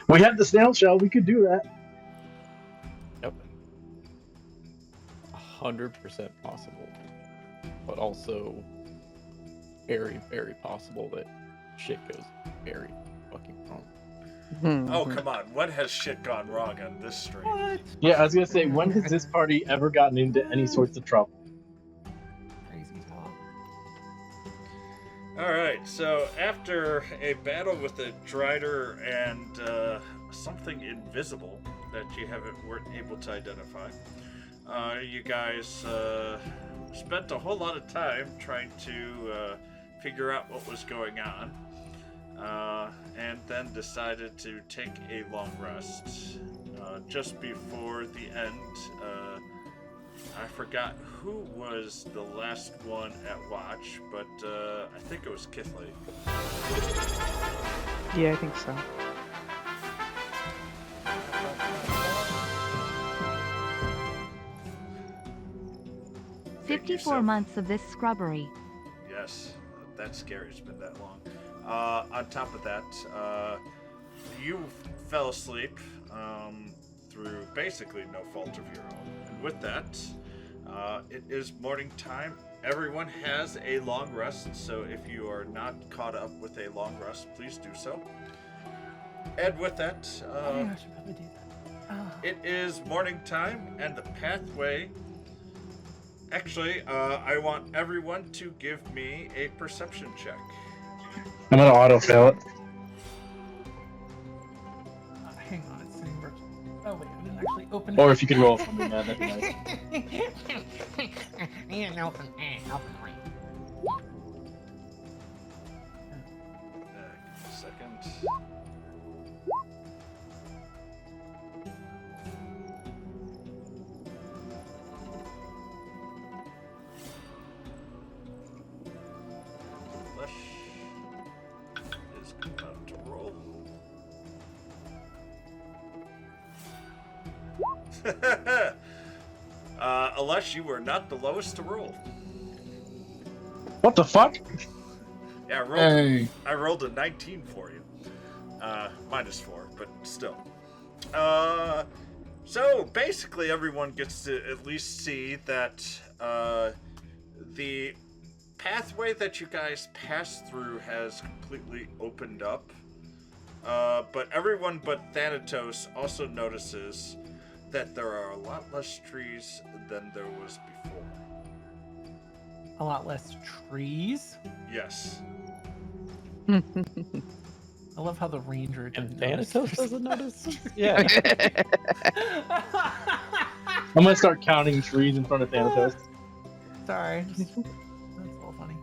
We have the snail shell. We could do that. Yep. 100% possible, but also very, very possible that shit goes very fucking wrong. Oh, come on. When has shit gone wrong on this stream? What? Yeah, I was gonna say, when has this party ever gotten into any sorts of trouble? Crazy talk. Alright, so after a battle with a Drider and something invisible that you weren't able to identify, you guys spent a whole lot of time trying to figure out what was going on, and then decided to take a long rest. Just before the end, I forgot who was the last one at watch, but I think it was Kithley. Yeah, I think so. Thank you, 54 Soph. months of this scrubbery. Yes, that's scary. It's been that long. On top of that, you fell asleep through basically no fault of your own. And with that, it is morning time. Everyone has a long rest, so if you are not caught up with a long rest, please do so. And with that, I should probably do that. it is morning time, and the pathway... Actually, I want everyone to give me a perception check. I'm gonna auto-fail it. Hang on, it's sitting virtual. Oh wait, I didn't actually open it. Or if you could roll for me, man, that'd be nice. Open. Give me a second. Alesh is about to roll. Alesh, you were not the lowest to roll. What the fuck? Yeah, I rolled a 19 for you. -4, but still. So basically everyone gets to at least see that the pathway that you guys passed through has completely opened up. But everyone but Thanatos also notices that there are a lot less trees than there was before. A lot less trees. Yes. I love how the ranger And didn't Thanatos notice. doesn't notice? Yeah. I'm gonna start counting trees in front of Thanatos. Sorry. That's a little funny.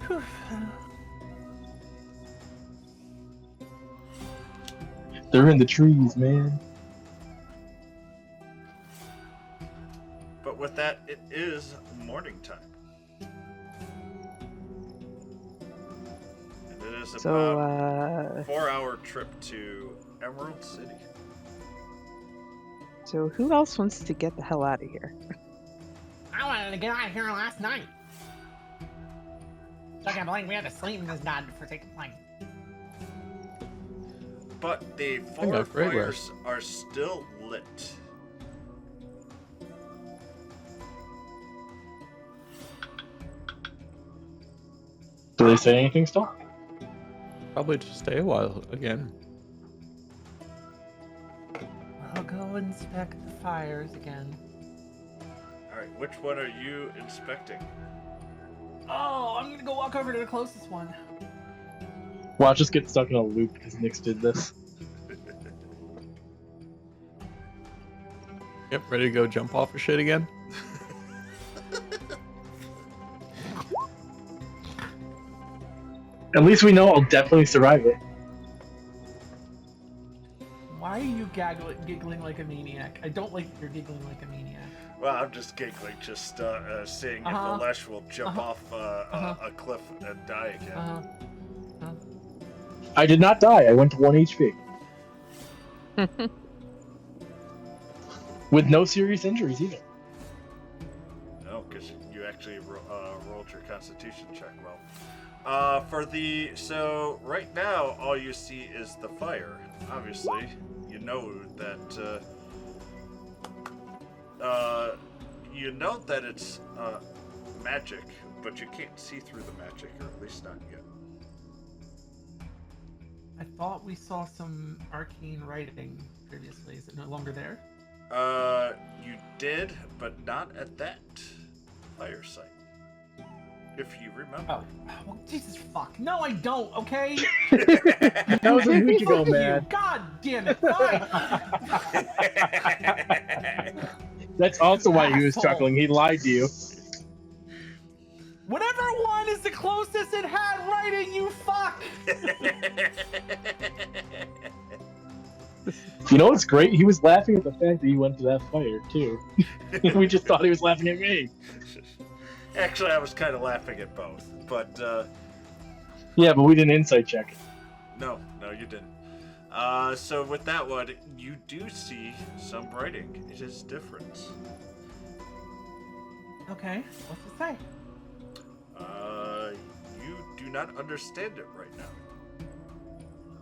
Whew. They're in the trees, man. But with that, it is morning time. And it is So, about a 4-hour trip to Emerald City. So who else wants to get the hell out of here? I wanted to get out of here last night. So I can't believe we had to sleep in this godforsaken plane. But the got four great fires are still lit. Do they say anything still? Probably just stay a while again. I'll go inspect the fires again. Alright, which one are you inspecting? Oh, I'm gonna go walk over to the closest one. Watch us get stuck in a loop because Nyx did this. Yep, ready to go jump off of shit again? At least we know I'll definitely survive it. Why are you giggling like a maniac? I don't like that you're giggling like a maniac. Well, I'm just giggling, just seeing if Uh-huh. Alesh will jump Uh-huh. off Uh-huh. a cliff and die again. I did not die. I went to 1 HP. With no serious injuries either. No, because you actually rolled your constitution check well. So right now, all you see is the fire. Obviously, you know that, it's, magic, but you can't see through the magic, or at least not yet. I thought we saw some arcane writing previously. Is it no longer there? You did, but not at that fire site. If you remember. Oh, well, Jesus fuck. No, I don't, okay? That was a week ago, Fuck you. man. God damn it. Fine. That's also why he was Asshole. chuckling. He lied to you. Whatever one is the closest it had writing, you fuck! You know what's great? He was laughing at the fact that you went to that fire, too. We just thought he was laughing at me. Actually, I was kind of laughing at both, but, Yeah, but we didn't insight check. no, you didn't. So with that one, you do see some writing. It is different. Okay, what's it say? You do not understand it right now.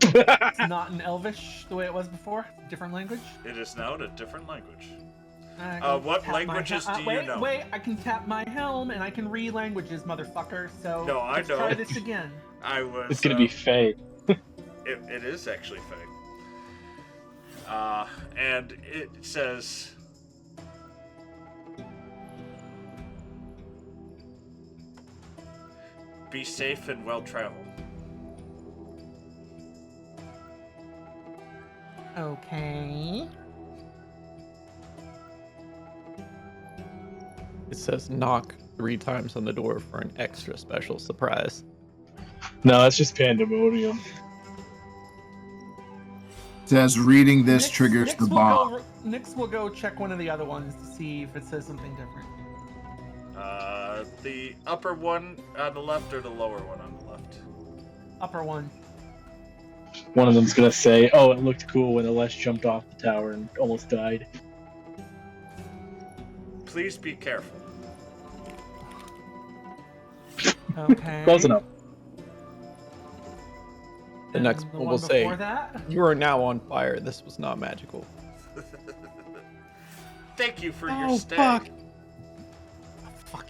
It's not in Elvish the way it was before? Different language? It is now in a different language. I can What tap my languages do you wait, know? Wait, I can tap my helm and I can read languages, motherfucker. So No, I let's know. try this again. I was. It's gonna be Faye. It is actually fake. And it says. Be safe and well traveled. Okay. It says knock 3 times on the door for an extra special surprise. No, it's just pandemonium. It says reading this Nyx- triggers Nyx the will bomb. Nyx will go check one of the other ones to see if it says something different. The upper one on the left or the lower one on the left? Upper one. One of them's gonna say, "Oh, it looked cool when Alesh jumped off the tower and almost died." Please be careful. Okay. Close enough. The next And the one one will say, before that? "You are now on fire. This was not magical." Thank you for your Oh, stay. fuck. Fuck.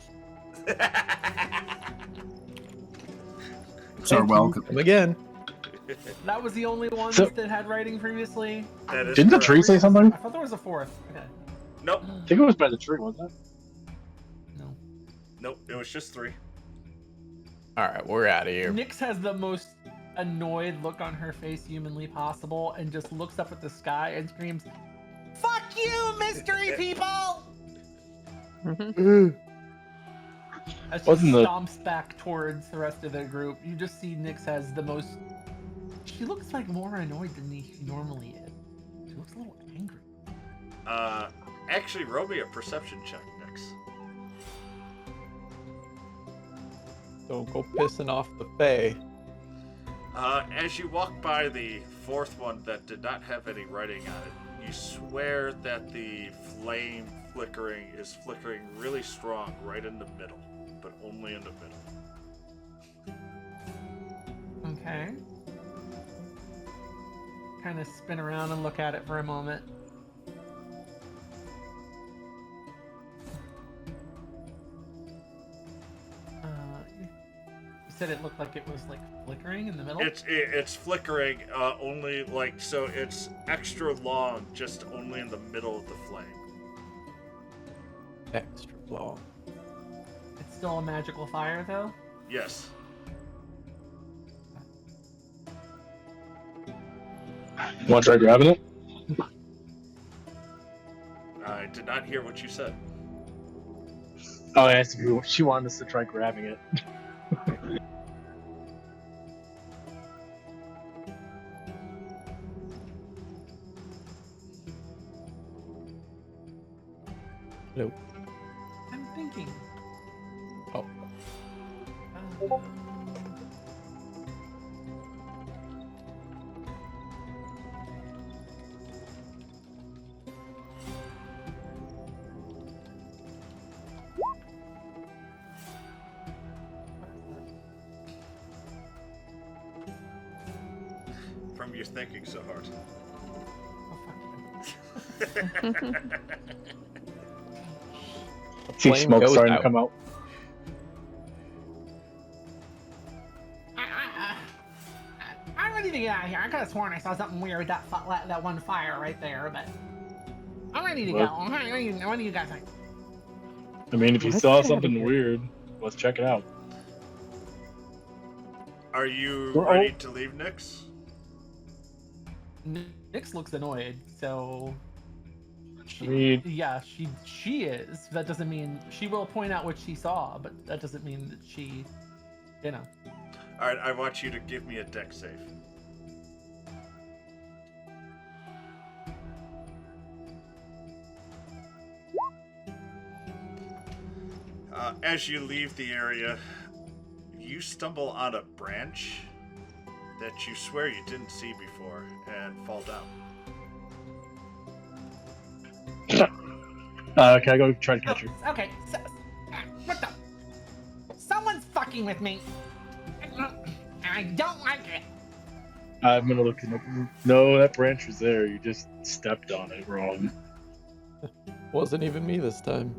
It's our welcome. Come again. That was the only one So- that had writing previously. That is Didn't the correct. tree say something? I thought there was a fourth. Okay. Nope. I think it was by the tree, wasn't it? No. Nope. It was just 3. All right, we're out of here. Nyx has the most annoyed look on her face humanly possible and just looks up at the sky and screams, "Fuck you, mystery people!" As she Wasn't the- stomps back towards the rest of the group, you just see Nyx has the most... She looks like more annoyed than she normally is. She looks a little angry. Actually, roll me a perception check next. Don't go pissing off the Fae. As you walk by the 4th one that did not have any writing on it, you swear that the flame is flickering really strong right in the middle, but only in the middle. Okay. Kind of spin around and look at it for a moment. You said it looked like it was like flickering in the middle? It's flickering only so it's extra long, just only in the middle of the flame. Extra long. It's still a magical fire though? Yes. Want to try grabbing it? I did not hear what you said. Oh, I asked if she wanted us to try grabbing it. Nope. I'm thinking. Oh. from you thinking so hard. Oh, fuck you. See Flame smoke goes starting out. to come out. I'm ready to get out of here. I could have sworn I saw something weird with that one fire right there, but I'm ready to go. What? What do you guys think? I mean, if you Let's saw get outta something here. weird, let's check it out. Are you We're ready all- to leave, Nyx? Nyx looks annoyed, so I mean, yeah, she is. That doesn't mean she will point out what she saw, but that doesn't mean that she, you know. All right, I want you to give me a deck save. As you leave the area, you stumble on a branch that you swear you didn't see before and fall down. can I go try to catch her? Oh, okay. So, what the? Someone's fucking with me. I don't like it. I'm gonna look in the... No, that branch was there. You just stepped on it wrong. Wasn't even me this time.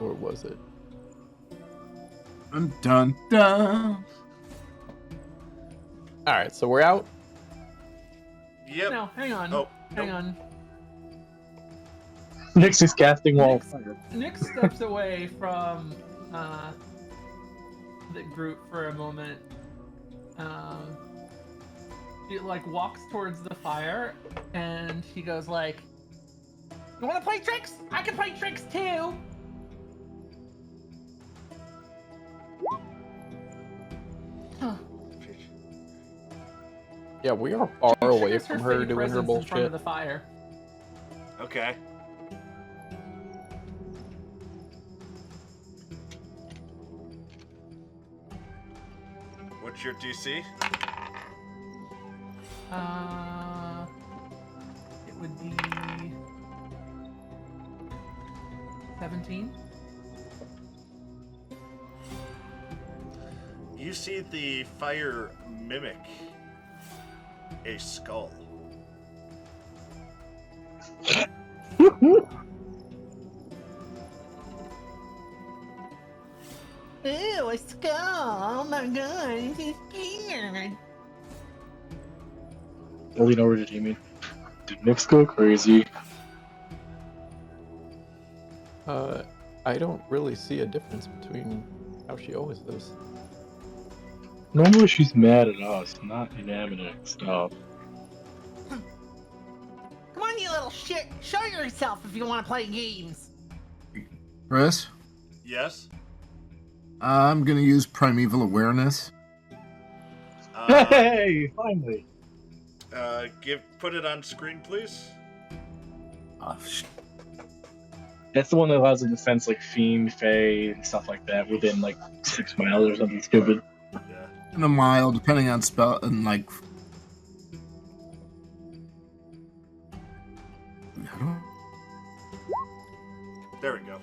Or was it? Dun dun dun. Alright, so we're out. Yep. No, hang on. Oh, Hang nope. on. Nyx is casting wall of Nyx- fire. Nick steps away from the group for a moment. He like walks towards the fire, and he goes like, You want to play tricks? I can play tricks too. Yeah, we are far She away triggers from her fey doing her presence in front bullshit. of the fire. Okay. What's your DC? It would be 17. You see the fire mimic a skull. Ew, a skull. Oh my god, I'm so scared. I'll lean over to Damian. Did Nyx go crazy? I don't really see a difference between how she always is. Normally she's mad at us, not inanimate stuff. Come on, you little shit. Show yourself if you want to play games. Chris, Yes? I'm gonna use primeval awareness. Hey, finally! Put it on screen, please. Oh, That's the one that allows them to fence like Fiend, Fae, and stuff like that within like 6 miles or something stupid. Yeah. in a mile, depending on spell and like. I don't- There we go.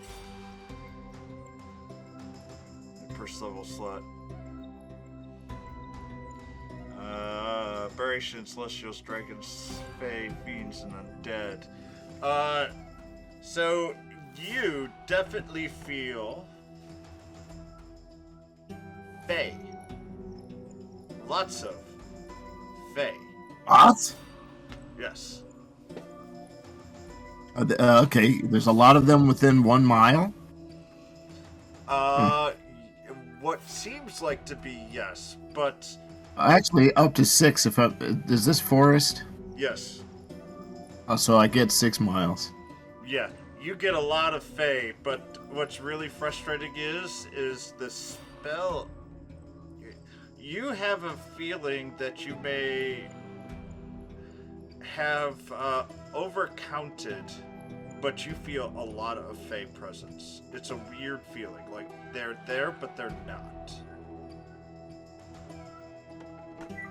First level slot. Aberration, Celestials, Dragons, Fae, Fiends, and Undead. So you definitely feel Fae. Lots of Fae. What? Yes. Okay, there's a lot of them within 1 mile. What seems like to be yes, but Actually, up to 6. If I, is this forest? yes. So I get 6 miles. Yeah, you get a lot of Fae, but what's really frustrating is the spell. You have a feeling that you may have overcounted, but you feel a lot of Fae presence. It's a weird feeling, like they're there, but they're not.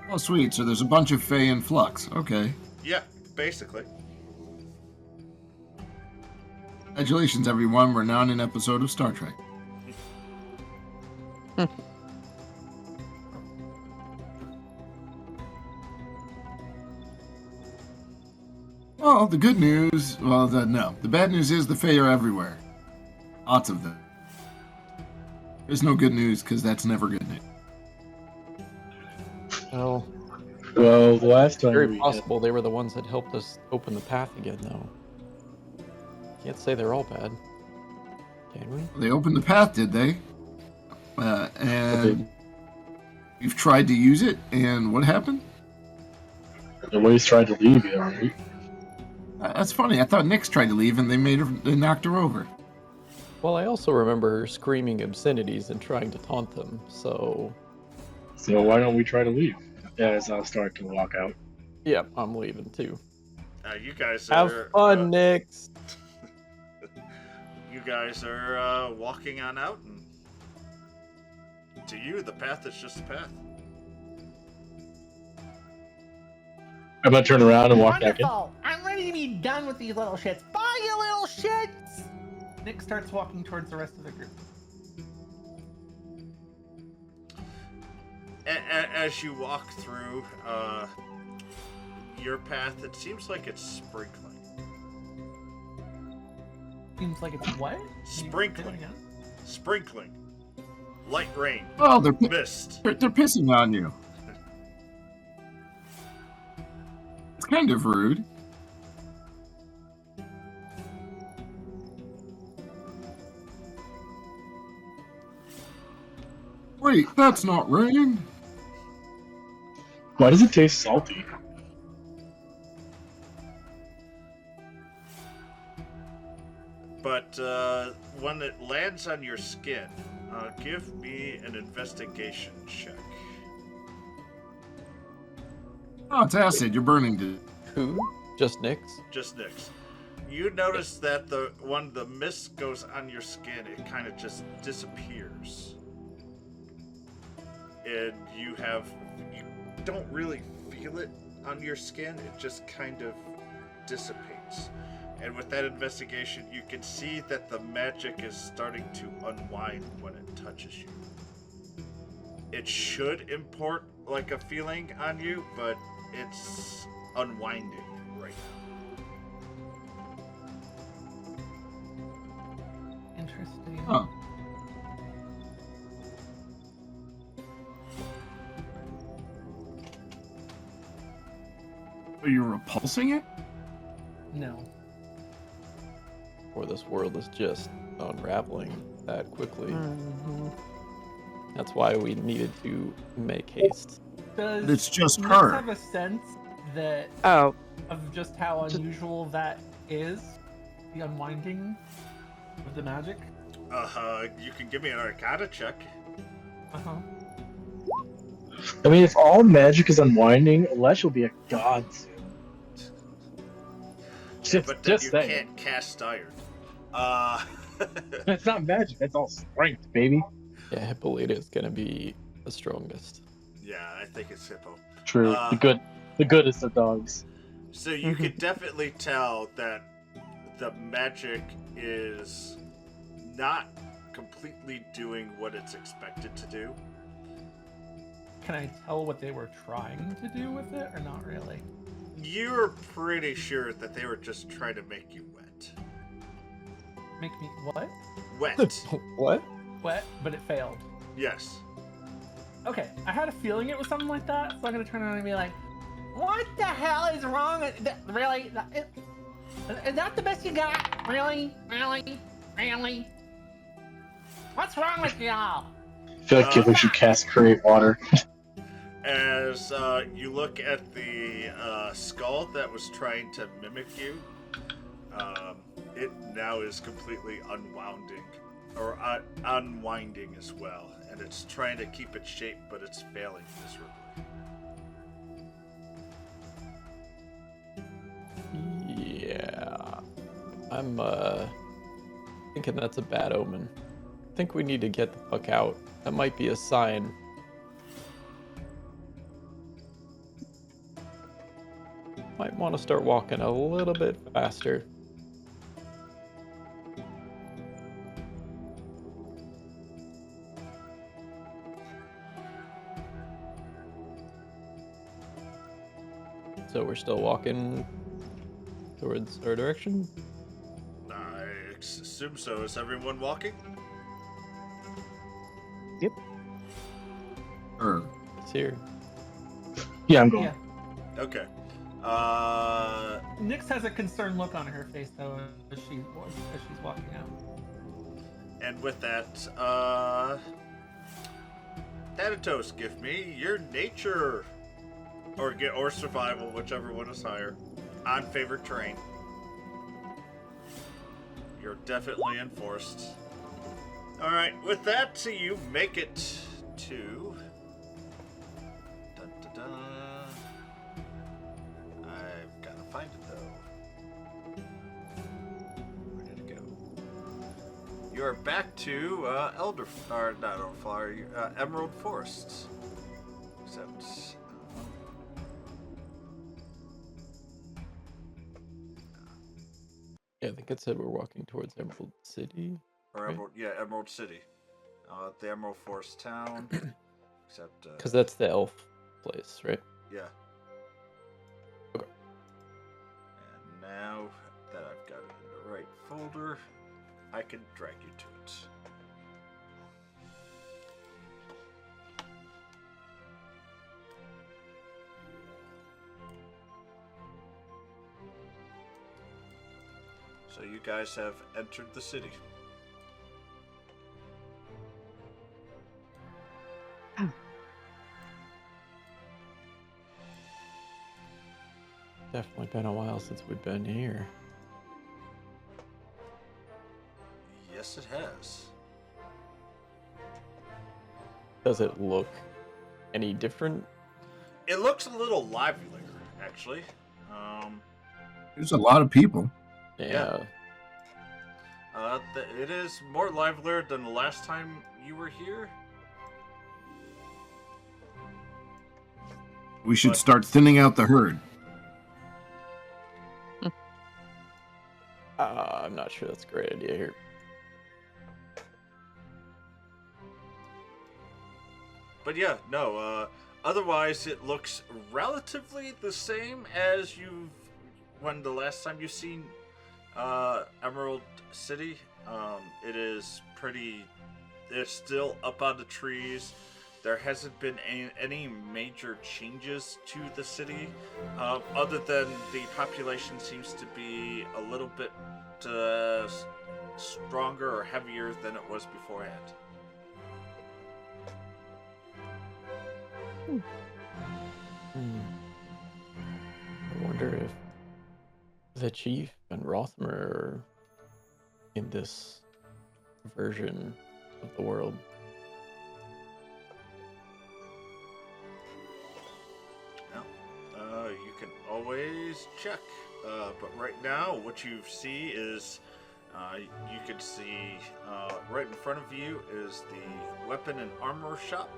Oh, sweet. So there's a bunch of Fae in flux. Okay. Yeah, basically. Congratulations, everyone. We're now in an episode of Star Trek. Well, the good news, the bad news is the Fae are everywhere. Lots of them. There's no good news because that's never good news. Well, Well, the last time very we possible they were the ones that helped us open the path again, though. Can't say they're all bad, can we? They opened the path, did they? And you've tried to use it, and what happened? nobody's tried to leave yet, right? That's funny. I thought Nyx tried to leave, and they knocked her over. Well, I also remember her screaming obscenities and trying to taunt them, so... So why don't we try to leave? As I'll start to walk out. Yep, I'm leaving too. You guys Have are fun, Nyx! you guys are walking on out, and to you, the path is just a path. I'm gonna turn around and walk back in. Wonderful. I'm ready to be done with these little shits. Bye, you little shits. Nick starts walking towards the rest of the group. As you walk through your path, it seems like it's sprinkling. Seems like it's what? Sprinkling. Sprinkling. Light rain. Oh, they're Mist. pissing on you. It's kind of rude. Wait, that's not rain. Why does it taste salty? But when it lands on your skin, give me an investigation check. Oh, it's acid. You're burning to. Who? Just Nyx? Just Nyx. You notice that when the mist goes on your skin, it kind of just disappears. And you don't really feel it on your skin, it just kind of dissipates. And with that investigation, you can see that the magic is starting to unwind when it touches you. It should impart like a feeling on you, but it's unwinding right now. Interesting. Huh. Are you repulsing it? No. Or this world is just unraveling that quickly. Mhm. That's why we needed to make haste. Does It's just Nick her. have a sense that Oh, of just how unusual that is? The unwinding of the magic? You can give me an Arcana check. Uh-huh. I mean, if all magic is unwinding, Alesh will be a god soon. But then Just you saying. can't cast iron. That's not magic. That's all strength, baby. Yeah, Hippolyta is gonna be the strongest. Yeah, I think it's Hippo. True. The good is the dogs. So you could definitely tell that the magic is not completely doing what it's expected to do. Can I tell what they were trying to do with it, or not really? You're pretty sure that they were just trying to make you wet. Make me what? Wet. What? Wet, but it failed. Yes. Okay, I had a feeling it was something like that, so I'm gonna turn around and be like, "What the hell is wrong? Really? Is that the best you got? Really? Really? What's wrong with y'all?" I feel like we should cast Create Water. As you look at the skull that was trying to mimic you, it now is completely unwinding as well, and it's trying to keep its shape, but it's failing miserably. Yeah. I'm thinking that's a bad omen. I think we need to get the fuck out. That might be a sign. Might want to start walking a little bit faster. So we're still walking towards our direction? I assume so. Is everyone walking? It's here. Yeah, I'm going. Yeah. Okay. Nyx has a concerned look on her face though as she's walking out. And with that, Thanatos, give me your nature or survival, whichever one is higher, on favorite terrain. You're definitely enforced. All right, with that, you make it to. Dun, dun, dun. I've got to find it though. Where did it go? You are back to Emerald Forest. Except. Yeah, I think it said we're walking towards Emerald City. Or Right. Emerald City. The Emerald Forest town. Except. Because that's the elf place, right? Yeah. Okay. And now that I've got it in the right folder, I can drag you to it. So you guys have entered the city. Definitely been a while since we've been here. Yes, it has. Does it look any different? It looks a little livelier, actually. There's a lot of people. Yeah. It is more livelier than the last time you were here. We should But- start thinning out the herd. I'm not sure that's a great idea here. But yeah, no. Otherwise, it looks relatively the same as when the last time you've seen Emerald City. It is pretty. It's still up on the trees. There hasn't been any major changes to the city, other than the population seems to be a little bit stronger or heavier than it was beforehand. I wonder if the chief and Rothomer are in this version of the world. You can always check, but right now what you see is you can see right in front of you is the weapon and armor shop,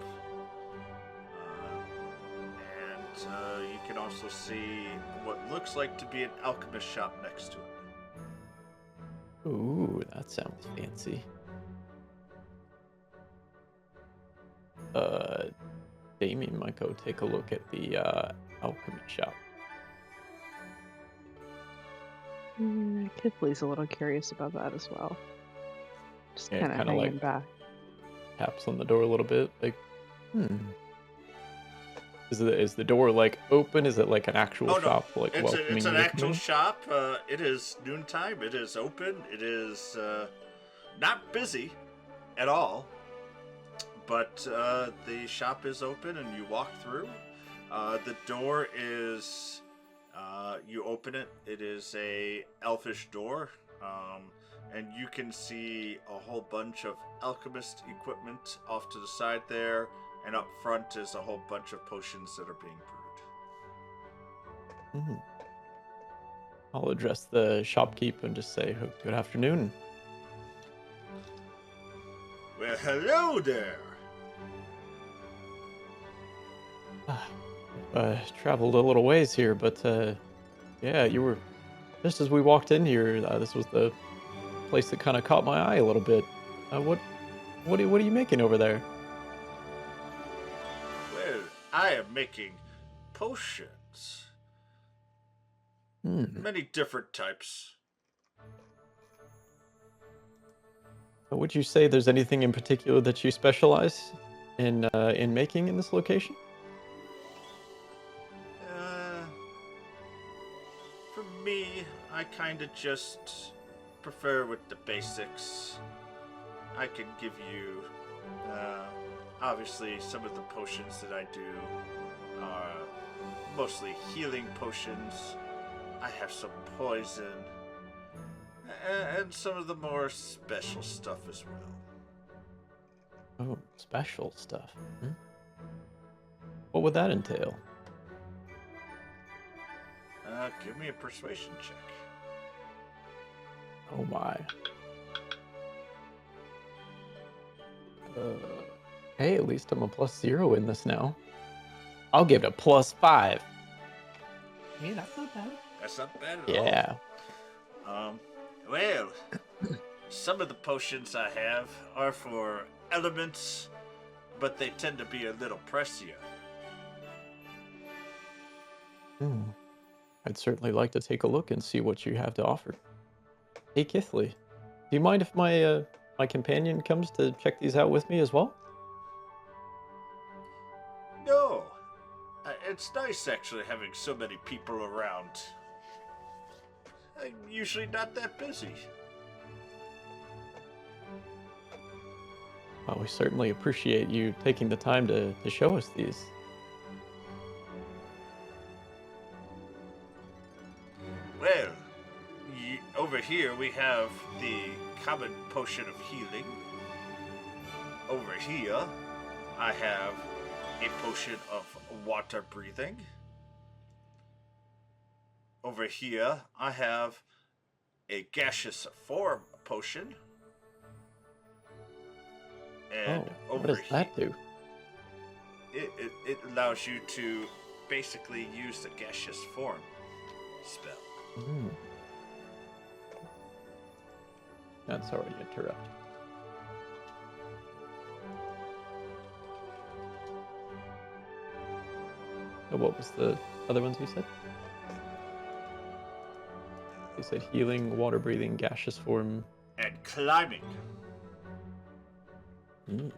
and you can also see what looks like to be an alchemist shop next to it. Ooh, that sounds fancy. Damian might go take a look at the alchemy shop. Kipleigh's a little curious about that as well. Just Yeah, kind of kinda hanging like- back. Taps on the door a little bit, like, Is the door like open? Is it like an actual Oh, no. shop? Like It's welcoming an you to actual come in? shop. It is noontime. It is open. It is not busy at all. But the shop is open and you walk through. The door is, you open it. It is a elfish door. And you can see a whole bunch of alchemist equipment off to the side there. And up front is a whole bunch of potions that are being brewed. Mhm. I'll address the shopkeep and just say, "Good afternoon." Well, hello there. Traveled a little ways here, but yeah, you were just as we walked in here. This was the place that kind of caught my eye a little bit. What are you making over there? Well, I am making potions. Many different types. Would you say there's anything in particular that you specialize in making in this location? For me, I kind of just prefer with the basics. I can give you, obviously, some of the potions that I do are mostly healing potions. I have some poison, and some of the more special stuff as well. Oh, special stuff. What would that entail? Give me a persuasion check. Oh my. Hey, at least I'm a +0 in this now. I'll give it a +5. Hey, that's not bad. That's not bad at all. Yeah. Well, some of the potions I have are for elements, but they tend to be a little pricier. I'd certainly like to take a look and see what you have to offer. Hey, Kithley, do you mind if my my companion comes to check these out with me as well? No, it's nice actually having so many people around. I'm usually not that busy. Well, we certainly appreciate you taking the time to show us these. Well, over here we have the common potion of healing. Over here, I have a potion of water breathing. Over here, I have a gaseous form potion. And what does that do? It allows you to basically use the gaseous form spell. That's already interrupted. What was the other ones you said? You said healing, water breathing, gaseous form, and climbing. Let's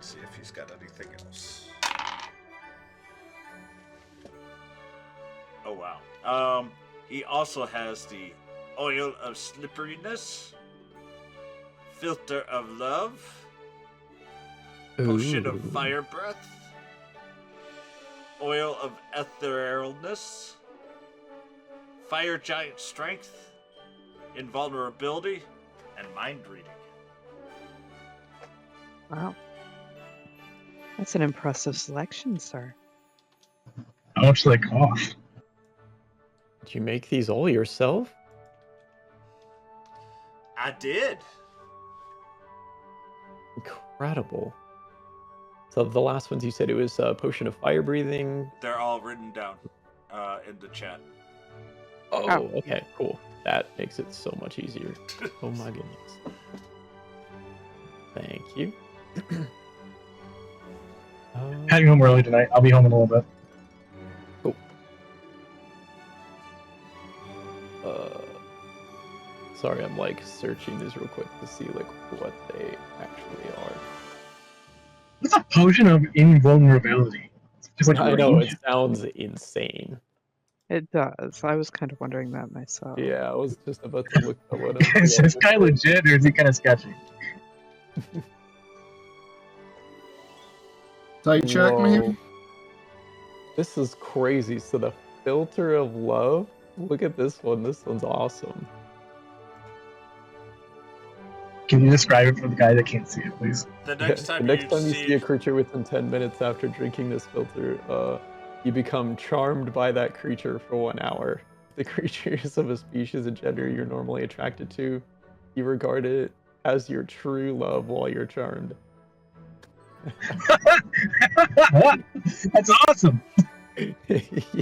see if he's got anything else. Oh wow. He also has the oil of slipperiness, filter of love, potion of fire breath, oil of etherealness, fire giant strength, invulnerability, and mind reading. Wow. That's an impressive selection, sir. How much do they cost? Did you make these all yourself? I did. Incredible. So the last ones you said it was potion of fire breathing. They're all written down in the chat. Oh, okay, cool. That makes it so much easier. Oh my goodness. Thank you. Heading home early tonight. I'll be home in a little bit. Cool. Sorry, I'm like searching these real quick to see like what they actually are. What's a potion of invulnerability? Just like I know, range? it sounds insane. It does. I was kind of wondering that myself. Yeah, I was just about to look at what Is this guy legit or is he kind of sketchy? Sight check, Whoa. maybe? This is crazy. So the filter of love. Look at this one. This one's awesome. Can you describe it for the guy that can't see it, please? The next time, you see a creature within 10 minutes after drinking this filter, you become charmed by that creature for 1 hour. The creature is of a species and gender you're normally attracted to. You regard it as your true love while you're charmed. That's awesome. That's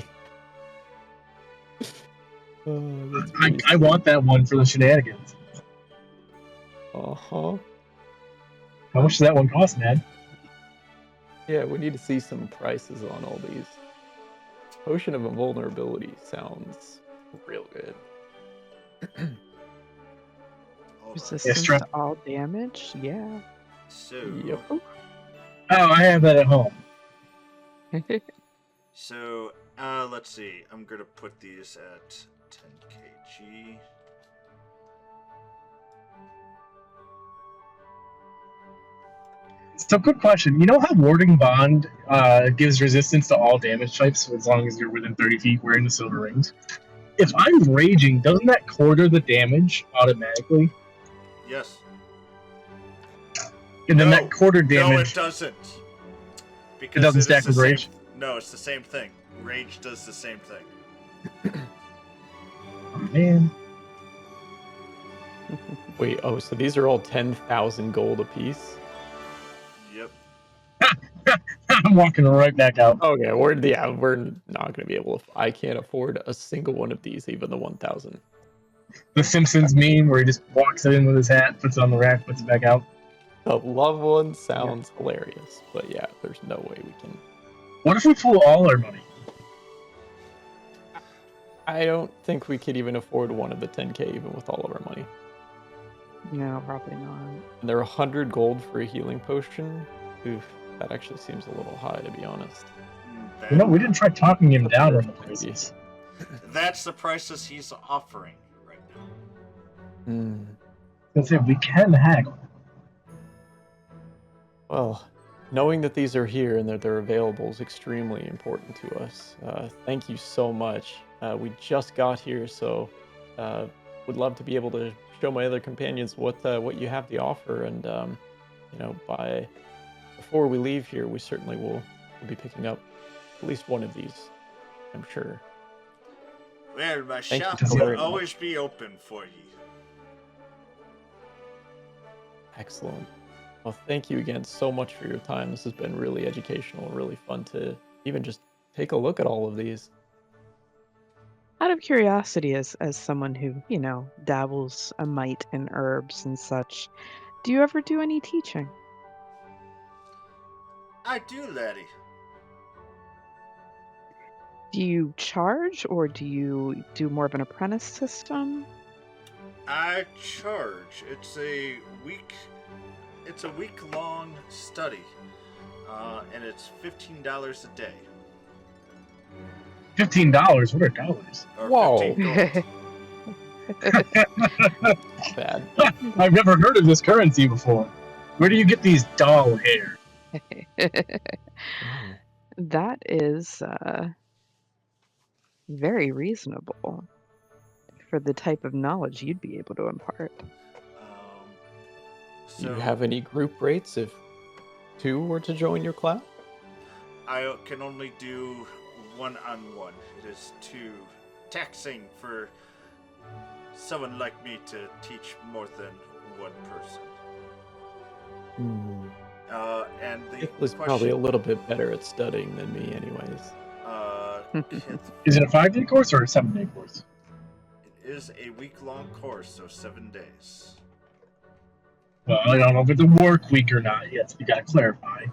I want that one for the shenanigans. Uh-huh. How much does that one cost, man? Yeah, we need to see some prices on all these. Potion of Invulnerability sounds real good. Hold on. Resistance try- to all damage? Yeah. So, Yep. Oh, I have that at home. so let's see. I'm gonna put these at 10 kg. So, quick question. You know how Warding Bond gives resistance to all damage types as long as you're within 30 feet wearing the silver rings? If I'm raging, doesn't that quarter the damage automatically? Yes. And then No. that quarter No, damage. it doesn't. Because It doesn't is stack the with same- rage? No, it's the same thing. Rage does the same thing. Oh, man. Wait, oh, so these are all 10,000 gold apiece? Yep. I'm walking right back out. Okay, we're not gonna be able to. I can't afford a single one of these, even the 1,000. The Simpsons meme where he just walks in with his hat, puts it on the rack, puts it back out. The loved one sounds hilarious, but yeah, there's no way we can. What if we pool all our money? I don't think we could even afford one of the 10k even with all of our money. No, probably not. And they're 100 gold for a healing potion. Oof, that actually seems a little high, to be honest. You know, we didn't try talking him That's down on fair. the prices. That's the prices he's offering right now. Hmm. I say we can haggle. Well, knowing that these are here and that they're available is extremely important to us. Thank you so much. We just got here, so would love to be able to show my other companions what you have to offer. And before we leave here, we certainly will be picking up at least one of these, I'm sure. Well, my Thank you shop so will very much. always be open for you. Excellent. Well, thank you again so much for your time. This has been really educational, really fun to even just take a look at all of these. Out of curiosity, as someone who, dabbles a mite in herbs and such, do you ever do any teaching? I do, laddie. Do you charge, or do you do more of an apprentice system? I charge. It's a week-long study, and it's $15 a day. $15? What are dollars? Or Whoa. 15 gold. Bad. I've never heard of this currency before. Where do you get these doll hair? Oh. That is very reasonable for the type of knowledge you'd be able to impart. Do you have any group rates if two were to join your class? I can only do one-on-one. It is too taxing for someone like me to teach more than one person. And the It was probably a little bit better at studying than me, anyways. Is it a 5-day course or a 7-day course? It is a week-long course, so 7 days. Well, I don't know if it's a work week or not yet, so you gotta clarify.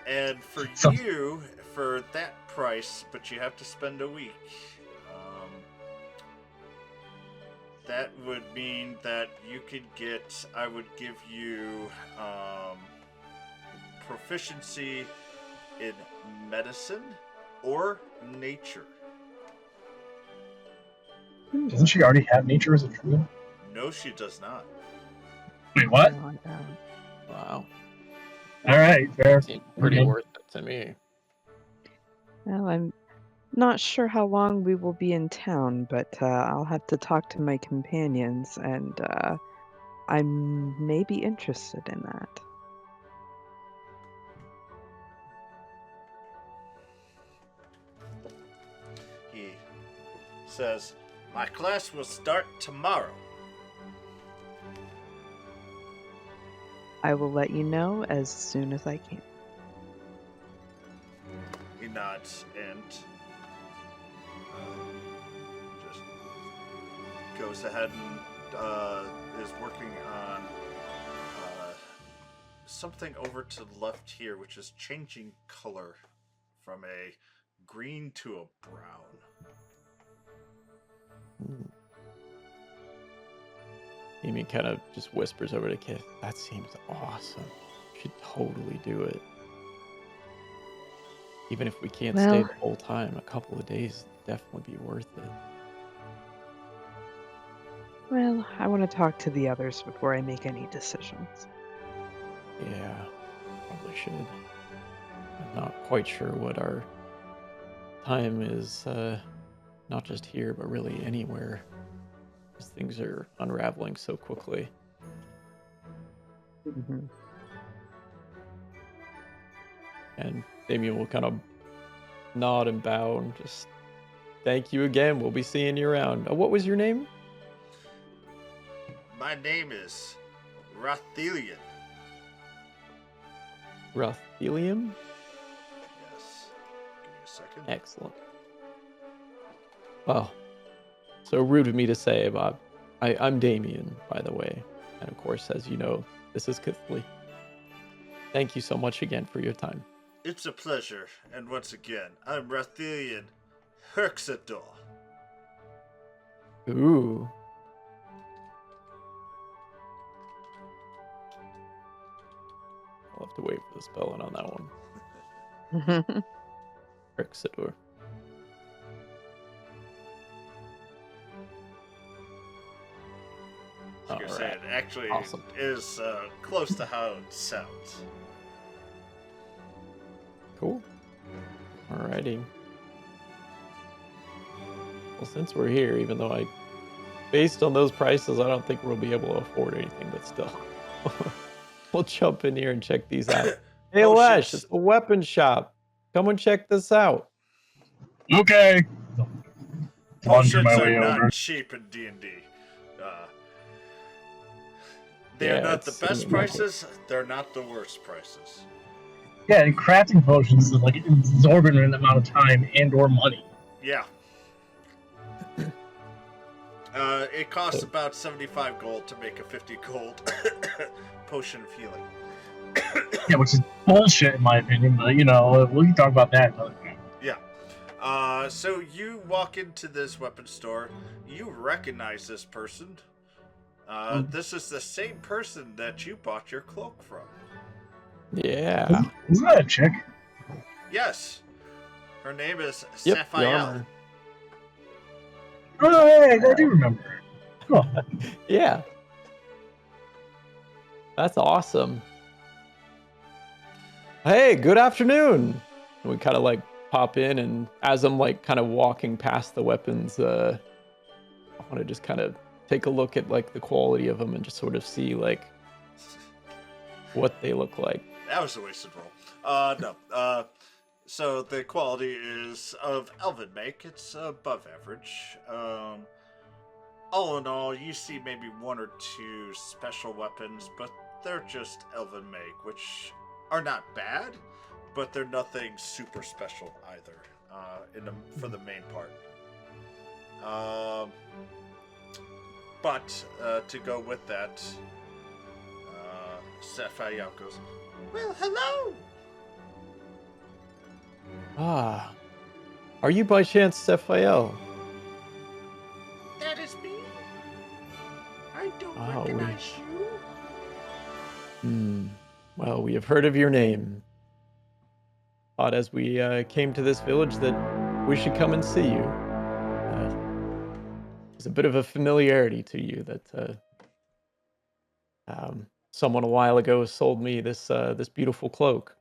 And for you, for that price, but you have to spend a week, that would mean that you could get, I would give you proficiency in medicine or nature. Doesn't she already have nature as a druid? No, she does not. Wait, what? Wow. Alright, fair. Seemed pretty Okay. worth it to me. Well, I'm not sure how long we will be in town, but I'll have to talk to my companions, and I may be interested in that. He says, my class will start tomorrow. I will let you know as soon as I can. He nods and just goes ahead and is working on something over to the left here, which is changing color from a green to a brown. Damian kind of just whispers over to Kith, that seems awesome. You should totally do it. Even if we can't stay the whole time, a couple of days would definitely be worth it. Well, I want to talk to the others before I make any decisions. Yeah, probably should. I'm not quite sure what our time is, not just here, but really anywhere. Because things are unraveling so quickly. Mm-hmm. And Damian will kind of nod and bow and just thank you again. We'll be seeing you around. What was your name? My name is Rothelian. Rothelium? Yes. Give me a second. Excellent. Well, so rude of me to say, Bob. I'm Damian, by the way. And of course, as you know, this is Kithly. Thank you so much again for your time. It's a pleasure. And once again, I'm Rothelian Herxador. Ooh. I'll have to wait for the spelling on that one. Herxador. I was going to say, it actually Awesome. is close to how it sounds. Cool. Alrighty. Well, since we're here, even though based on those prices, I don't think we'll be able to afford anything, but still. We'll jump in here and check these out. Hey, Alesh, it's a weapon shop. Come and check this out. Okay. Potions my are way not over. cheap in D&D. They're not the best prices. They're not the worst prices. Yeah, and crafting potions is like an exorbitant amount of time and or money. Yeah. It costs about 75 gold to make a 50 gold potion of healing. Yeah, which is bullshit in my opinion, but you know, we can talk about that another time. Yeah. So you walk into this weapon store. You recognize this person. This is the same person that you bought your cloak from. Yeah. Isn't that a chick? Yes. Her name is Yep, Sapphire. Oh, hey, I do remember. Cool. Yeah. That's awesome. Hey, good afternoon. And we kind of like pop in, and as I'm like kind of walking past the weapons, I want to just kind of take a look at like the quality of them and just sort of see like what they look like. That was a wasted roll. No. So the quality is of elven make. It's above average. All in all, you see maybe one or two special weapons, but they're just elven make, which are not bad, but they're nothing super special either. For the main part. But to go with that, Sapphire goes, "Well, hello." Ah, are you by chance Sephiel? That is me. I don't Oh, recognize you. Well, we have heard of your name. Thought as we came to this village that we should come and see you. There's a bit of a familiarity to you that someone a while ago sold me this this beautiful cloak,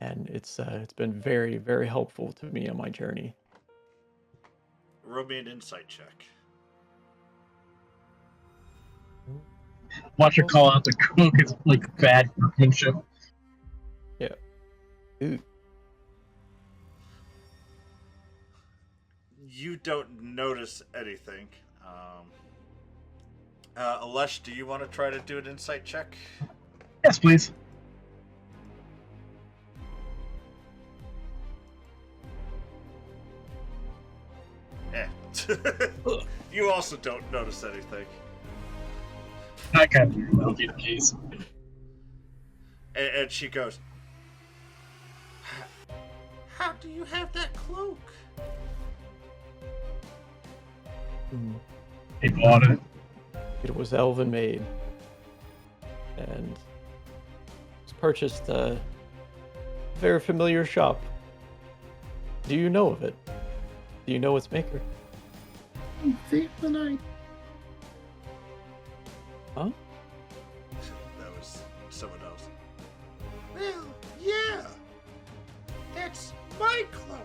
and it's been very, very helpful to me on my journey. Roll me an insight check. Watch her call out the cook. It's like bad workmanship. Yeah. Ooh. You don't notice anything. Alesh, do you want to try to do an insight check? Yes, please. You also don't notice anything. I kind of knew that would be the case. And she goes, How do you have that cloak? He bought it. It was elven made. And it was purchased a very familiar shop. Do you know of it? Do you know its maker? Thief the night. Huh? That was someone else. Well, yeah. That's my cloak.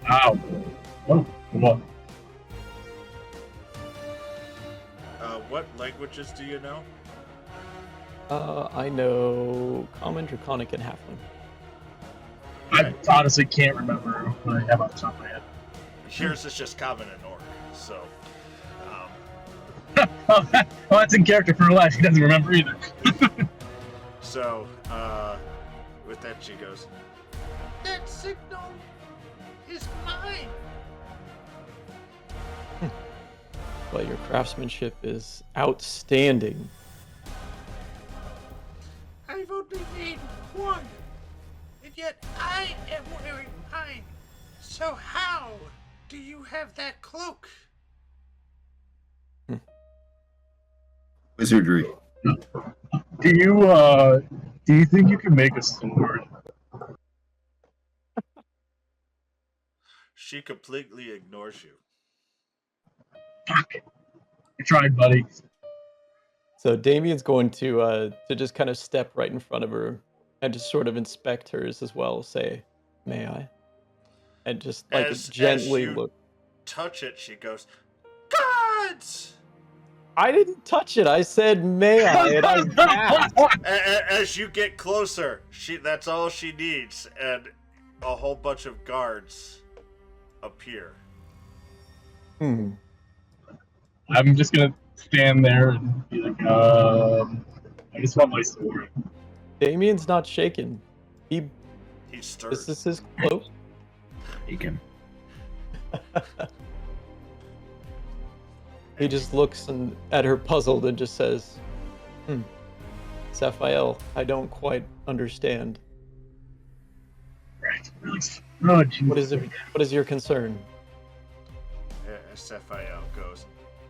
Ow. Oh, what? What languages do you know? I know Common, Draconic, and Halfling. I honestly can't remember what I have off the top of my head. Yours is just common and orc, so. Well, that's in character for Alesh. He doesn't remember either. So, with that, she goes, "That signal is mine." Well, your craftsmanship is outstanding. I've only made one, and yet I am wearing mine. So how do you have that cloak? Wizardry. Do you think you can make a sword? She completely ignores you. Fuck. I tried, buddy. So Damian's going to just kind of step right in front of her and just sort of inspect hers as well. Say, "May I?" And just like As gently you look. touch it, she goes, "Gods!" I didn't touch it. I said, "May I?" And I gasped. As you get closer, that's all she needs, and a whole bunch of guards appear. I'm just gonna stand there and be like, I just want my sword. Damian's not shaken. He stirs. This is his cloak. You can. He just looks at her puzzled and just says, Sapphire, I don't quite understand. Right. Oh, Jesus. What is your concern? Sapphire goes,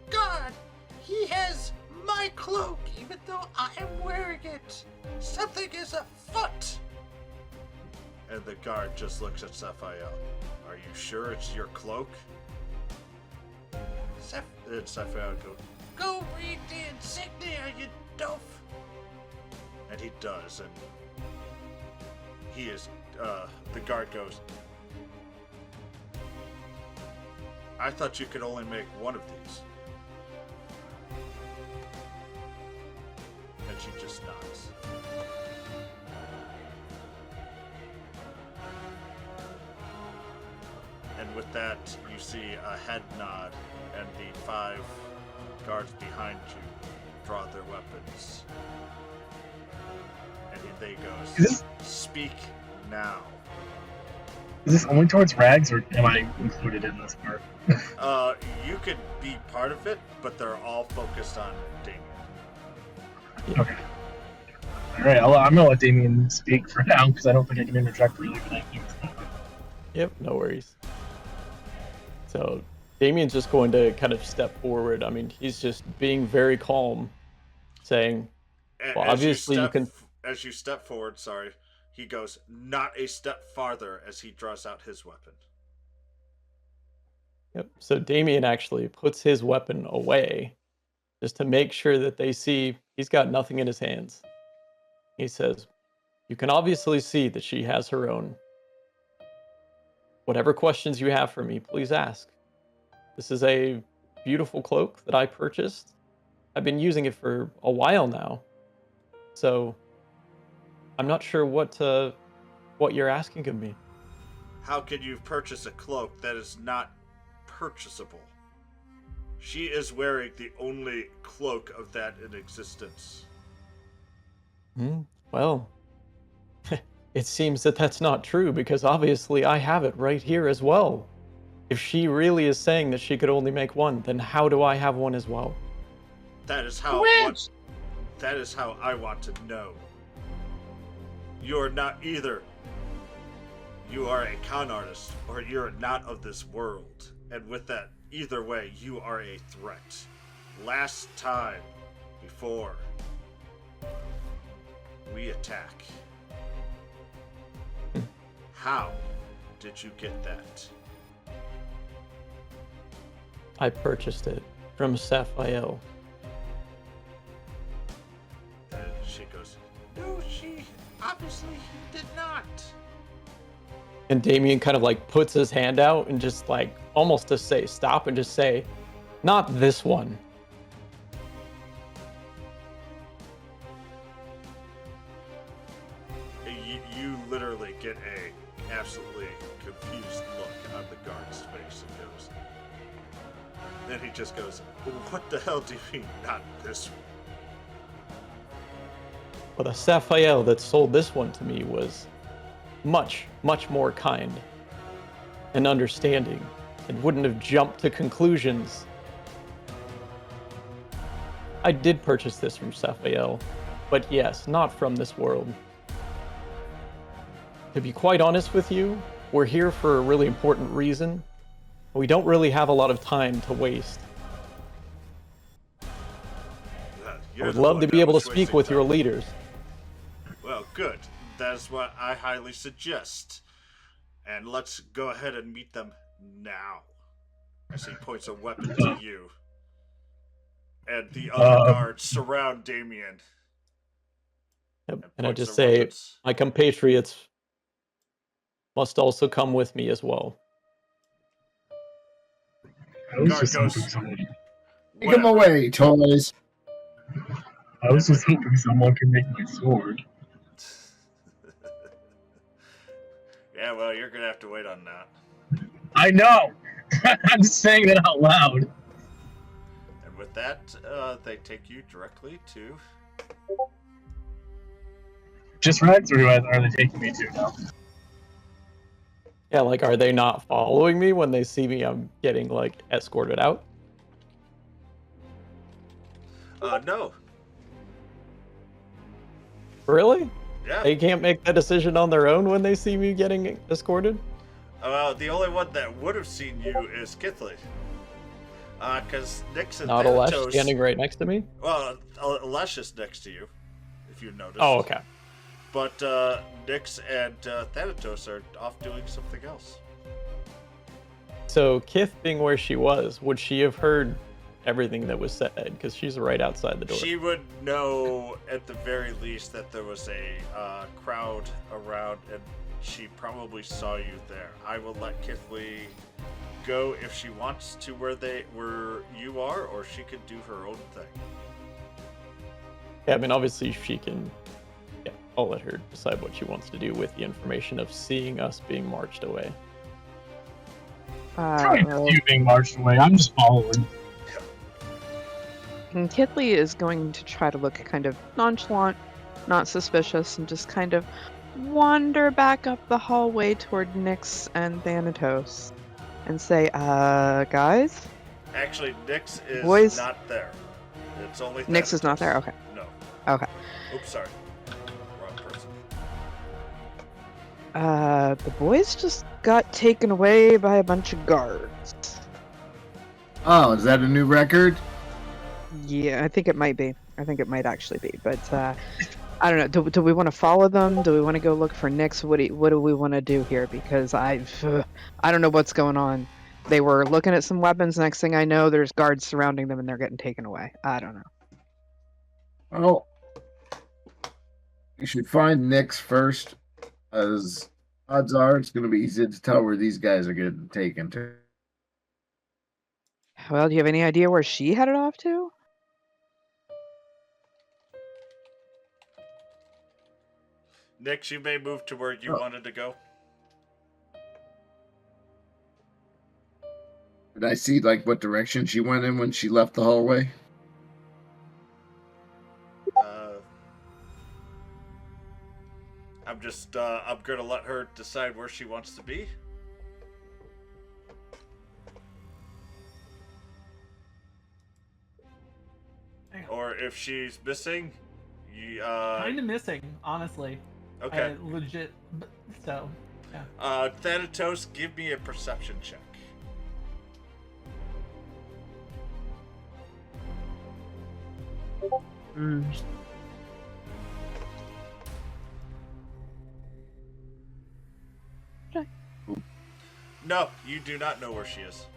"God, he has my cloak, even though I am wearing it. Something is afoot." And the guard just looks at Sapphire. "Are you sure it's your cloak?" And Sapphire goes, "Go read the insignia, you dof." And he does, and he is, the guard goes, "I thought you could only make one of these." And she just nods. And with that, you see a head nod, and the 5 guards behind you draw their weapons. And they goes, "Speak now." Is this only towards Rags, or am I included in this part? You could be part of it, but they're all focused on Damian. Okay. Alright, I'm gonna let Damian speak for now, because I don't think I can interject really with anything. Yep, no worries. So Damian's just going to kind of step forward. I mean, he's just being very calm, saying, well, obviously you can... As you step forward, he goes, "Not a step farther," as he draws out his weapon. Yep. So Damian actually puts his weapon away just to make sure that they see he's got nothing in his hands. He says, "You can obviously see that she has her own. Whatever questions you have for me, please ask. This is a beautiful cloak that I purchased. I've been using it for a while now. So I'm not sure what you're asking of me." How can you purchase a cloak that is not purchasable? She is wearing the only cloak of that in existence. Well, it seems that that's not true, because obviously I have it right here as well. If she really is saying that she could only make one, then how do I have one as well? That is how I want to know. You are not either. You are a con artist, or you're not of this world. And with that, either way, you are a threat. Last time, before we attack, how did you get that? I purchased it from Sapphire. And she goes, no, she obviously did not. And Damian kind of like puts his hand out and just like almost to say stop and just say, not this one. You literally get a absolutely confused look on the guard's face and goes. Then he just goes, what the hell do you mean, not this one? Well, the Sapphire that sold this one to me was much, much more kind and understanding and wouldn't have jumped to conclusions. I did purchase this from Sapphire, but yes, not from this world. To be quite honest with you, we're here for a really important reason. We don't really have a lot of time to waste. I would love to be able to speak with your leaders. Well, good. That's what I highly suggest. And let's go ahead and meet them now. As he points a weapon to you. And the other guards surround Damian. And I just say, my compatriots must also come with me as well. I was just hoping someone. Take them away, toys. I was just hoping someone could make my sword. Yeah, well, you're gonna have to wait on that. I know! I'm just saying that out loud. And with that, they take you directly to... Just Reds, or are they taking me to now? Yeah, like, are they not following me when they see me? I'm getting, like, escorted out? No. Really? Yeah. They can't make that decision on their own when they see me getting escorted? The only one that would have seen you is Kithley. Because Nyx and Not Thanatos... Alesh standing right next to me? Well, Alesh is next to you, if you noticed. Oh, okay. But Nyx and Thanatos are off doing something else. So, Kith being where she was, would she have heard everything that was said? Because she's right outside the door. She would know, at the very least, that there was a crowd around, and she probably saw you there. I will let Kithley go if she wants to where you are, or she could do her own thing. Yeah, I mean, obviously she can... Yeah, I'll let her decide what she wants to do with the information of seeing us being marched away. You being marched away. I'm just following. And Kithley is going to try to look kind of nonchalant, not suspicious, and just kind of wander back up the hallway toward Nyx and Thanatos and say, guys? Actually, Nyx is Boys? not there. It's only Nyx is not there? Okay. No. Okay. Oops, sorry. Wrong person. The boys just got taken away by a bunch of guards. Oh, is that a new record? Yeah, I think it might be. I think it might actually be. But I don't know. Do we want to follow them? Do we want to go look for Nyx? What do we want to do here? Because I don't know what's going on. They were looking at some weapons. Next thing I know, there's guards surrounding them and they're getting taken away. I don't know. Well, you should find Nyx first, as odds are it's going to be easy to tell where these guys are getting taken to. Well, do you have any idea where she headed off to? Nyx, you may move to where you wanted to go. Did I see, like, what direction she went in when she left the hallway? I'm gonna let her decide where she wants to be. Or if she's missing, Kind of missing, honestly. Okay. I legit. So, yeah. Thanatos, give me a perception check. Mm. No, you do not know where she is.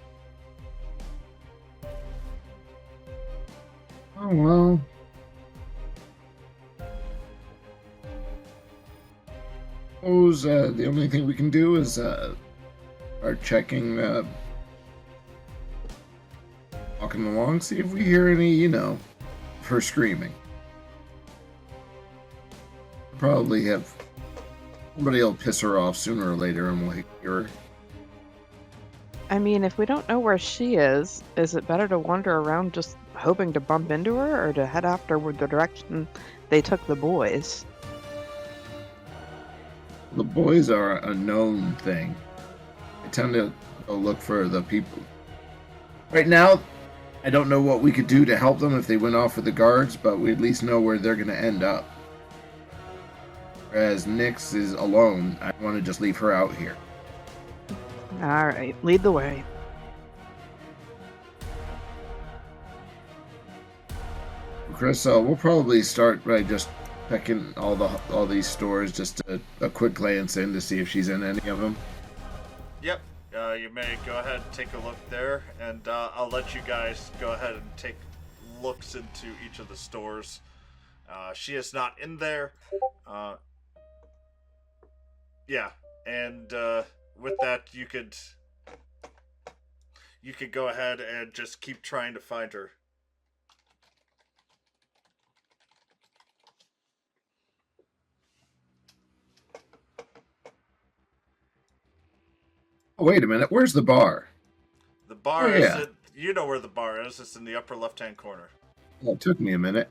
Oh, well. Suppose the only thing we can do is start checking, walking along, see if we hear any, of her screaming. Probably have somebody will piss her off sooner or later and we'll hear her. I mean, if we don't know where she is it better to wander around just hoping to bump into her, or to head after the direction they took the boys? The boys are a known thing. They tend to go look for the people. Right now, I don't know what we could do to help them if they went off with the guards, but we at least know where they're going to end up. Whereas Nyx is alone, I want to just leave her out here. Alright, lead the way. Chris, we'll probably start by just checking all these stores, just a quick glance in to see if she's in any of them. Yep. You may go ahead and take a look there, and I'll let you guys go ahead and take looks into each of the stores. She is not in there. Yeah, and with that, you could go ahead and just keep trying to find her. Oh, wait a minute, where's the bar? The bar Oh, is yeah. you know where the bar is. It's in the upper left-hand corner. Well, it took me a minute.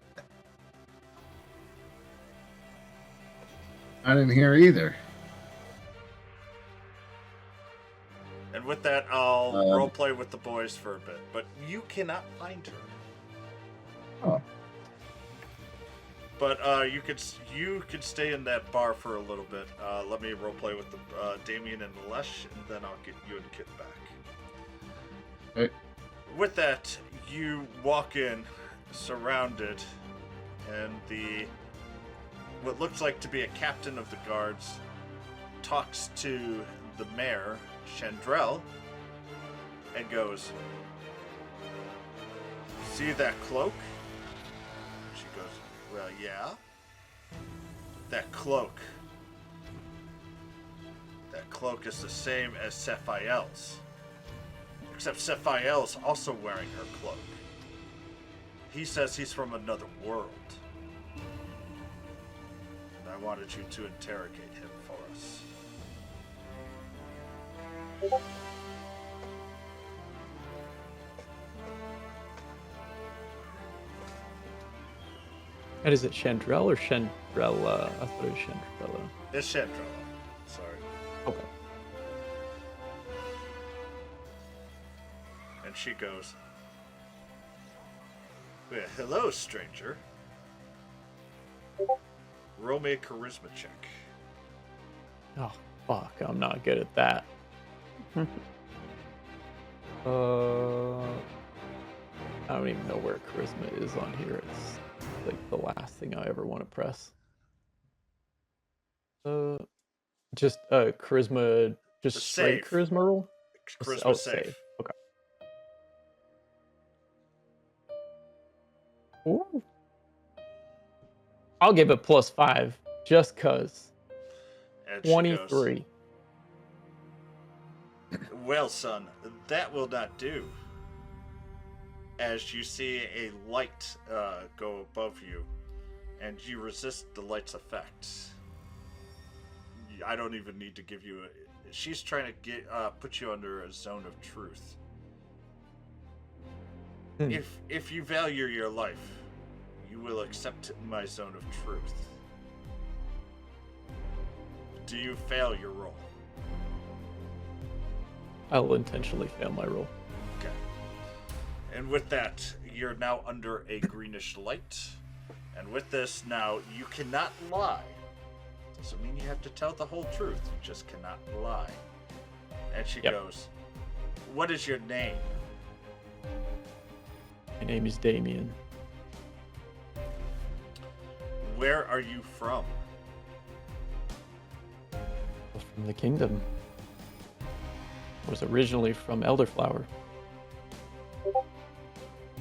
I didn't hear either. And with that, I'll roleplay with the boys for a bit. But you cannot find her. Oh. But you could stay in that bar for a little bit. Let me roleplay with the Damian and Alesh, and then I'll get you and Kit back. Okay. With that, you walk in, surrounded, and what looks like to be a captain of the guards talks to the mayor, Chandrell, and goes, "See that cloak?" She goes, "Well, yeah. That cloak is the same as Sephiel's. Except Sephiel's also wearing her cloak. He says he's from another world. And I wanted you to interrogate him for us." And is it Chandrell or Chandrella? I thought it was Chandrella. It's Chandrella. Sorry. Okay. And she goes, "Well, hello, stranger. Roll me a charisma check." Oh, fuck. I'm not good at that. I don't even know where charisma is on here. It's like the last thing I ever want to press. Just charisma, just straight Save. charisma roll? Charisma save. Okay. Ooh. I'll give it +5 just cuz. And she goes, 23. "Well, son, that will not do." As you see a light go above you, and you resist the light's effect. I don't even need to give you she's trying to put you under a zone of truth. If you value your life, you will accept my zone of truth. Do you fail your roll? I will intentionally fail my roll. Okay. And with that, you're now under a greenish light. And with this, now you cannot lie. Doesn't mean you have to tell the whole truth. You just cannot lie. And she goes, "What is your name?" My name is Damian. Where are you from? From the kingdom. I was originally from Elderflower.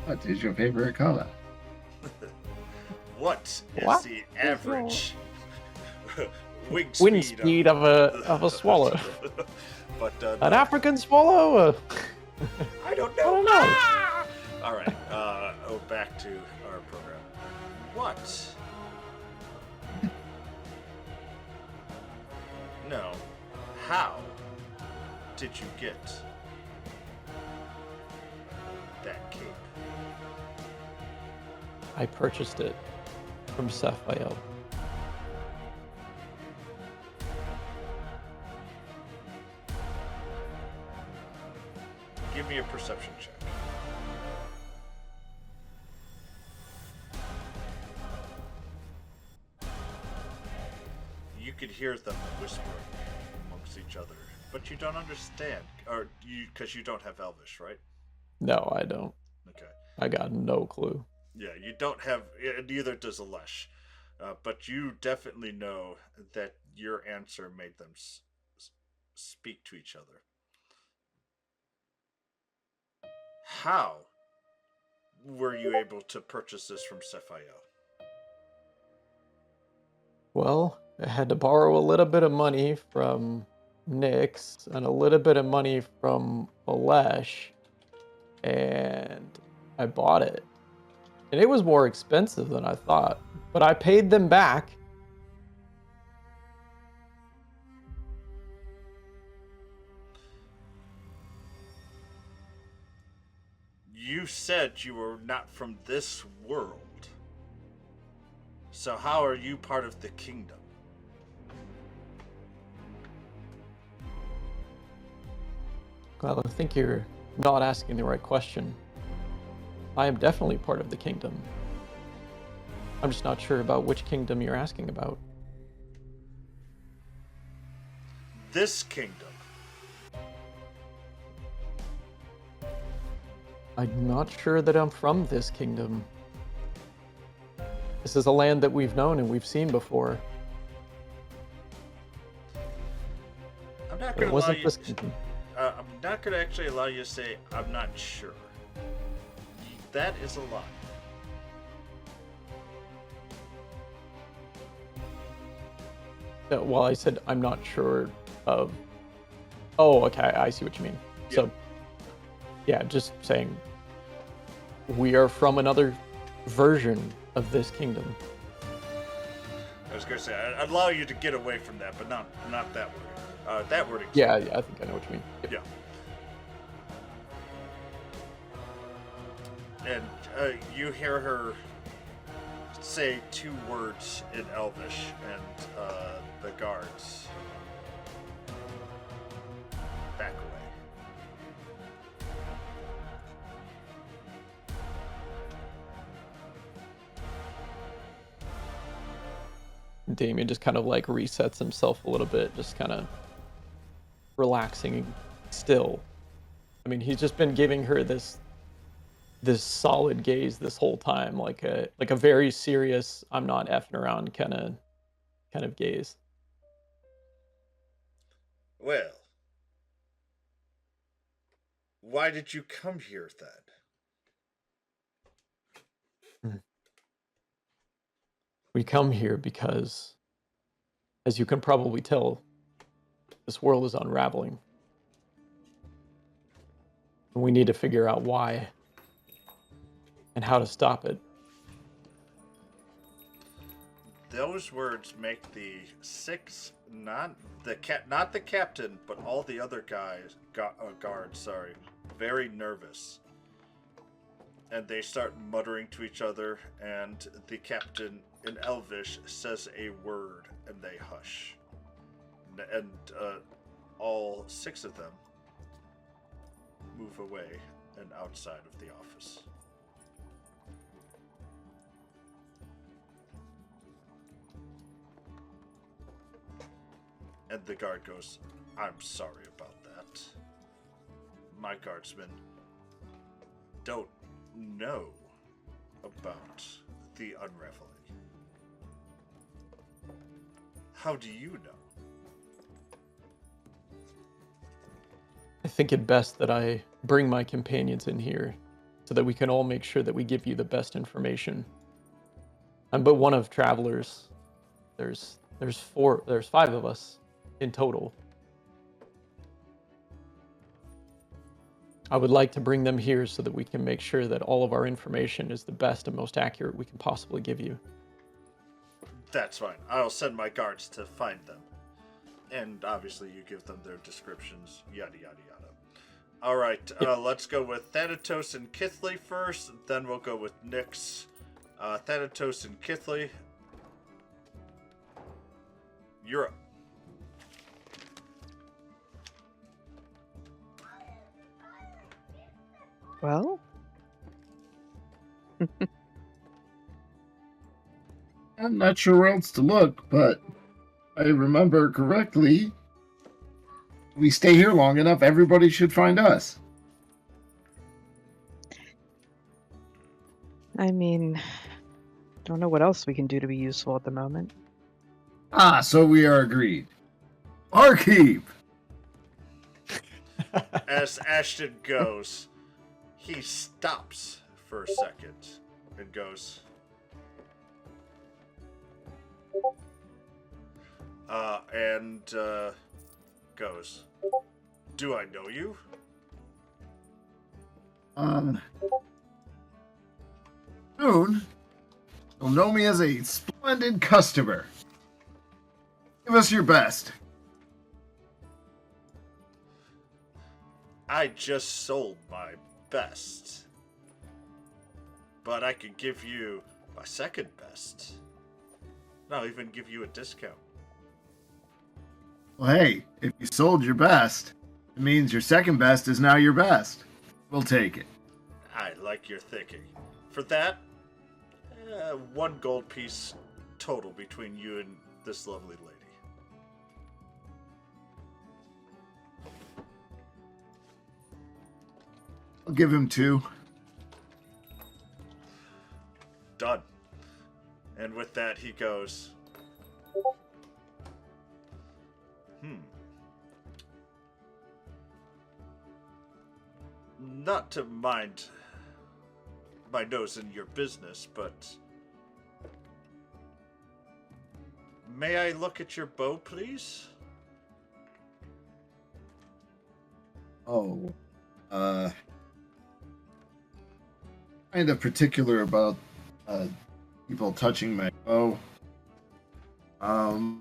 What is your favorite color? What is What? the average wind Wind speed speed of a swallow. But An African swallow? I don't know. I don't know. Ah! All right. Back to our program. What? No. How did you get that cape? I purchased it from Sapphire. Give me a perception check. You could hear them whispering amongst each other, but you don't understand, or because you don't have Elvish, right? No, I don't. Okay. I got no clue. Yeah, you don't have. Neither does Alesh, but you definitely know that your answer made them speak to each other. How were you able to purchase this from Sapphire? Well, I had to borrow a little bit of money from Nyx and a little bit of money from Alesh, and I bought it. And it was more expensive than I thought, but I paid them back. You said you were not from this world. So how are you part of the kingdom? Well, I think you're not asking the right question. I am definitely part of the kingdom. I'm just not sure about which kingdom you're asking about. This kingdom. I'm not sure that I'm from this kingdom. This is a land that we've known and we've seen before. I'm not But going it to allow wasn't you. this kingdom. I'm not going to actually allow you to say I'm not sure. That is a lie. Well, I said I'm not sure of. Oh, okay, I see what you mean. Yeah. So, yeah, just saying we are from another version of this kingdom. I was going to say I'd allow you to get away from that, but not that word. That word. Yeah, I think I know what you mean. Yeah. And you hear her say 2 words in Elvish, and the guards back away. Damian just kind of like resets himself a little bit, just kind of relaxing still. I mean, he's just been giving her this solid gaze this whole time, like a very serious, I'm not effing around kind of gaze. Well, why did you come here then? We come here because, as you can probably tell, this world is unraveling. And we need to figure out why and how to stop it. Those words make the 6, not the captain, but all the other guards, very nervous. And they start muttering to each other, and the captain in Elvish says a word, and they hush. And all 6 of them move away and outside of the office. And the guard goes, I'm sorry about that. My guardsmen don't know about the unraveling. How do you know? I think it best that I bring my companions in here so that we can all make sure that we give you the best information. I'm but one of travelers. There's 5 of us in total. I would like to bring them here so that we can make sure that all of our information is the best and most accurate we can possibly give you. That's fine. I'll send my guards to find them. And obviously you give them their descriptions, yada yada yada. Alright, let's go with Thanatos and Kithley first, then we'll go with Nyx. Thanatos and Kithley. You're up. Well, I'm not sure where else to look, but if I remember correctly, if we stay here long enough, everybody should find us. I mean, don't know what else we can do to be useful at the moment. Ah, so we are agreed. Barkeep! As Ashton goes, he stops for a second and goes, goes, do I know you? Soon, you'll know me as a splendid customer. Give us your best. I just sold my best. But I can give you my second best. And I'll even give you a discount. Well, hey, if you sold your best, it means your second best is now your best. We'll take it. I like your thinking. For that, 1 gold piece total between you and this lovely lady. I'll give him 2. Done. And with that, he goes, Not to mind my nose in your business, but may I look at your bow, please? Oh, kind of particular about people touching my bow. I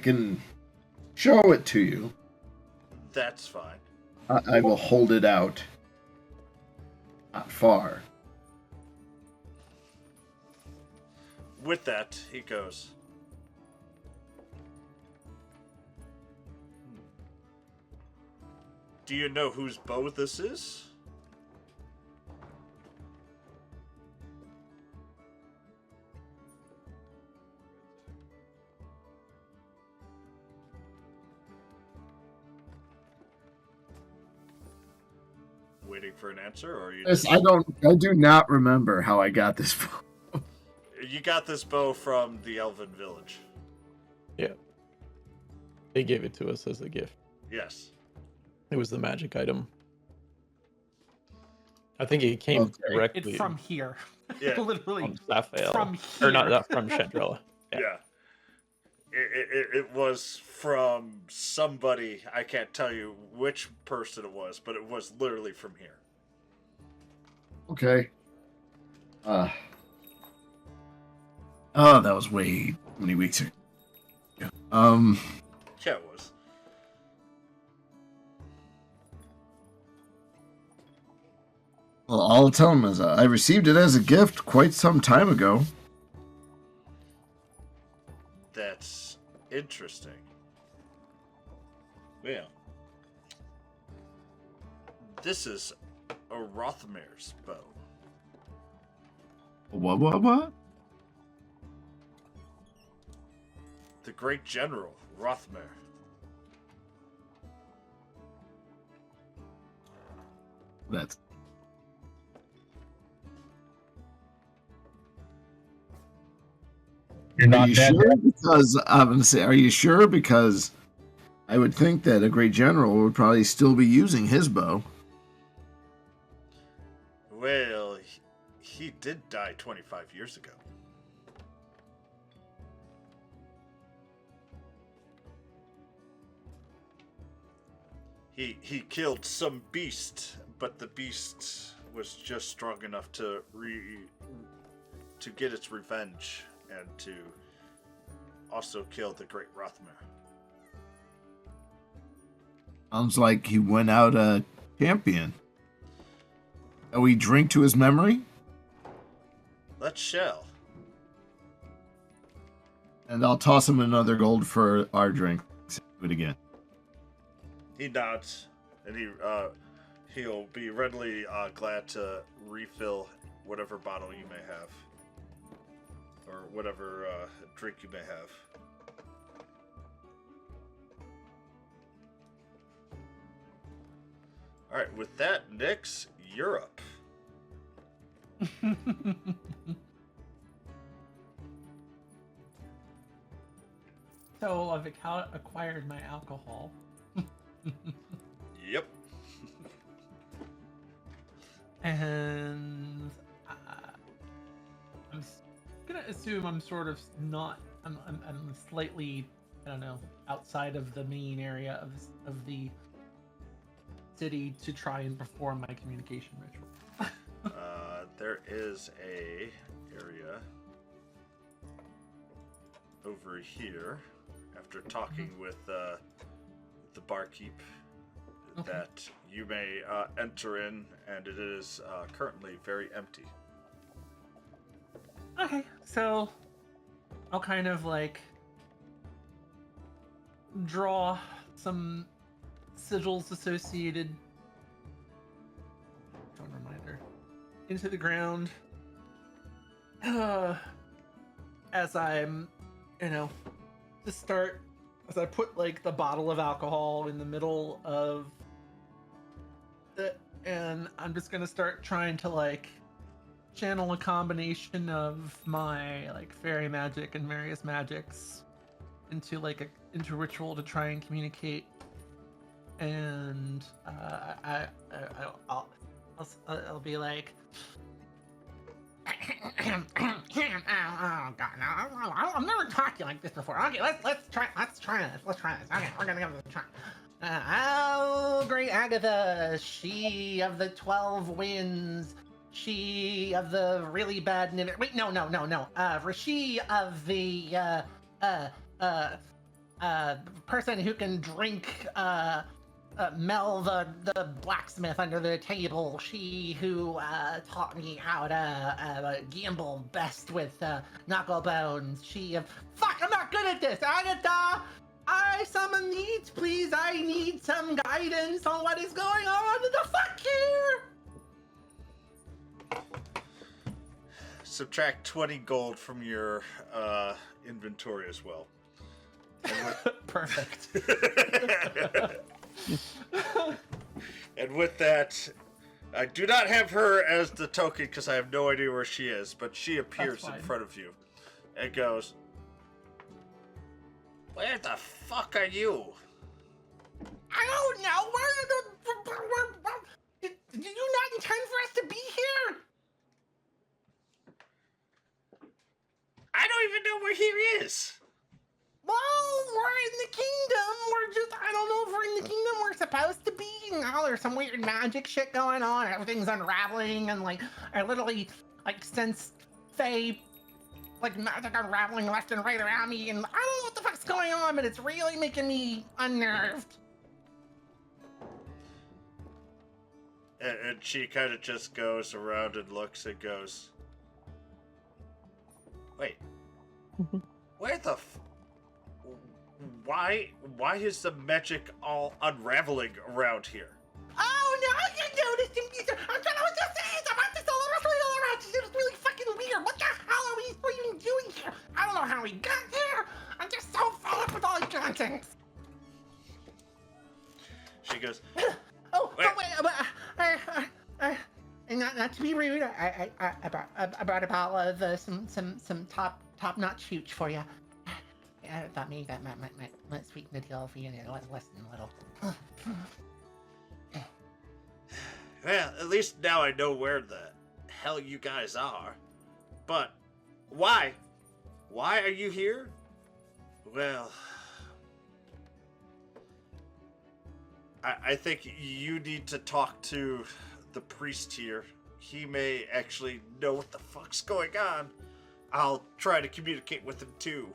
can show it to you. That's fine. I will hold it out. Not far. With that, he goes, Do you know whose bow this is? Waiting for an answer, or you? Yes, I do not remember how I got this bow. You got this bow from the Elven village. Yeah. They gave it to us as a gift. Yes. It was the magic item. I think it came directly It's from here. Yeah. Literally. from Raphael. From here. Or not from Chandrella. Yeah. It was from somebody, I can't tell you which person it was, but it was literally from here. Okay. Oh, that was way many weeks ago. Yeah, it was. Well, I'll tell him is I received it as a gift quite some time ago. That's interesting. Well, this is a Rothomer's bow. What? The the great general, Rothomer. That's You're Are not you dead. sure? Because I'm going to say, are you sure? Because I would think that a great general would probably still be using his bow. Well, he did die 25 years ago. He killed some beast, but the beast was just strong enough to get its revenge and to also kill the great Rothomer. Sounds like he went out a champion. Shall we drink to his memory? Let's shall. And I'll toss him another gold for our drink. Do it again. He nods, and he'll be readily glad to refill whatever bottle you may have, or whatever drink you may have. All right, with that, Nix, you're up. So I've acquired my alcohol. Yep. And I'm gonna assume I'm sort of not. I'm slightly, I don't know, outside of the main area of the city to try and perform my communication ritual. There is a area over here. After talking with the barkeep, Okay. that you may enter in, and it is currently very empty. Okay, so I'll kind of like draw some sigils associated, phone reminder, into the ground as I'm, to start, as I put like the bottle of alcohol in the middle of it, and I'm just gonna start trying to like channel a combination of my like fairy magic and various magics into like into ritual to try and communicate. And I'll be like, oh god, no, I've never talked to you like this before. Okay, let's try this. Okay, we're gonna give it a try. Oh, great Agatha, she of the 12 winds, she of the really bad wait, no. She of the person who can drink Mel the blacksmith under the table, she who taught me how to gamble best with knuckle bones, she of fuck, I'm not good at this. Agatha, I summon needs, please. I need some guidance on what is going on in the fuck here. Subtract 20 gold from your inventory as well. Perfect. And with that, I do not have her as the token because I have no idea where she is, but she appears in front of you and goes, "Where the fuck are you?" I don't know. Did you not intend for us to be here? I don't even know where here is. Well, we're in the kingdom. I don't know if we're in the kingdom we're supposed to be. There's some weird magic shit going on. Everything's unraveling, and like, I literally like sense Fae like magic unraveling left and right around me, and I don't know what the fuck's going on, but it's really making me unnerved. And she kind of just goes around and looks and goes, "Wait, where the why is the magic all unraveling around here?" Oh no, you noticed him. I was just saying about this all around. It was really fucking weird. What the hell are we even doing here? I don't know how we got here. I'm just so goes, Oh, Wait. and not to be rude, I brought a bottle of some top-notch hooch for you. I thought maybe that might sweeten the deal for you less than a little. well, at least now I know where the hell you guys are. But why? Why are you here? Well, I think you need to talk to the priest here. He may actually know what the fuck's going on. I'll try to communicate with him too.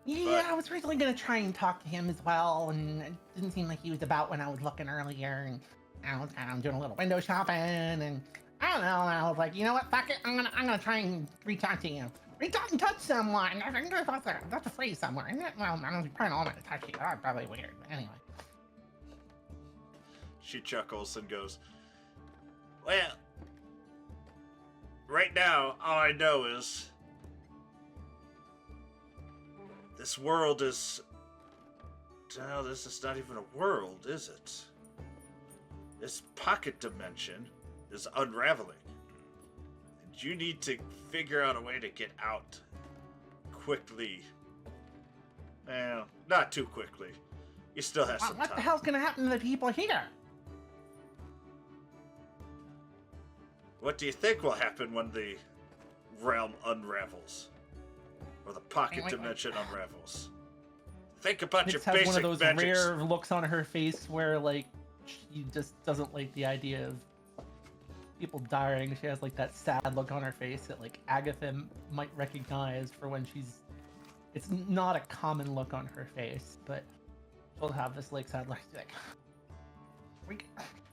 Yeah, I was originally gonna try and talk to him as well, and it didn't seem like he was about when I was looking earlier, and I was kind of doing a little window shopping, and I don't know, and I was like, you know what, fuck it, I'm gonna try and reach out to you. Reach out and touch someone. I think that's a phrase somewhere, isn't it? Well, I don't probably want to touch you. That's probably weird, but anyway. She chuckles and goes, well, right now, all I know is this world is... No, this is not even a world, is it? This pocket dimension is unraveling. And you need to figure out a way to get out quickly. Well, not too quickly. You still have some What time. the hell's gonna happen to the people here? What do you think will happen when the realm unravels? Or the pocket Wait. dimension unravels? Think about Nyx your has basic one of those magics. rare looks on her face where, like, she just doesn't like the idea of people dying. She has, like, that sad look on her face that, like, Agatha might recognize for when she's... It's not a common look on her face, but she'll have this, like, sad look. She's like,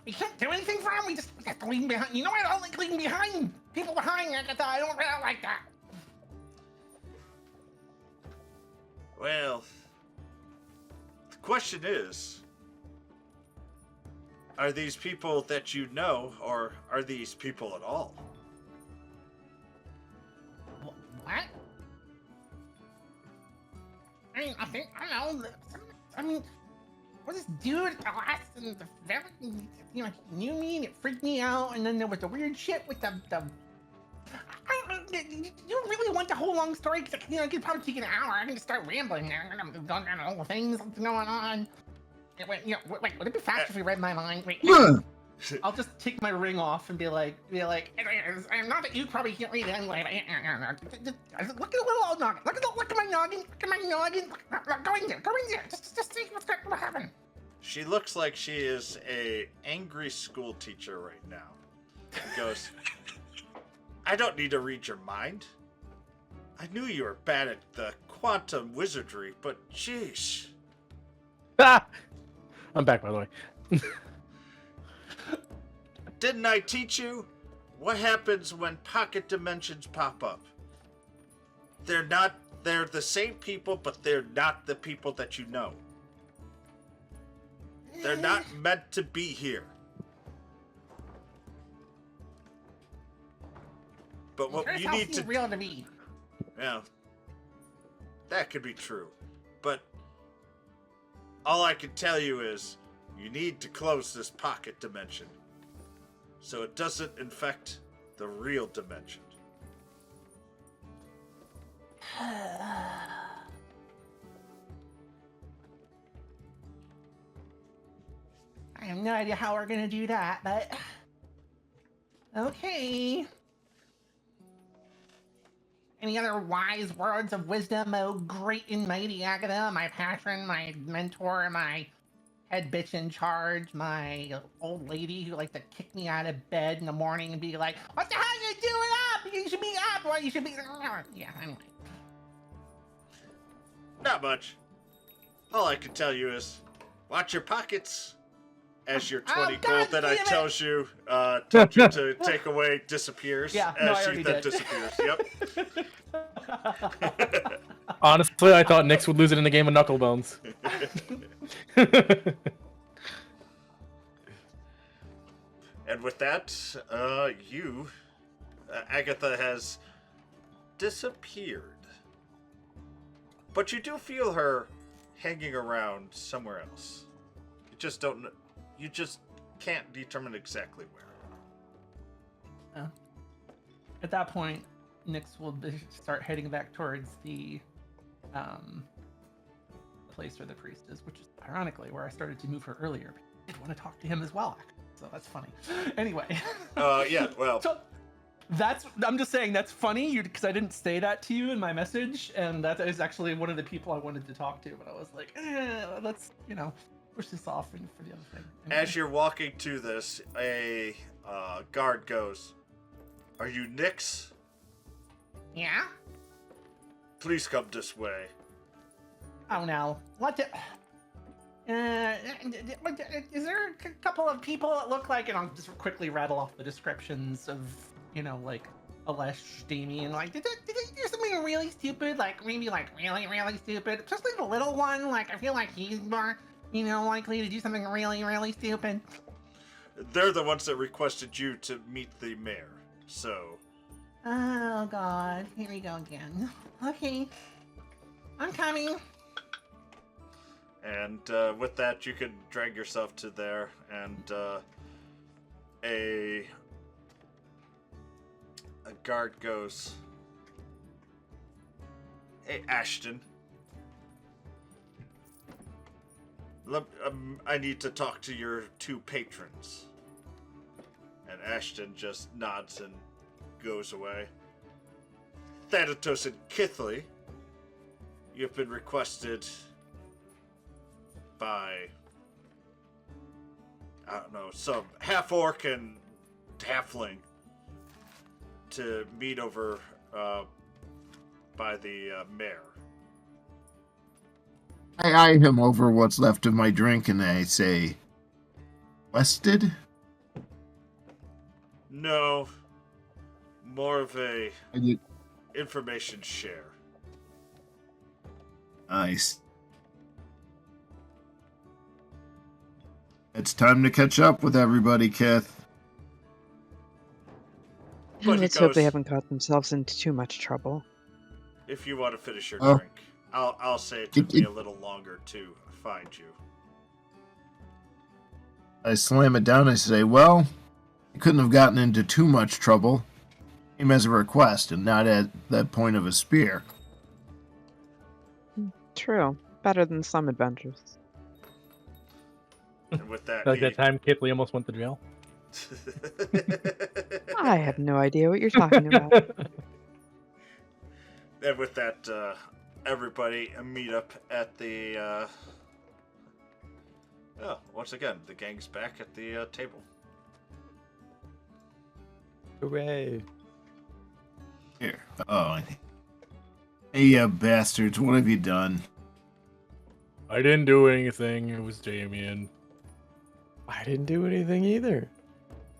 We can't do anything for him. We just have to leave him behind. You know, I don't like leaving behind people behind. I don't really like that. Well, the question is, are these people that you know, or are these people at all? What? I mean, I don't know. I mean, what this dude at the last and the very, you know, he knew me and it freaked me out, and then there was the weird shit with the you really want the whole long story? Cause, you know, it could probably take an hour. I can just start rambling there. I'm going down all the things that's going on. Wait, would it be faster if we read my mind? Wait, I'll just take my ring off and be like, and not that you probably can't read it anyway. Look at the little old noggin. Look at my noggin. Look at my noggin. Go in there. Just see what's going to happen. She looks like she is a angry school teacher right now. She goes, I don't need to read your mind. I knew you were bad at the quantum wizardry, but sheesh. Ah! I'm back, by the way. Didn't I teach you? What happens when pocket dimensions pop up? They're the same people, but they're not the people that you know. They're not meant to be here. But what you need to... real to me. Yeah, that could be true. But all I can tell you is you need to close this pocket dimension so it doesn't infect the real dimension. I have no idea how we're gonna do that, but okay. Any other wise words of wisdom, oh great and mighty Agatha, my patron, my mentor, my head bitch in charge, my old lady who likes to kick me out of bed in the morning and be like, what the hell are you doing up? You should be up, or you should be... Yeah, anyway. Not much. All I can tell you is watch your pockets as your 20 gold that I told you to take away disappears. Yeah, no, I as already that did. disappears. Yep. Honestly, I thought Nyx would lose it in the game of Knucklebones. And with that, Agatha has disappeared. But you do feel her hanging around somewhere else. You just don't You just can't determine exactly where. At that point, Nyx will start heading back towards the place where the priest is, which is ironically where I started to move her earlier. I did want to talk to him as well, actually, so that's funny. Anyway. Yeah, well. So I'm just saying that's funny because I didn't say that to you in my message, and that is actually one of the people I wanted to talk to, but I was like, let's, push this off for the other thing. Anyway. As you're walking to this, a guard goes, "Are you Nyx? Yeah? Please come this way." Oh no. What the... is there a couple of people that look like, and I'll just quickly rattle off the descriptions of, like Alesh, Damian, like, did they do something really stupid? Like, maybe like really, really stupid? Especially the little one, like, I feel like he's more, likely to do something really, really stupid. They're the ones that requested you to meet the mayor, so... Oh god, here we go again. Okay. I'm coming. And with that, you can drag yourself to there, and a guard goes, "Hey, Ashton. I need to talk to your two patrons." And Ashton just nods and goes away. "Thanatos and Kithley, you've been requested by, I don't know, some half-orc and halfling to meet over by the mayor." I eye him over what's left of my drink and I say, "Wested?" No, more of a I did. information share. Nice. It's time to catch up with everybody, Kith. But he Let's hope they goes, haven't got themselves into too much trouble. "If you want to finish your Oh. drink, I'll say it took me a little longer to find you." I slam it down. I say, "Well, you couldn't have gotten into too much trouble. Came as a request and not at that point of a spear." True. Better than some adventures. And with that, Like he... that time Kipley almost went to jail. I have no idea what you're talking about. And with that, everybody meet up at the... once again, the gang's back at the table. Hooray. Here. Oh. Hey, you bastards. What have you done? I didn't do anything. It was Damian. I didn't do anything either.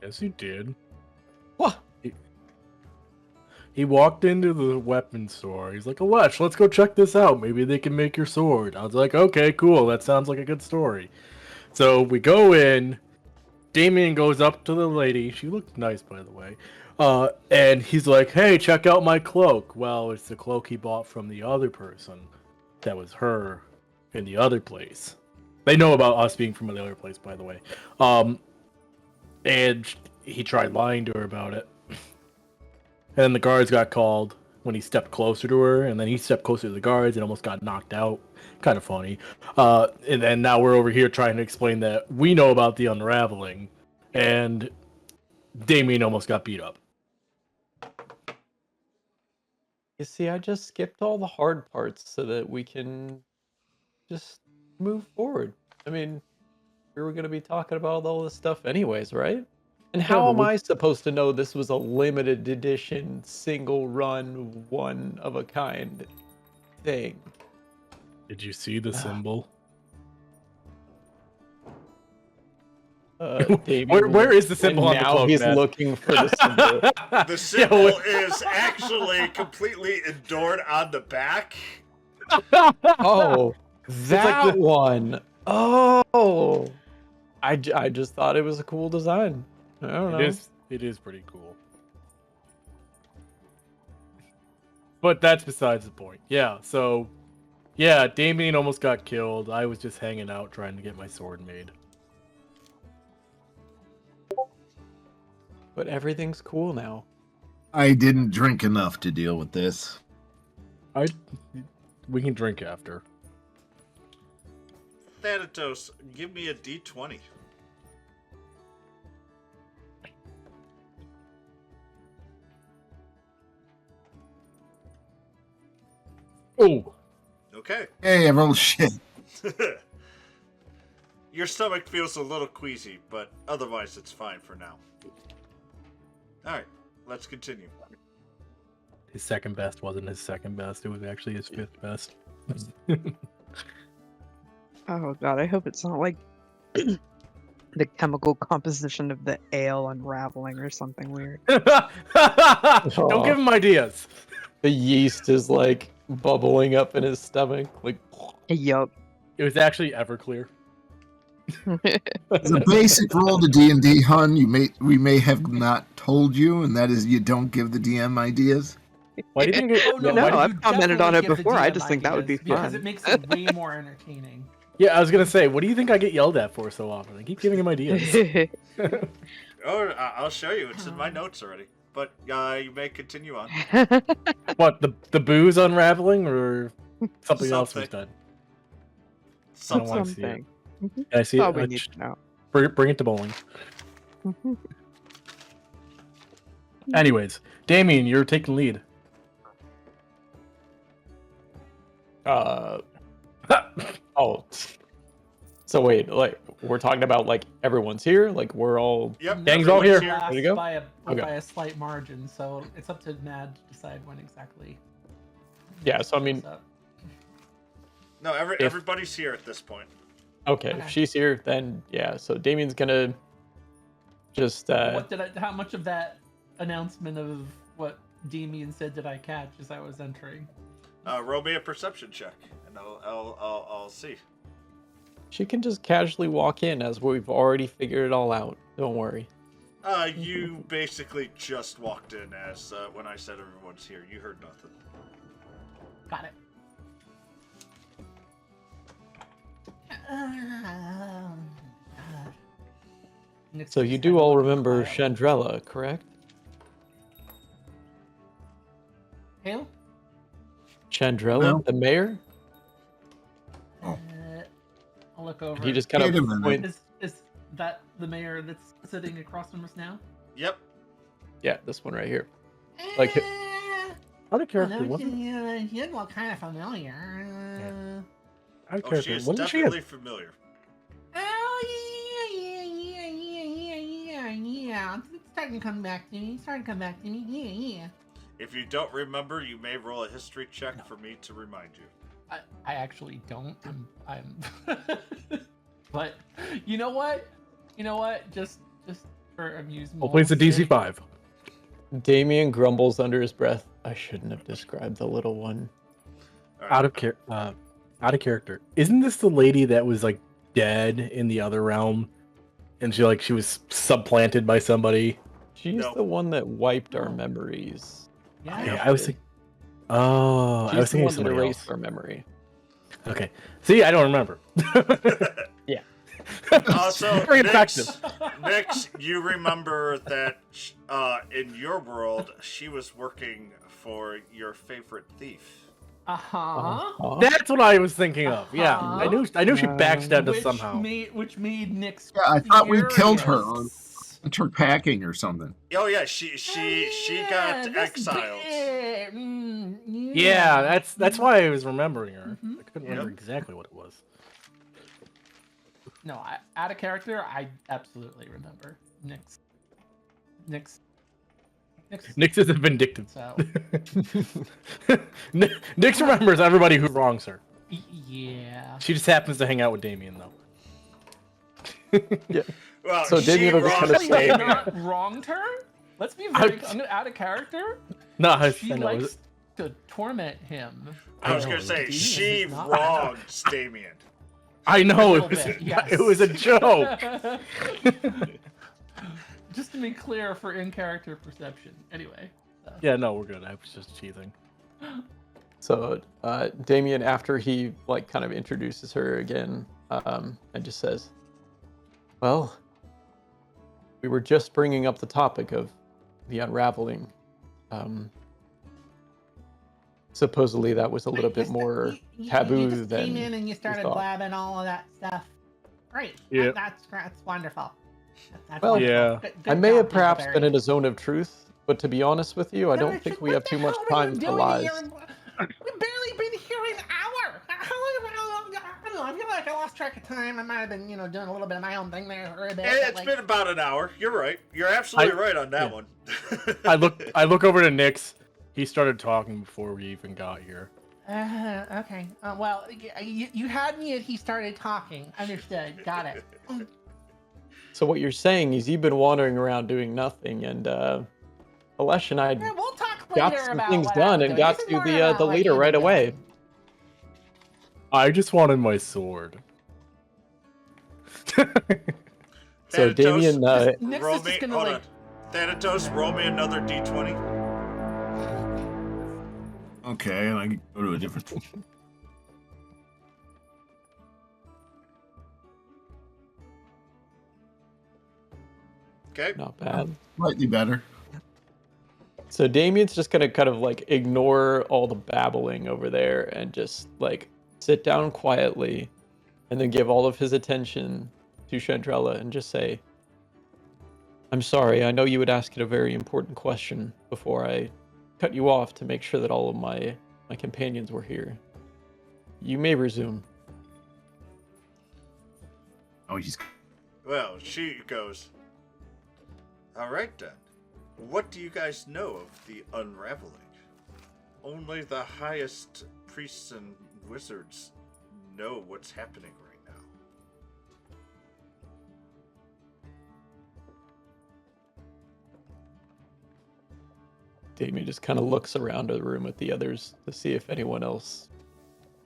Yes, you did. What? He walked into the weapons store. He's like, "Alesh, let's go check this out. Maybe they can make your sword." I was like, "Okay, cool. That sounds like a good story." So we go in. Damian goes up to the lady. She looked nice, by the way. And he's like, "Hey, check out my cloak." Well, it's the cloak he bought from the other person. That was her in the other place. They know about us being from the other place, by the way. And he tried lying to her about it. And then the guards got called when he stepped closer to her, and then he stepped closer to the guards and almost got knocked out. Kind of funny. And then now we're over here trying to explain that we know about the unraveling, and Damian almost got beat up. You see, I just skipped all the hard parts so that we can just move forward. I mean, we were going to be talking about all this stuff anyways, right? And how am I supposed to know this was a limited edition, single run, one of a kind thing? Did you see the symbol? Damian, Where is the symbol and on the now cloak, he's Matt? looking for the symbol. The symbol is actually completely endured on the back. Oh, that like the- one. Oh, I just thought it was a cool design. I don't know. It is pretty cool. But that's besides the point. Yeah, so yeah, Damian almost got killed. I was just hanging out trying to get my sword made. but everything's cool now. I didn't drink enough to deal with this. We can drink after. Thanatos, give me a D20. Oh, Okay. Hey, I rolled shit. Your stomach feels a little queasy, but otherwise it's fine for now. Alright, let's continue. his second best wasn't his second best. It was actually his fifth best. Oh god, I hope it's not like the chemical composition of the ale unraveling or something weird. Don't give him ideas. The yeast is like bubbling up in his stomach. Like, Yup. It was actually Everclear. The basic rule to D&D, hun, we may have not told you, and that is you don't give the DM ideas. Why do you think? Oh no, No, but you I've commented on definitely it give the before, I DM just think that would be ideas, because fun. it makes it way more entertaining. Yeah, I was gonna say, what do you think I get yelled at for so often? I keep giving him ideas. Oh, I'll show you. It's in my notes already. But you may continue on. What, the booze unraveling or something else was Something. done? I don't Something. want to see it. Something. Can I see That's all it? we need to know. Bring it to bowling. Anyways, Damian, you're taking lead. oh. So wait, like we're talking about like everyone's here, like we're all. Yep. Gang's all everyone's here. Last Ready to go? by Okay. a slight margin, so it's up to Mad to decide when exactly. Yeah, so I mean, So- No, everybody's here at this point. okay, if she's here, then yeah. So Damian's gonna just. How much of that announcement of what Damian said did I catch as I was entering? Roll me a perception check, and I'll see. She can just casually walk in as we've already figured it all out. Don't worry. You basically just walked in as when I said everyone's here. You heard nothing. Got it. So you do all remember Chandrella, correct? Who? Chandrella, No. the mayor? I'll look over. He just kind Wait a of minute. points. Is that the mayor that's sitting across from us now? Yep. Yeah, this one right here. Like- Out of I character, know wasn't you look kind of familiar. out of Oh, she character. is Wasn't she? definitely familiar. Oh yeah. It's starting to come back to me. Yeah. If you don't remember, you may roll a history check for me to remind you. I actually don't. I'm but you know what? Just for amusement. Well, plays the DC 5. Damian grumbles under his breath. I shouldn't have described the little one. All right. Out of character. Isn't this the lady that was like dead in the other realm, and she was supplanted by somebody? She's No. the one that wiped our memories. Yeah. Yeah, I was thinking. Oh, She's I was the thinking one that somebody erased else. our memory. Okay. See, I don't remember. Also, Very Nix, effective. Nix, you remember that in your world, she was working for your favorite thief. Uh-huh. Uh-huh. That's what I was thinking of. Yeah, Uh-huh. I knew she backstabbed us somehow. Which made Nick's Yeah, I thought we killed her furious. on her packing or something. Oh yeah, she got this exiled. Yeah, that's why I was remembering her. Mhm. I couldn't remember exactly what it was. No, out of character, I absolutely remember Nick's. Nyx isn't vindictive. So Nyx remembers everybody who wrongs her. yeah. She just happens to hang out with Damian, though. Well, So she Damian will just wronged kind of Actually, stay- have not wronged her. Let's be very out of character. No, I She know. likes to torment him. I was I gonna know. say Damian she is not. wronged Damian. I know A it little was. bit, yes. It was a joke. Just to be clear for in-character perception. Anyway. Yeah, no, we're good. I was just teasing. So Damian, after he kind of introduces her again, and just says, "Well, we were just bringing up the topic of the unraveling. Supposedly that was a little bit more taboo you just than came in and you we started thought. blabbing all of that stuff. Great. Yeah. That's wonderful. That's Well, wonderful. yeah. Good I may job, have perhaps been Dingleberry. in a zone of truth, but to be honest with you, I don't think we have too much time for lies. We've barely been here an hour. I don't know. I feel like I lost track of time. I might have been, doing a little bit of my own thing there for a bit. It's been about an hour. You're right. You're absolutely right on that one. I look over to Nyx. He started talking before we even got here. Okay. Well, you had me at he started talking. Understood. Got it. So what you're saying is you've been wandering around doing nothing, and Alesh and I Yeah, we'll talk got later some about things what done I'm and doing. got This is to more about the what leader you've right been away. doing. I just wanted my sword. So Damian, Nyx roll is me. just gonna, Hold like- on. Thanatos, roll me another d20. Okay, and I can go to a different. Okay. not bad. Slightly better. So Damian's just gonna kind of like ignore all the babbling over there and just like sit down quietly, and then give all of his attention to Chandrella and just say, "I'm sorry. I know you would ask it a very important question before I cut you off to make sure that all of my companions were here. You may resume." Oh, he's. Well, she goes, all right then. What do you guys know of the unraveling? Only the highest priests and wizards know what's happening right now. Damian just kind of looks around the room at the others to see if anyone else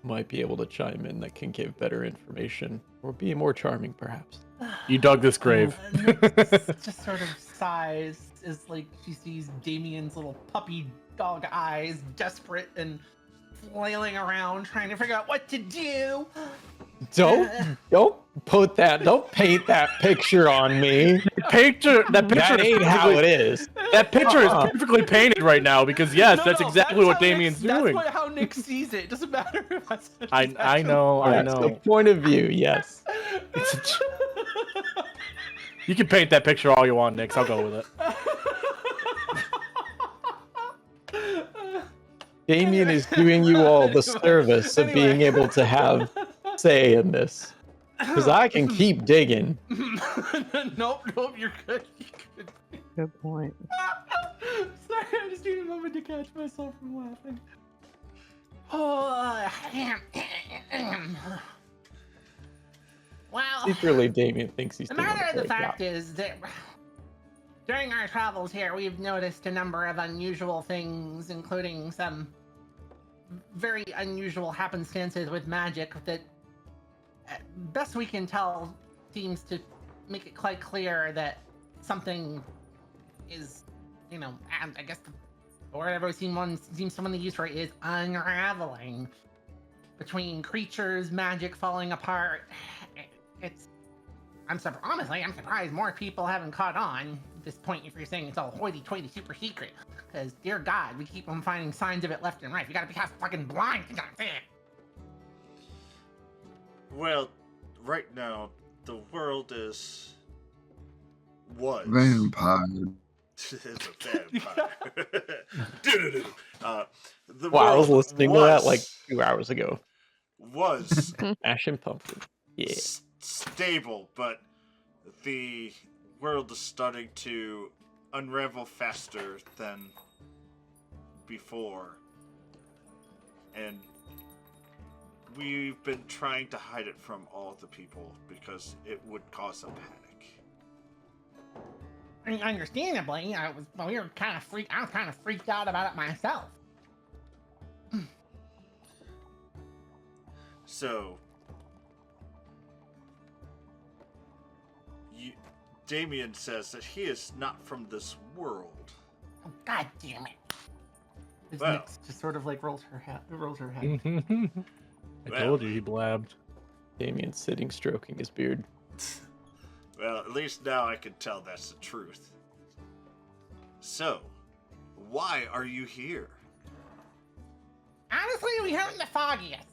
might be able to chime in that can give better information or be more charming, perhaps. You dug this grave. Nyx just sort of sighs as like she sees Damian's little puppy dog eyes, desperate and flailing around, trying to figure out what to do. Don't paint that picture on me. That ain't how it is. That picture is perfectly painted right now because yes, that's exactly what how Damian's doing. That's how Nyx sees it. It doesn't matter if I know. That's the point of view, yes. You can paint that picture all you want, Nyx. I'll go with it. Damian is doing you all the service of being able to have say in this. Because I can keep digging. Nope, you're good. Good point. Sorry, I just need a moment to catch myself from laughing. Oh, well, Secretly, Damian thinks he's the doing matter a of the great fact job. is that during our travels here, we've noticed a number of unusual things, including some very unusual happenstances with magic that, best we can tell, seems to make it quite clear that something is, I guess the word I've ever seems someone to use for it is unraveling between creatures, magic falling apart. Honestly, I'm surprised more people haven't caught on at this point if you're saying it's all hoity-toity super secret. Because, dear God, we keep on finding signs of it left and right. We gotta be half fucking blind to not see it. Well, right now, the world was. Vampire. It's a vampire. The Wow, I was world listening to that like 2 hours ago. Was Ash and Pumpkin. Yeah. stable, but the world is starting to unravel faster than before. And we've been trying to hide it from all the people because it would cause a panic. I mean, understandably, I was kind of freaked out about it myself. So, Damian says that he is not from this world. Oh, God damn it! Well. Nyx just sort of like rolls her head. I told you he blabbed. Damian sitting stroking his beard. Well, at least now I can tell that's the truth. So, why are you here? Honestly, we haven't the foggiest.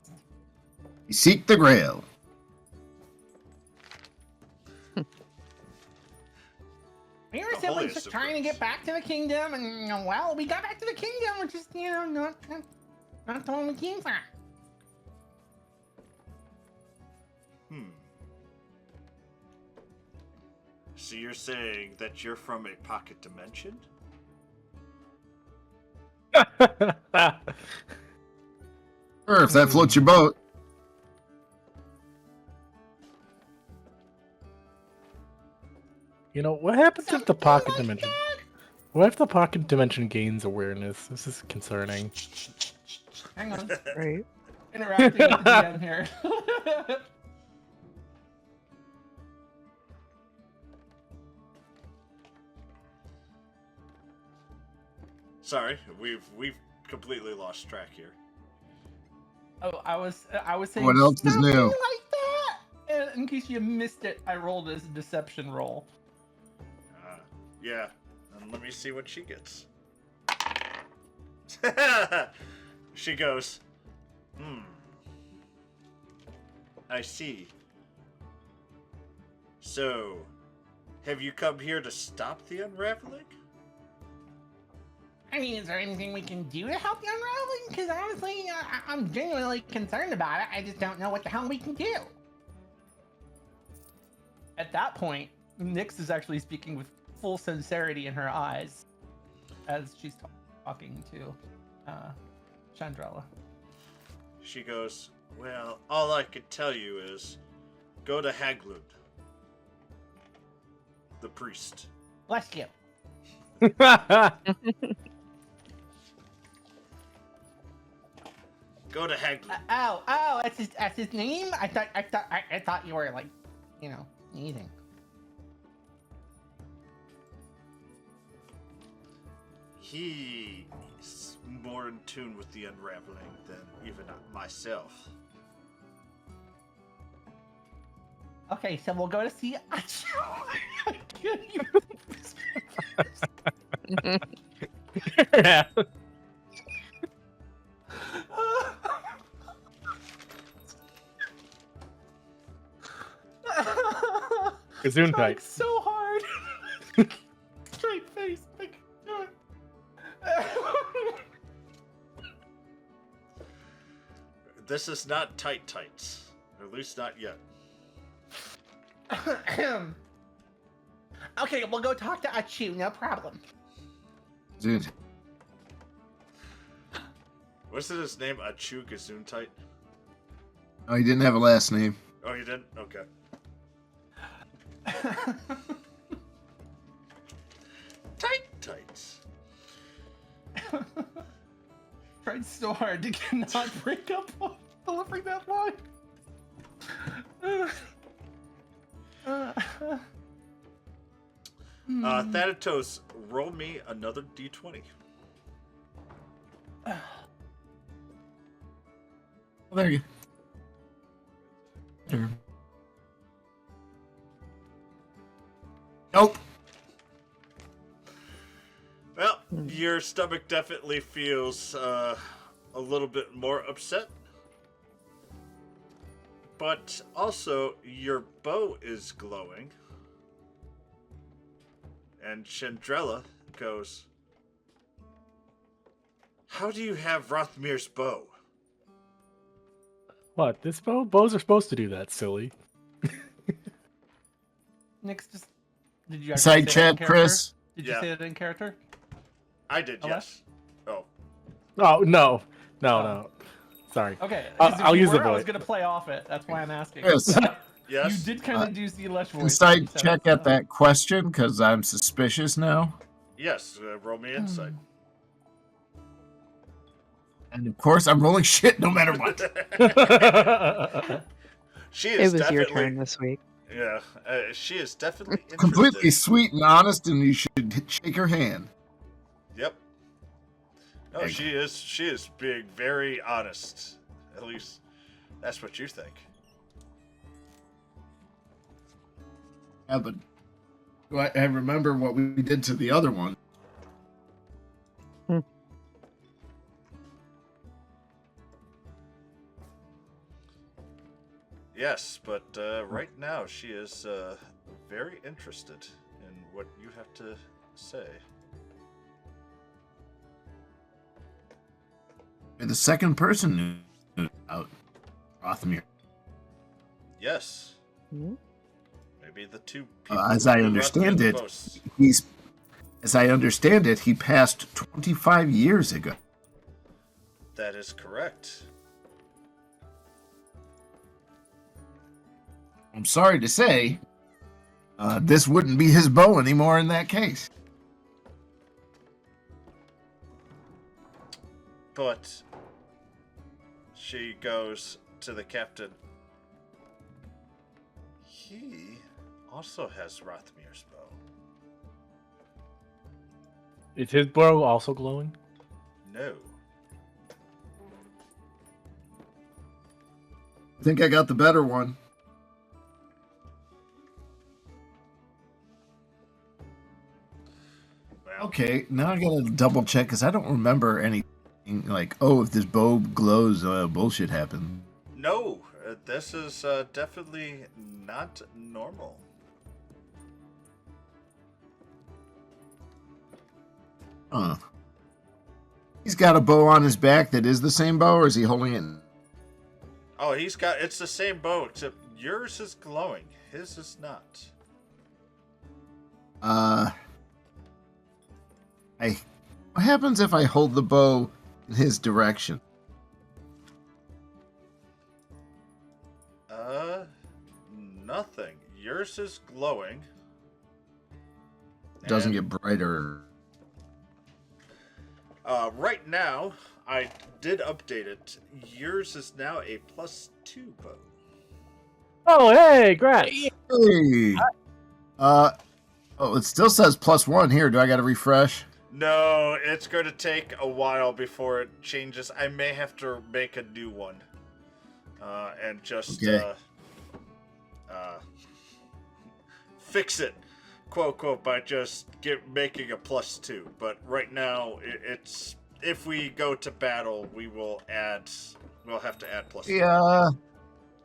You seek the grail. We were The simply holiest just of trying to grails. get back to the kingdom, and well, we got back to the kingdom, which is, not the one we came from. So you're saying that you're from a pocket dimension? Sure, if that floats your boat. You know, what happens if the Something pocket like dimension? that. What if the pocket dimension gains awareness? This is concerning. Hang on. Right. Interacting with the DM here. Sorry, we've completely lost track here. Oh, I was saying What else is something new? like that. And in case you missed it, I rolled as a deception roll. Yeah, and let me see what she gets. She goes, I see. So, have you come here to stop the unraveling? I mean, is there anything we can do to help the unraveling? Because honestly, I'm genuinely concerned about it. I just don't know what the hell we can do. At that point, Nyx is actually speaking with full sincerity in her eyes as she's talking to Chandrella. She goes, well, all I can tell you is go to Haglund, the priest. Bless you. Go to Haglund. Oh, that's his name. I thought you were like, anything. He's more in tune with the unraveling than even myself. Okay, so we'll go to see Achu. Yeah. Gesundheit. Trying so hard. Straight face. Like, This is not tight tights. At least not yet. Okay, we'll go talk to Achu. No problem. Dude, Wasn't his name Achu Gesundheit? oh, he didn't have a last name. Oh, you didn't? Okay. Tight tights. Tried so hard to not break up while delivering that line. Thanatos, roll me another d20. Oh, there you go. Nope. Well, your stomach definitely feels a little bit more upset. But also, your bow is glowing. And Chandrella goes, how do you have Rothomer's bow? What? This bows are supposed to do that, silly. Nyx, just did you actually Side say that in chat, character? Chris. Did you Yeah. say it in character? I did, Alesh? yes. Oh. Oh no. Sorry. Okay, I'll use the I was voice. gonna play off it. That's why I'm asking. Chris, Yes. You did kind of do the Alesh voice. inside when you said check it, at so- that question because I'm suspicious now. Yes, roll me insight. And of course, I'm rolling shit no matter what. She It is was your definitely, turn this week. yeah, she is definitely interested. Completely sweet and honest, and you should shake her hand. Yep. No, Hey. she is being very honest. At least that's what you think. Yeah, but I remember what we did to the other one. Yes, but right now she is very interested in what you have to say. You're the second person out Rothomer. Yes. Hmm? Maybe the two people As I who understand run it, the most. he passed 25 years ago. That is correct. I'm sorry to say, this wouldn't be his bow anymore in that case. But she goes to the captain. He also has Rothomer's bow. Is his bow also glowing? No. I think I got the better one. Well, Okay, now I gotta double check because I don't remember anything like, oh, if this bow glows, bullshit happened. no, this is definitely not normal. Huh. He's got a bow on his back that is the same bow, or is he holding it? Oh, it's the same bow, except yours is glowing. His is not. What happens if I hold the bow in his direction? Nothing. Yours is glowing. It doesn't And, get brighter. right now, I did update it. Yours is now a +2 bow. Oh, hey, Grant. Hey! It still says +1 here. Do I gotta refresh? No, it's going to take a while before it changes. I may have to make a new one. And just Okay. fix it, quote, by just making a +2. But right now, it's if we go to battle, we'll have to add +2. Yeah.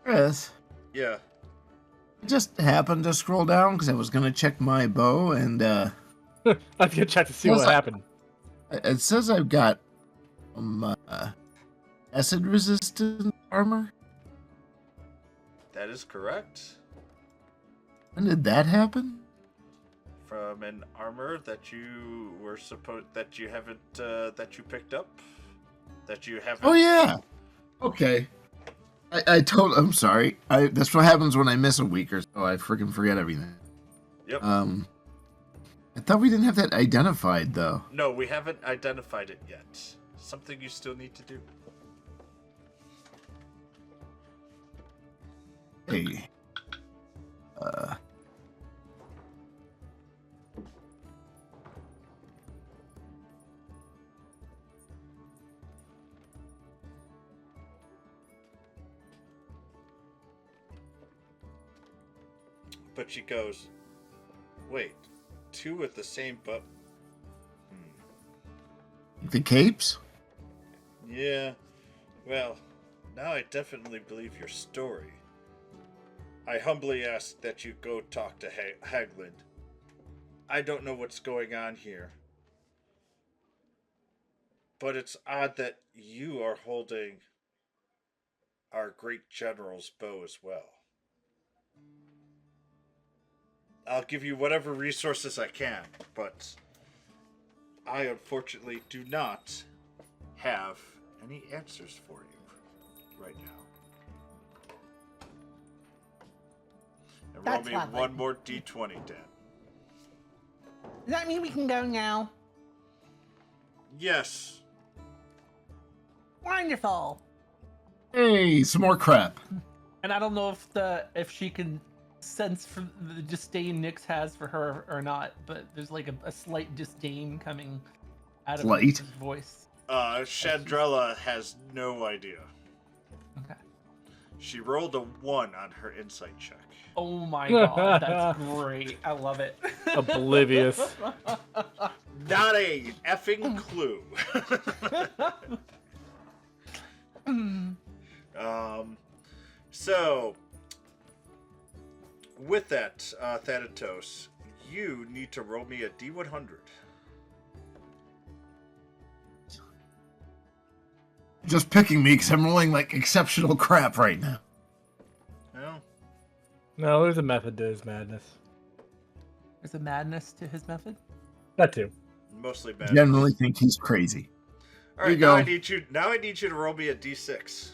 Chris, Yeah. I just happened to scroll down because I was gonna check my bow, and I was gonna check to see Yes, what happened. it says I've got acid resistant armor. That is correct. When did that happen? From an armor that you picked up, that you haven't. Oh yeah. Okay. I'm sorry. That's what happens when I miss a week or so. I freaking forget everything. Yep. I thought we didn't have that identified though. No, we haven't identified it yet. Something you still need to do. Hey. But she goes, wait, 2 with the same but. The capes? Yeah. Well, now I definitely believe your story. I humbly ask that you go talk to Hagland. I don't know what's going on here. But it's odd that you are holding our great general's bow as well. I'll give you whatever resources I can, but I unfortunately do not have any answers for you right now. And roll That's me lovely. one more d20, Dan. Does that mean we can go now? Yes. Wonderful. Hey, some more crap. And I don't know if she can sense for the disdain Nyx has for her or not, but there's like a slight disdain coming out of Slight? Nyx's voice. Chandrella has no idea. Okay. She rolled a 1 on her insight check. Oh my god, that's great. I love it. Oblivious. Not a effing clue. So, with that, Thanatos, you need to roll me a D100. Just picking me because I'm rolling like exceptional crap right now. Well, No, there's a method to his madness. There's a madness to his method. That too. mostly bad. Generally think he's crazy. All Here right, you now go. I need you to roll me a D6.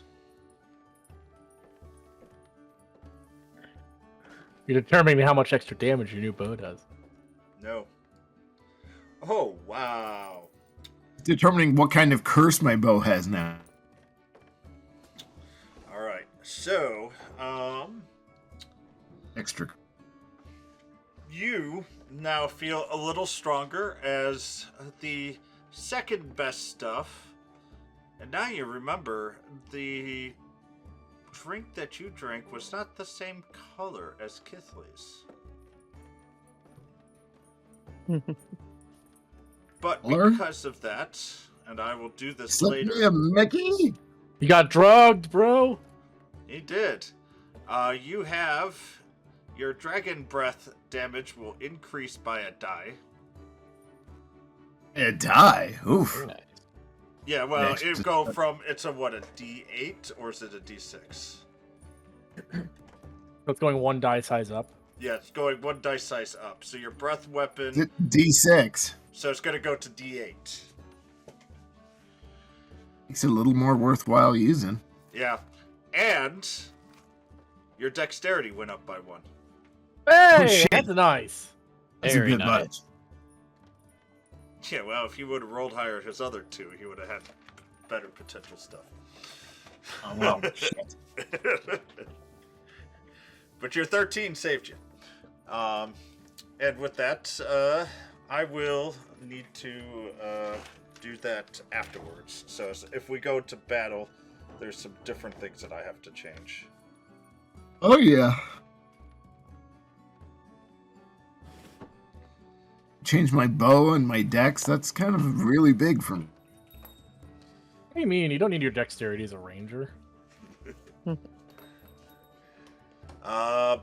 You're determining how much extra damage your new bow does. No. Oh wow. Determining what kind of curse my bow has now. All right. So, Extra. you now feel a little stronger as the second best stuff. And now you remember the drink that you drank was not the same color as Kithley's. But Color? because of that, and I will do this Slip later. me a Mickey? You got drugged, bro. He did. You have your dragon breath damage will increase by a die. A die? Oof. Very nice. Yeah, well, Yes, it'd go from it's a what, a D8 or is it a D6? That's going one die size up. Yeah, it's going one dice size up. So your breath weapon, D6. so it's going to go to D8. Makes it a little more worthwhile using. Yeah, and your dexterity went up by 1. Hey, shit. that's nice. That's Very a good nice. budge. Yeah, well, if he would have rolled higher his other 2, he would have had better potential stuff. Oh, well, shit. But your 13 saved you. And with that, I will need to do that afterwards. So if we go to battle, there's some different things that I have to change. Oh, yeah. Change my bow and my dex. That's kind of really big for me. What do you mean? You don't need your dexterity as a ranger.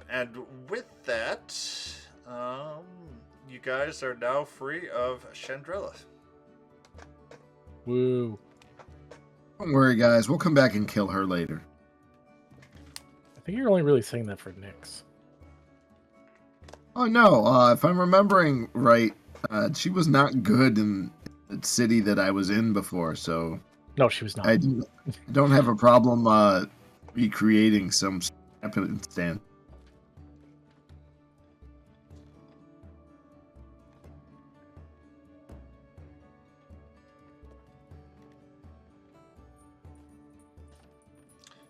And with that, you guys are now free of Chandrella. Woo. Don't worry, guys. We'll come back and kill her later. I think you're only really saying that for Nyx. Oh, no. If I'm remembering right, she was not good in the city that I was in before, so No, she was not. I don't have a problem recreating some happenstance.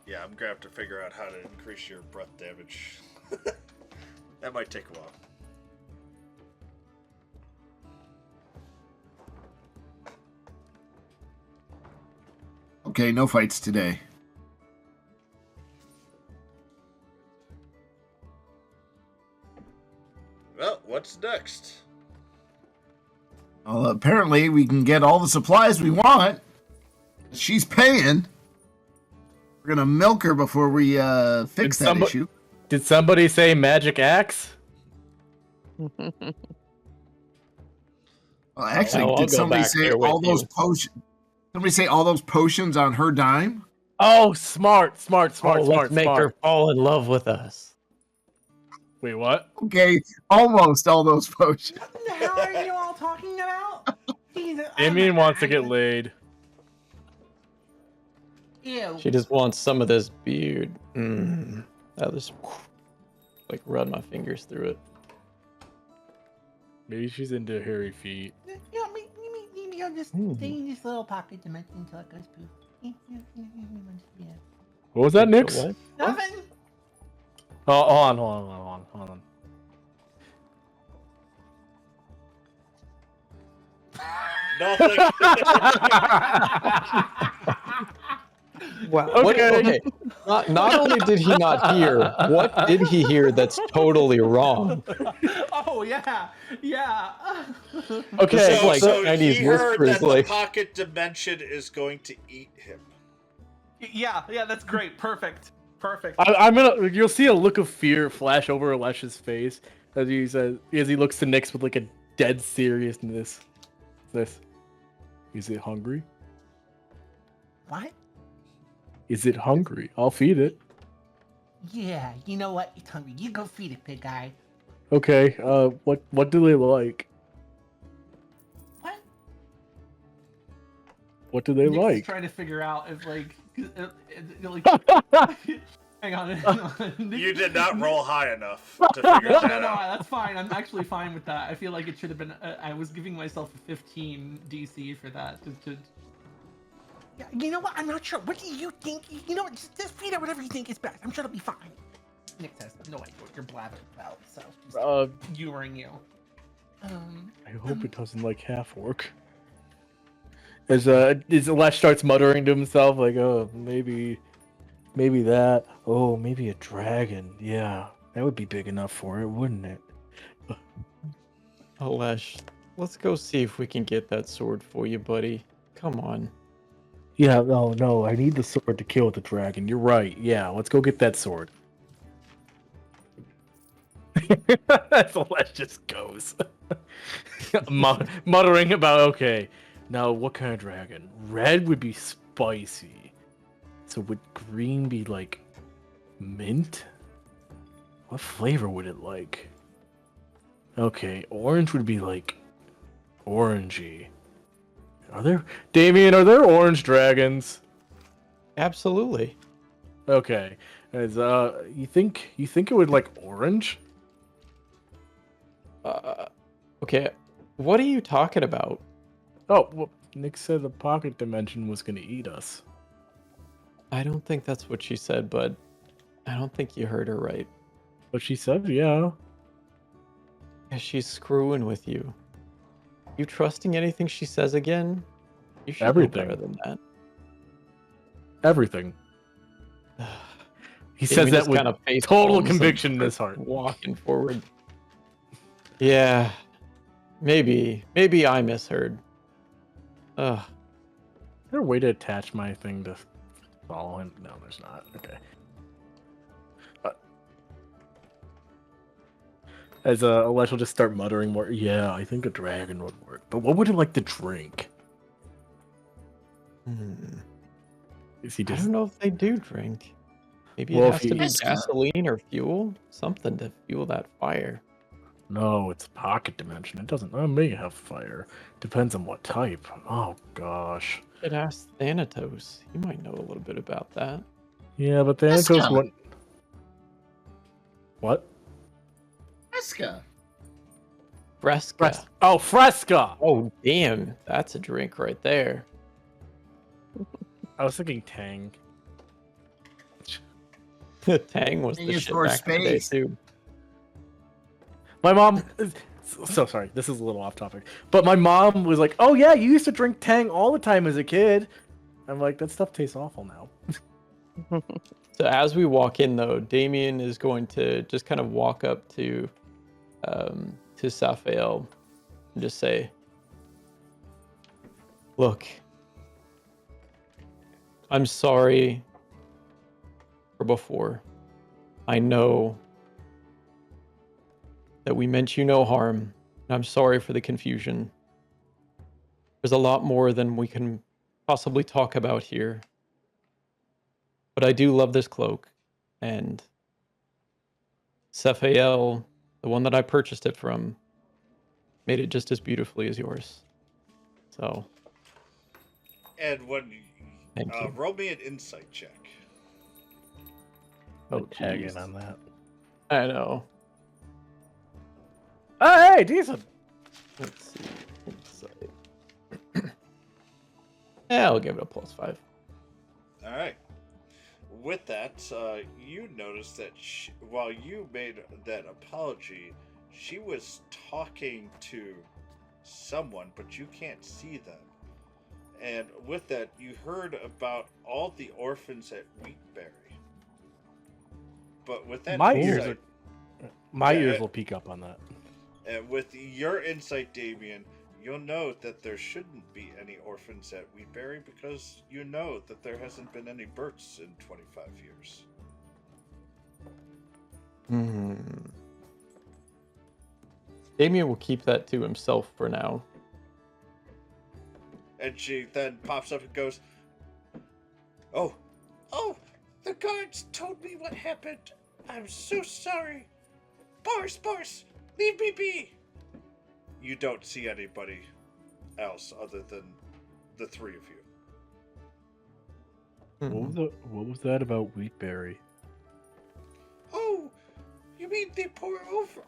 Yeah, I'm gonna have to figure out how to increase your breath damage. That might take a while. Okay, no fights today. Well, what's next? Well, apparently we can get all the supplies we want. She's paying. We're gonna milk her before we fix that issue. Did somebody say magic axe? Well, actually, I'll did go somebody back say there with all those you. potions? Somebody say all those potions on her dime? Oh, smart. Let's make her fall in love with us. Wait, what? Okay, almost all those potions. What the hell are you all talking about? Jesus, Damian wants to get laid. Ew. She just wants some of this beard. I'll just like run my fingers through it. Maybe she's into hairy feet. Yeah, maybe I'll just stay in this little pocket dimension until it goes poof. Yeah. What was that, Nyx? What? Nothing. Oh, hold on. Nothing. Wow. What, Okay. okay. Not only did he not hear, what did he hear that's totally wrong? Oh yeah. Okay, So, it's like so Chinese he heard whispers, that the like pocket dimension is going to eat him. Yeah, that's great. Perfect. I'm gonna. You'll see a look of fear flash over Alesh's face as he says, as he looks to Nyx with like a dead seriousness. This. Is it hungry? What? Is it hungry? I'll feed it. Yeah, you know what? It's hungry. You go feed it, big guy. Okay. What do they like? What? What do they Nick's like? trying to figure out if like hang on. You did not roll high enough to figure No, that out. that's fine. I'm actually fine with that. I feel like it should have been. I was giving myself a 15 DC for that. Yeah, you know what? I'm not sure. What do you think? You know what? Just feed it whatever you think is best. I'm sure it'll be fine. Nick has no idea what you're blathering about, so she's humoring you. I hope it doesn't like half orc. As Alesh starts muttering to himself, like, oh, maybe that. Oh, maybe a dragon. Yeah, that would be big enough for it, wouldn't it? Alesh, let's go see if we can get that sword for you, buddy. Come on. Yeah, no, I need the sword to kill the dragon. You're right. Yeah, let's go get that sword. Alesh just goes. Muttering about, okay, now what kind of dragon? Red would be spicy. So would green be like mint? What flavor would it like? Okay, orange would be like orangey. Damian, are there orange dragons? Absolutely. Okay. As you think it would like orange? Okay. What are you talking about? Oh, well, Nick said the pocket dimension was gonna eat us. I don't think that's what she said, but I don't think you heard her right. But she said, yeah. Yeah, she's screwing with you. You trusting anything she says again? You should know Everything. better than that. Everything. He Damien says that just with kinda face total palms and conviction in his starts heart. Walking forward. Yeah. Maybe I misheard. Ugh. Is there a way to attach my thing to follow him? No, there's not. Okay. As Alesh will just start muttering more. Yeah, I think a dragon would work. But what would it like to drink? Is he I just? don't know if they do drink. Maybe Well, it if has to he- be gasoline or fuel. Something to fuel that fire. No, it's pocket dimension. It doesn't. It may have fire. Depends on what type. Oh gosh. Could ask Thanatos. He might know a little bit about that. Yeah, but Thanatos Fresca. wouldn't. What? Fresca. Fresca. Oh, Fresca! Oh, damn. That's a drink right there. I was thinking Tang. Tang was Tang the is shit for back in the day, space. too. My mom. So sorry, this is a little off topic. But my mom was like, "Oh yeah, you used to drink Tang all the time as a kid." I'm like, that stuff tastes awful now. So as we walk in, though, Damian is going to just kind of walk up to Saphael and just say, "Look, I'm sorry for before. I know that we meant you no harm, and I'm sorry for the confusion. There's a lot more than we can possibly talk about here. But I do love this cloak, and Saphael, the one that I purchased it from, made it just as beautifully as yours. So, And when Thank you. roll me an insight check. Oh, tag jeez. in on that. I know. Oh, hey, decent. Let's see. Insight. Yeah, I'll give it a +5. All right. With that, you notice that while you made that apology, she was talking to someone, but you can't see them. And with that, you heard about all the orphans at Wheatberry. But with that My insight, ears will peek up on that. and with your insight, Damian, you'll know that there shouldn't be any orphans at Wheatberry because you know that there hasn't been any births in 25 years. Damian will keep that to himself for now. And she then pops up and goes, Oh, the guards told me what happened. I'm so sorry. Boris, leave me be. You don't see anybody else other than the three of you. What was that about Wheatberry? Oh, you mean the poor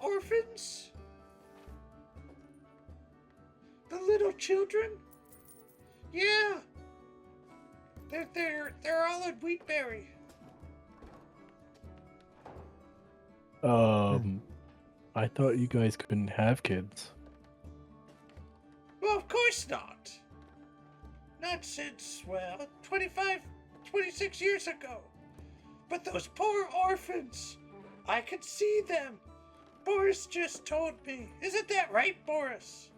orphans? The little children? Yeah. They're all at Wheatberry. I thought you guys couldn't have kids. Well, of course not. Not since, 26 years ago. But those poor orphans, I could see them. Boris just told me. Isn't that right, Boris?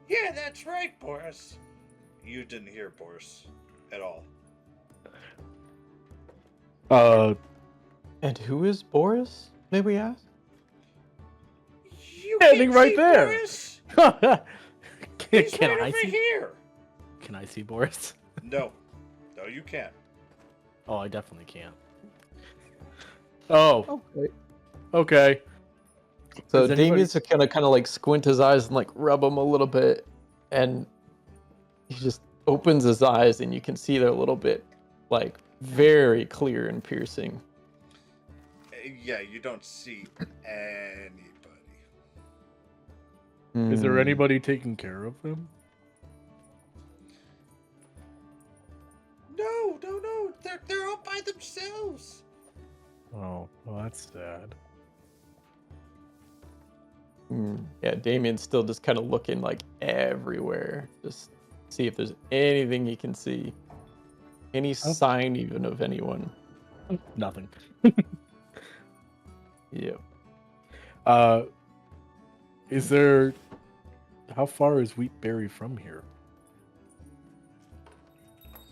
Yeah, that's right, Boris. You didn't hear Boris at all. And who is Boris, may we ask? You Standing can't right see there. Boris? Can He's right I over see? here. Can I see Boris? No, you can't. Oh, I definitely can't. Oh, Okay. okay. So Does anybody- Damian's gonna kind of like squint his eyes and like rub them a little bit, and he just opens his eyes, and you can see they're a little bit like very clear and piercing. Yeah, you don't see anybody. Is there Hmm. anybody taking care of them? No. They're all by themselves. Oh, well, that's sad. Yeah, Damian's still just kind of looking like everywhere, just see if there's anything he can see, any sign even of anyone. Nothing. Yeah. Is there? How far is Wheatberry from here?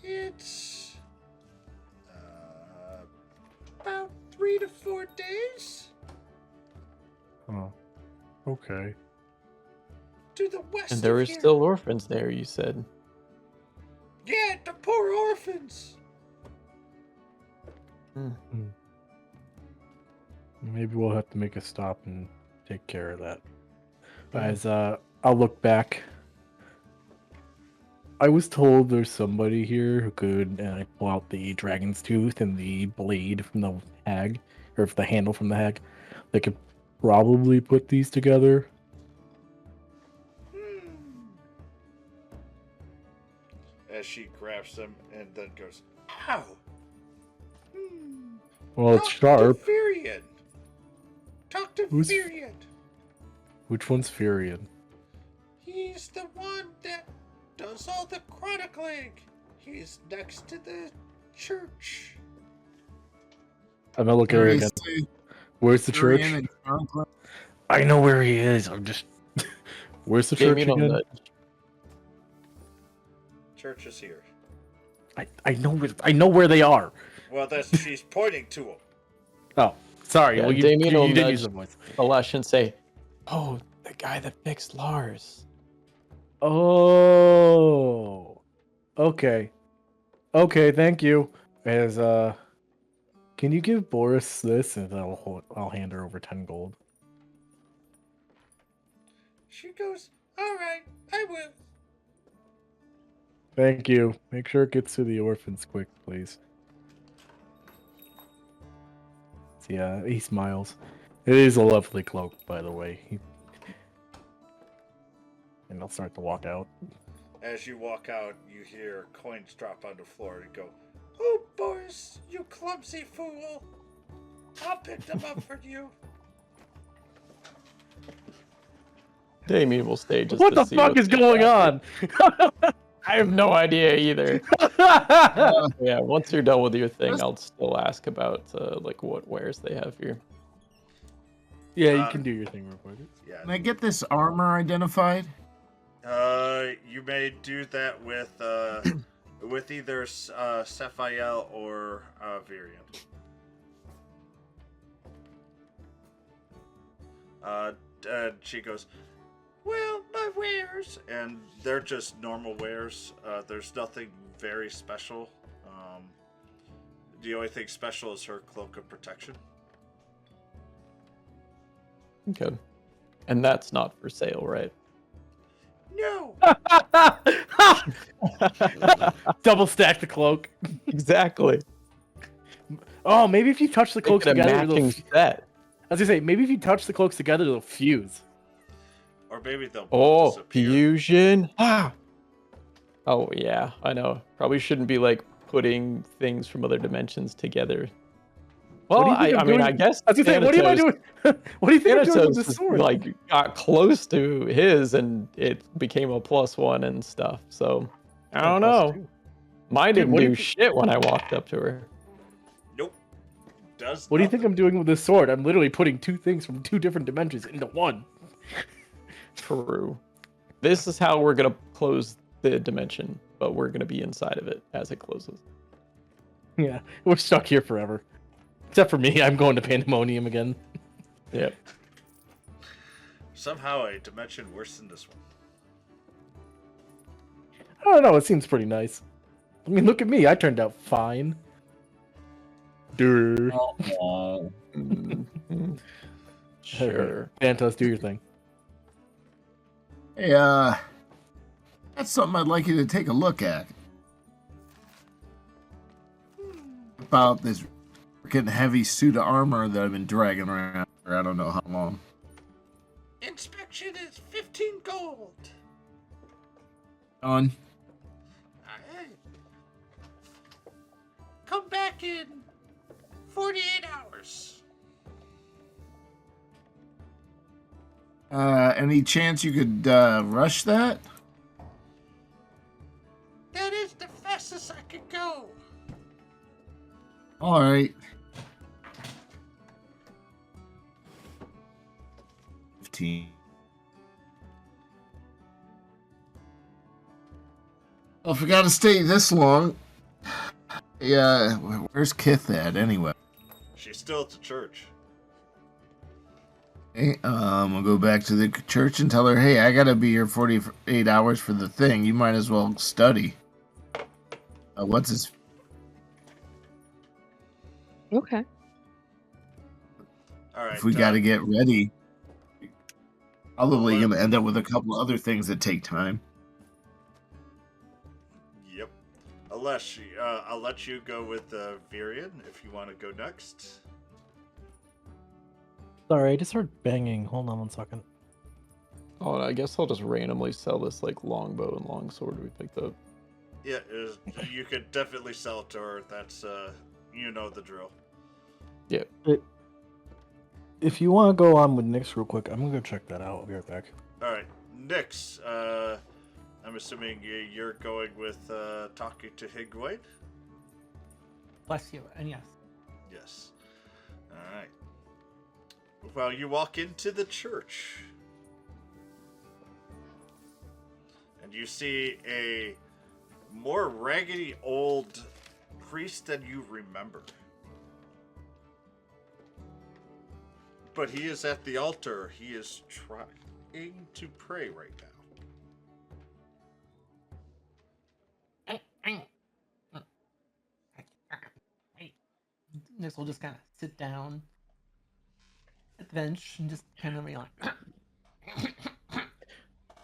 It's about 3 to 4 days Oh, okay. to the west. And there of are here. still orphans there, you said. Yeah, the poor orphans. Maybe we'll have to make a stop and take care of that. As I'll look back. I was told there's somebody here who could pull out the dragon's tooth and the blade from the hag, or the handle from the hag. They could probably put these together. As she grabs them and then goes, ow. Well, it's sharp. To Furion. Talk to Who's- Furion. Which one's Furion? He's the one that does all the chronicling. He's next to the church. I'm gonna look at her again. Where's the church? Durian and Conklin. I know where he is. I'm just. Where's the church Damian will again? nudge. Church is here. I know where they are. Well, she's pointing to him. Oh, sorry. Yeah, well, you Damian will did nudge use the voice. Alesh and say, "Oh, the guy that fixed Lars." Oh. Okay. Okay. Thank you. As can you give Boris this, and I'll hand her over 10 gold. She goes, all right, I will. Thank you. Make sure it gets to the orphans quick, please. Yeah, he smiles. It is a lovely cloak, by the way. And I'll start to walk out. As you walk out, you hear coins drop on the floor and go, oh, Boris, you clumsy fool. I'll pick them up for you. Damian will stay just What to the see fuck is they going happen. on? I have no idea either. Yeah, once you're done with your thing, I'll still ask about like what wares they have here. Yeah, you can do your thing real quick. Yeah. Can I get this armor identified? You may do that with either Sephiel or Virion. And she goes, well, my wares, and they're just normal wares. There's nothing very special. The only thing special is her cloak of protection. Okay. And that's not for sale, right? No. Double stack the cloak. Exactly. Oh, maybe if you touch the cloaks Make it a together, matching set. I was gonna say, maybe if you touch the cloaks together, they'll fuse. Or maybe they'll Oh, disappear. fusion. Ah. Oh yeah, I know. Probably shouldn't be like putting things from other dimensions together. Well, What do you think I I'm mean, doing? I guess. I was gonna say, what am I doing? What do you think I'm doing with Thanatos this sword? like got close to his, and it became a +1 and stuff. So I don't know. Mine Dude, didn't what do do you shit when I walked up to her. Nope. Does What do you think nothing. I'm doing with this sword? I'm literally putting two things from two different dimensions into one. True. This is how we're gonna close the dimension, but we're gonna be inside of it as it closes. Yeah, we're stuck here forever. Except for me, I'm going to Pandemonium again. Yep. Somehow a dimension worse than this one. I don't know, it seems pretty nice. I mean, look at me, I turned out fine. Durr. Mhm. Sure. Thanatos, do your thing. Hey, that's something I'd like you to take a look at. About this freaking heavy suit of armor that I've been dragging around for I don't know how long. Inspection is 15 gold. On. Alright. Come back in 48 hours. Any chance you could rush that? That is the fastest I could go. All right. 15. Well, if we gotta stay this long, yeah, where's Kith at anyway? She's still at the church. Hey, we'll go back to the church and tell her, hey, I gotta be here 48 hours for the thing. You might as well study. What's his... Okay. All right. If we gotta get ready, probably gonna end up with a couple other things that take time. Yep. Alesh, I'll let you go with Virion if you want to go next. Sorry, I just heard banging. Hold on one second. Oh, I guess I'll just randomly sell this like longbow and longsword we picked up. Yeah, you could definitely sell it to her. That's you know the drill. Yeah. If you want to go on with Nyx real quick, I'm gonna go check that out. I'll be right back. All right, Nyx. I'm assuming you're going with talking to Higway. Bless you, and yes. Yes. All right. Well, you walk into the church, and you see a more raggedy old priest than you remember. But he is at the altar. He is trying to pray right now. Nyx will just kind of sit down at the bench and just kind of be like,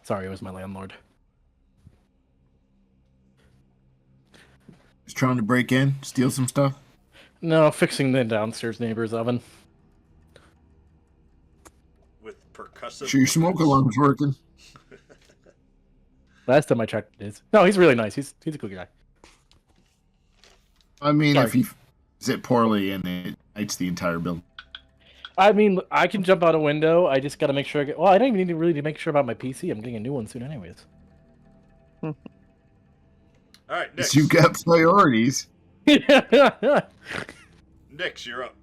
Sorry, it was my landlord. Just trying to break in, steal some stuff. No, fixing the downstairs neighbor's oven. With percussive. Sure, your smoke alarm's working. Last time I checked, it is. No, he's really nice. He's a cool guy. I mean, Sorry. if he does it poorly and it lights the entire building. I mean, I can jump out a window. I just got to make sure I get. Well, I don't even need to really make sure about my PC. I'm getting a new one soon, anyways. All right, Nix. You got priorities. Nix, you're up.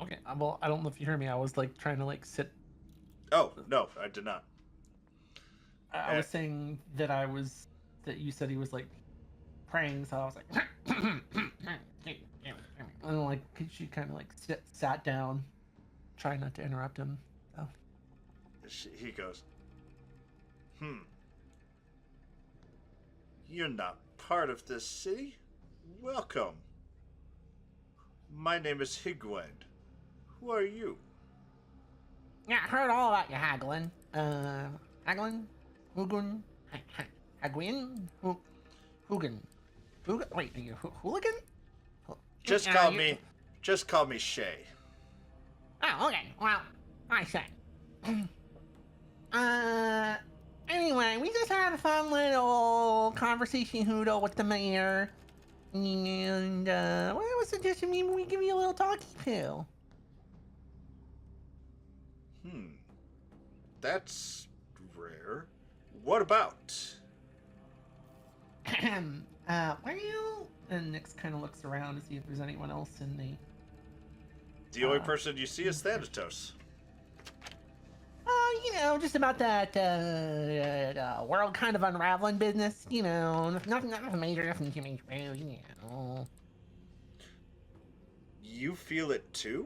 Okay, well, I don't know if you hear me. I was like trying to like sit. Oh no, I did not. I was saying that you said he was like praying, so I was like, and like she kind of like sat down, trying not to interrupt him. So. He goes, You're not part of this city? Welcome. My name is Higwend. Who are you? Yeah, I heard all about you, Haglin. Haglin? Hugun? Hagwin? Hugan? Wait, are you Hooligan? Just call me Shay. Oh, okay. Well, I say. Anyway, we just had a fun little conversation hoodle with the mayor. And, well, I was suggesting maybe we give you a little talkie to. That's rare. What about? Well, and Nix kind of looks around to see if there's anyone else in The only person you see is Thanatos. You know, just about that, world kind of unraveling business, you know, nothing major, nothing too major, you know. You feel it too?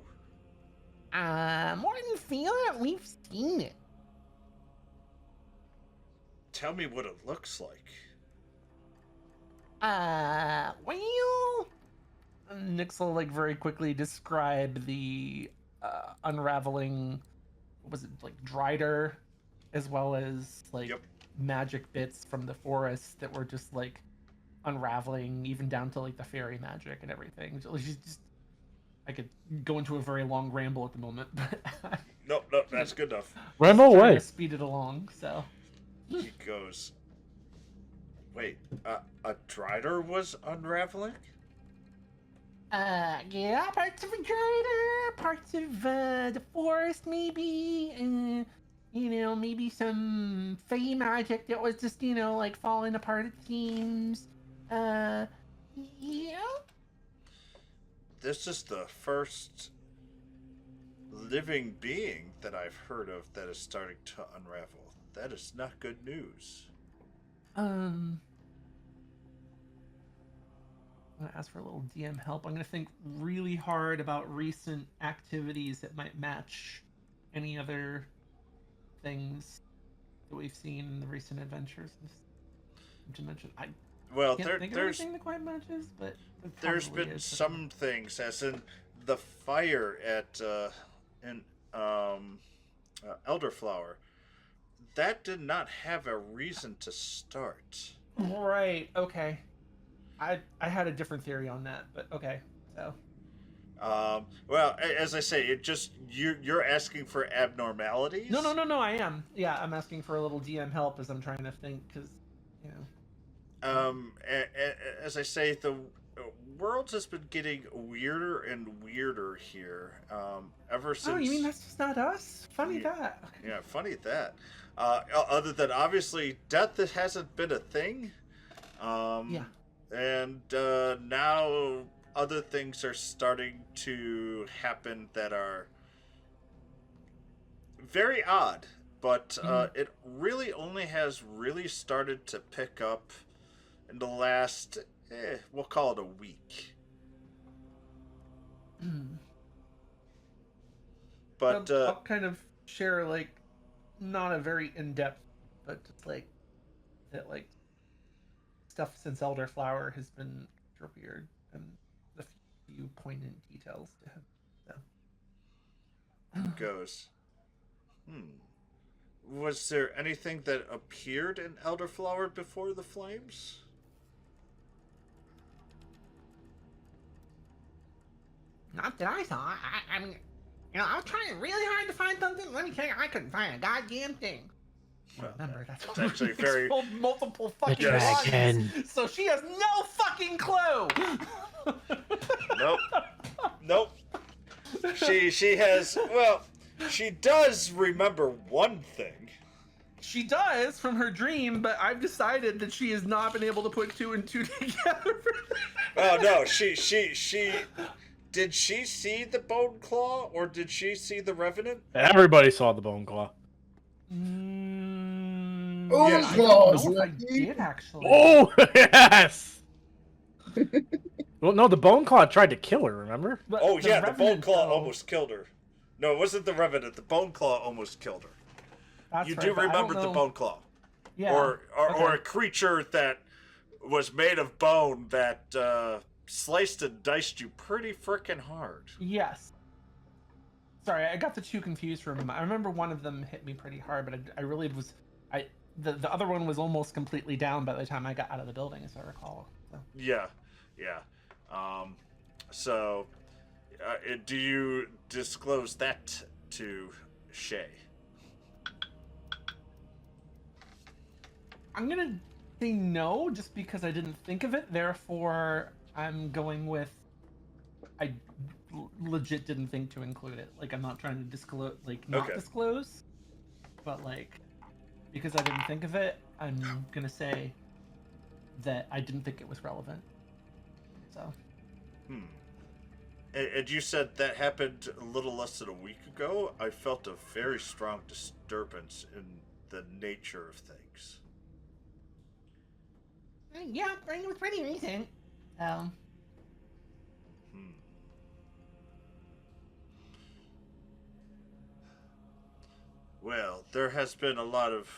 More than feel it, we've seen it. Tell me what it looks like. Well... Nix will like very quickly describe the unraveling. Was it like Drider, as well as like magic bits from the forest that were just like unraveling, even down to like the fairy magic and everything. I could go into a very long ramble at the moment, but Nope, that's good enough. Ramble away. To speed it along, so. He goes, wait, a Drider was unraveling? Yeah, parts of a Drider, parts of the forest maybe, and, you know, maybe some fey magic that was just, you know, like falling apart it seems. Yeah? This is the first living being that I've heard of that is starting to unravel. That is not good news. I'm gonna ask for a little DM help. I'm gonna think really hard about recent activities that might match any other things that we've seen in the recent adventures. To mention, I can't think of anything that quite matches, but there's been some things, as in the fire at Elderflower. That did not have a reason to start. Right. Okay. I had a different theory on that, but okay. So. Well, as I say, it just you're asking for abnormalities. No. I am. Yeah, I'm asking for a little DM help as I'm trying to think, because, you know. As I say, the world has been getting weirder and weirder here. Ever since. Oh, you mean that's just not us? Funny that. Okay. Yeah, funny that. Other than obviously death, that hasn't been a thing. Yeah. And now other things are starting to happen that are very odd, but it really only has really started to pick up in the last, we'll call it a week. But I'll kind of share, like, not a very in-depth, but just like that, like, stuff since Elderflower has been weird, and a few poignant details to him. So. Goes. Was there anything that appeared in Elderflower before the flames? Not that I saw. I mean, you know, I was trying really hard to find something. Let me tell you, I couldn't find a goddamn thing. Remember, that's actually very multiple fucking dragon. bodies, so she has no fucking clue. Nope. She has, well, she does remember one thing. She does from her dream, but I've decided that she has not been able to put 2 and 2 together. Oh no, she did she see the bone claw or did she see the revenant? Everybody saw the bone claw. Bone Yes. I claws, don't know if I Ricky. did actually. Oh yes. Well, no, the bone claw tried to kill her. Remember? But Oh yeah, the bone Revenant, claw though- almost killed her. No, it wasn't the revenant. The bone claw almost killed her. That's You right, do but I don't remember the know- bone claw, Yeah. or okay. a creature that was made of bone that sliced and diced you pretty frickin' hard. Yes. Sorry, I got the 2 confused for a moment. I remember one of them hit me pretty hard, but I really was. The other one was almost completely down by the time I got out of the building, as I recall. So. Yeah. So, do you disclose that to Shay? I'm gonna say no, just because I didn't think of it. Therefore, I'm going with. I legit didn't think to include it. Like, I'm not trying to disclose, not Okay. disclose, but because I didn't think of it, I'm gonna say that I didn't think it was relevant. So. And you said that happened a little less than a week ago. I felt a very strong disturbance in the nature of things. Yeah, it was pretty recent. Well, there has been a lot of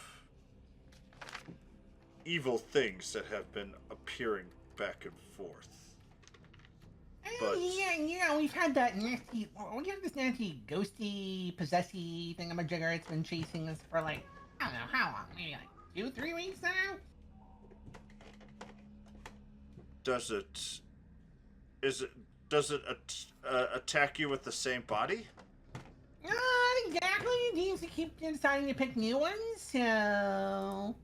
evil things that have been appearing back and forth. But Yeah, we've had that nasty. We have this nasty, ghosty, possessy thingamajigger. It's been chasing us for I don't know how long. Maybe 2-3 weeks now. does it attack you with the same body? Not exactly. It seems to keep deciding to pick new ones. So.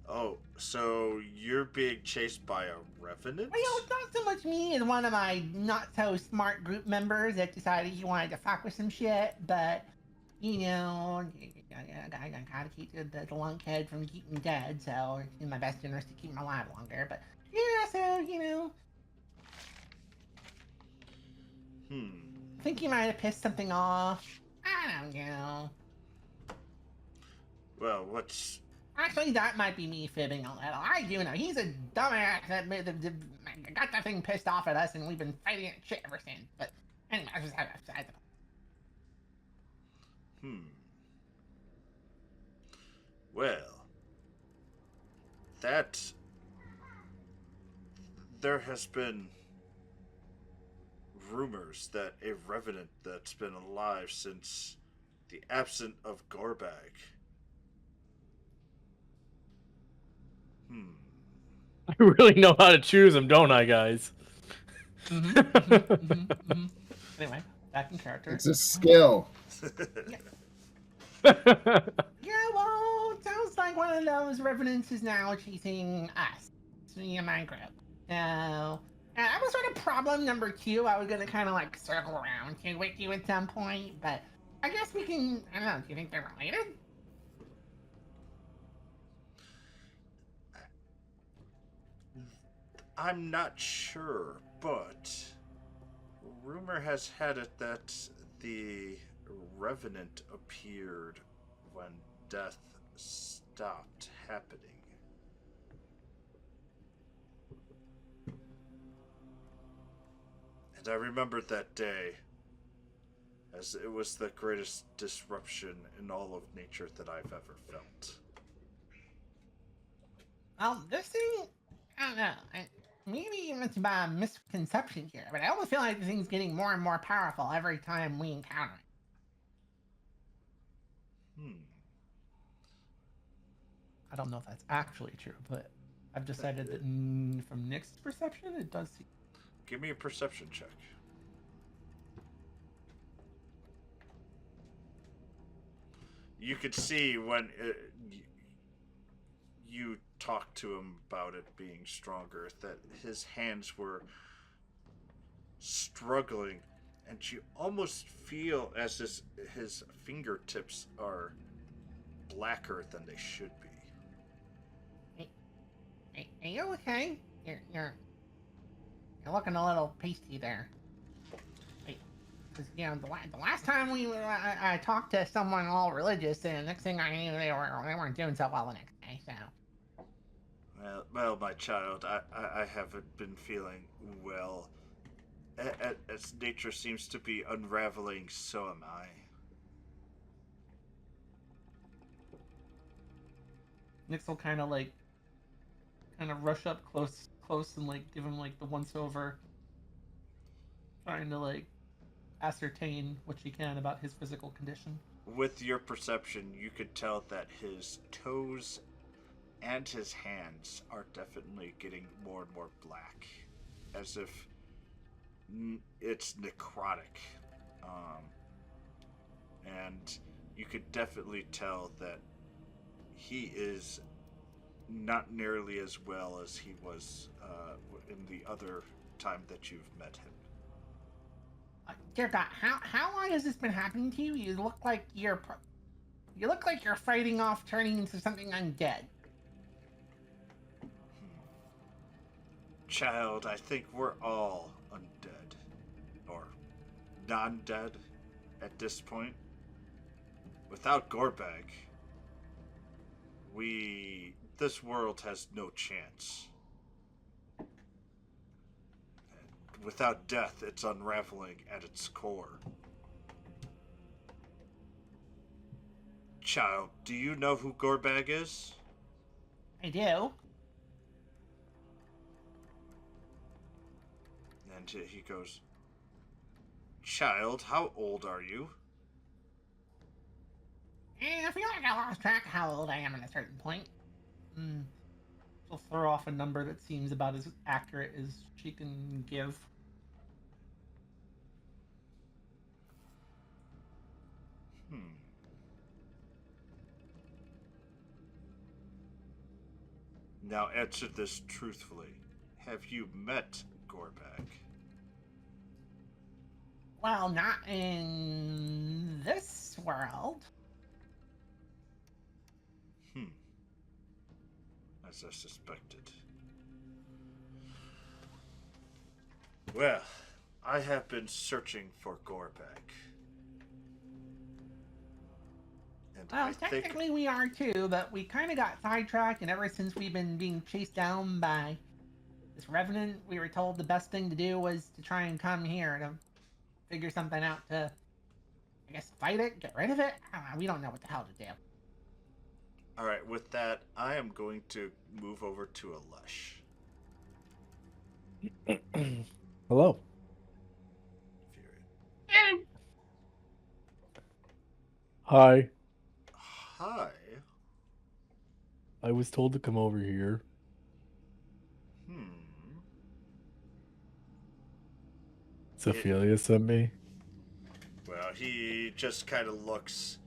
Oh, so you're being chased by a revenant? Well, it's not so much me as one of my not so smart group members that decided he wanted to fuck with some shit, but I gotta keep the lunkhead from keeping dead, so it's in my best interest to keep him alive longer. But yeah, so I think he might have pissed something off. I don't know. Well, what's... Actually, that might be me fibbing a little. I do know. He's a dumbass that got that thing pissed off at us, and we've been fighting it shit ever since. But anyway, I just had to. Well, there has been rumors that a revenant that's been alive since the absence of Gorbag. I really know how to choose them, don't I, guys? Anyway, back in character. It's a skill. Yeah, well, it sounds like one of those revenants is now chasing us, me and my group. So, that was sort of problem number 2. I was gonna kind of circle around to with you at some point, but I guess we can. I don't know. Do you think they're related? I'm not sure, but rumor has had it that the revenant appeared when death stopped happening. And I remembered that day as it was the greatest disruption in all of nature that I've ever felt. This thing, I don't know. Maybe it's about a misconception here, but I almost feel like the thing's getting more and more powerful every time we encounter it. I don't know if that's actually true, but I've decided that from Nick's perception, it does seem. Give me a perception check. You could see when you talked to him about it being stronger that his hands were struggling, and you almost feel as his fingertips are blacker than they should be. Are you okay? You're looking a little pasty there. Because the last time I talked to someone all religious, and the next thing I knew, they weren't doing so well the next day. So. Well, my child, I haven't been feeling well. As nature seems to be unraveling, so am I. Nyx will kind of rush up close, and like give him like the once over, trying to like ascertain what she can about his physical condition. With your perception, you could tell that his toes and his hands are definitely getting more and more black, as if it's necrotic. And you could definitely tell that he is not nearly as well as he was in the other time that you've met him. Dear God, how long has this been happening to you? You look like you're fighting off turning into something undead. Child, I think we're all undead. Or non-dead at this point. Without Gorbag, this world has no chance. And without death, it's unraveling at its core. Child, do you know who Gorbag is? I do. And he goes, Child, how old are you? I feel like I lost track of how old I am at a certain point. She'll throw off a number that seems about as accurate as she can give. Now answer this truthfully. Have you met Gorbag? Well, not in this world. As I suspected. Well, I have been searching for Gorbag. And Well, technically we are too, but we kind of got sidetracked, and ever since we've been being chased down by this revenant, we were told the best thing to do was to try and come here to figure something out to, I guess, fight it, get rid of it. I don't know, we don't know what the hell to do. Alright, with that, I am going to move over to Alesh. Hello. Hi. Hi. I was told to come over here. Ophelia sent me. Well, he just kind of looks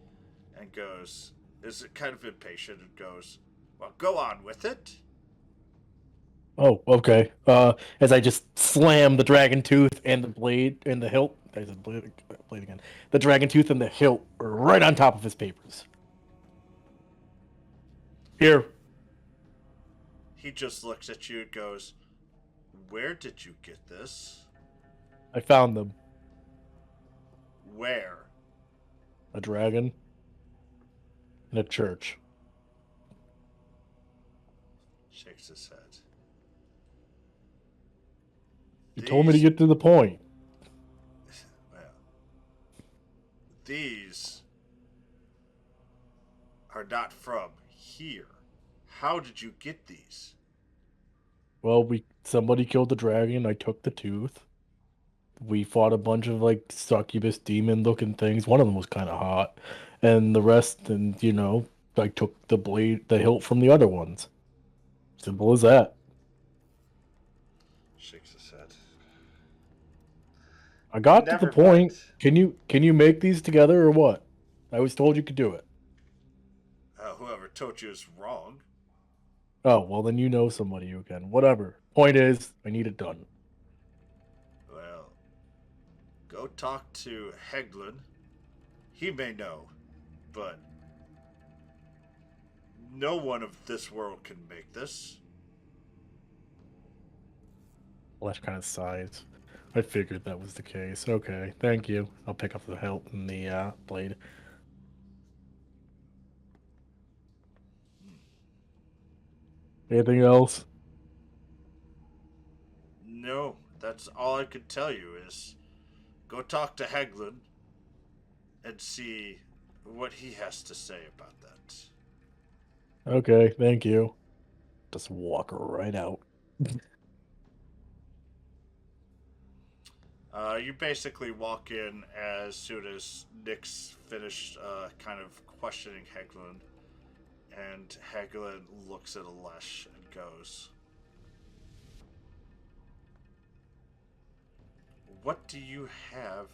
and goes, is kind of impatient and goes, well, go on with it. Oh, okay. As I just slam the dragon tooth and the blade and the hilt. There's a blade again. The dragon tooth and the hilt are right on top of his papers. Here. He just looks at you and goes, where did you get this? I found them. Where? A dragon. In a church. Shakes his head. You told me to get to the point. Well, these are not from here. How did you get these? Well, somebody killed the dragon. I took the tooth. We fought a bunch of like succubus demon looking things. One of them was kind of hot, and the rest, and I took the hilt from the other ones. Simple as that. Shakes his head. I got to the point. Met. Can you make these together or what? I was told you could do it. Whoever told you is wrong. Oh, well then you know somebody who can. Whatever. Point is, I need it done. Well, go talk to Heglin. He may know, but No one of this world can make this. Alesh kind of sighs. I figured that was the case. Okay, thank you. I'll pick up the hilt and the blade. Anything else? No, that's all I could tell you is go talk to Haglund and see what he has to say about that. Okay, thank you. Just walk right out. You basically walk in as soon as Nick's finished kind of questioning Haglund, and Haglund looks at Alesh and goes, "What do you have?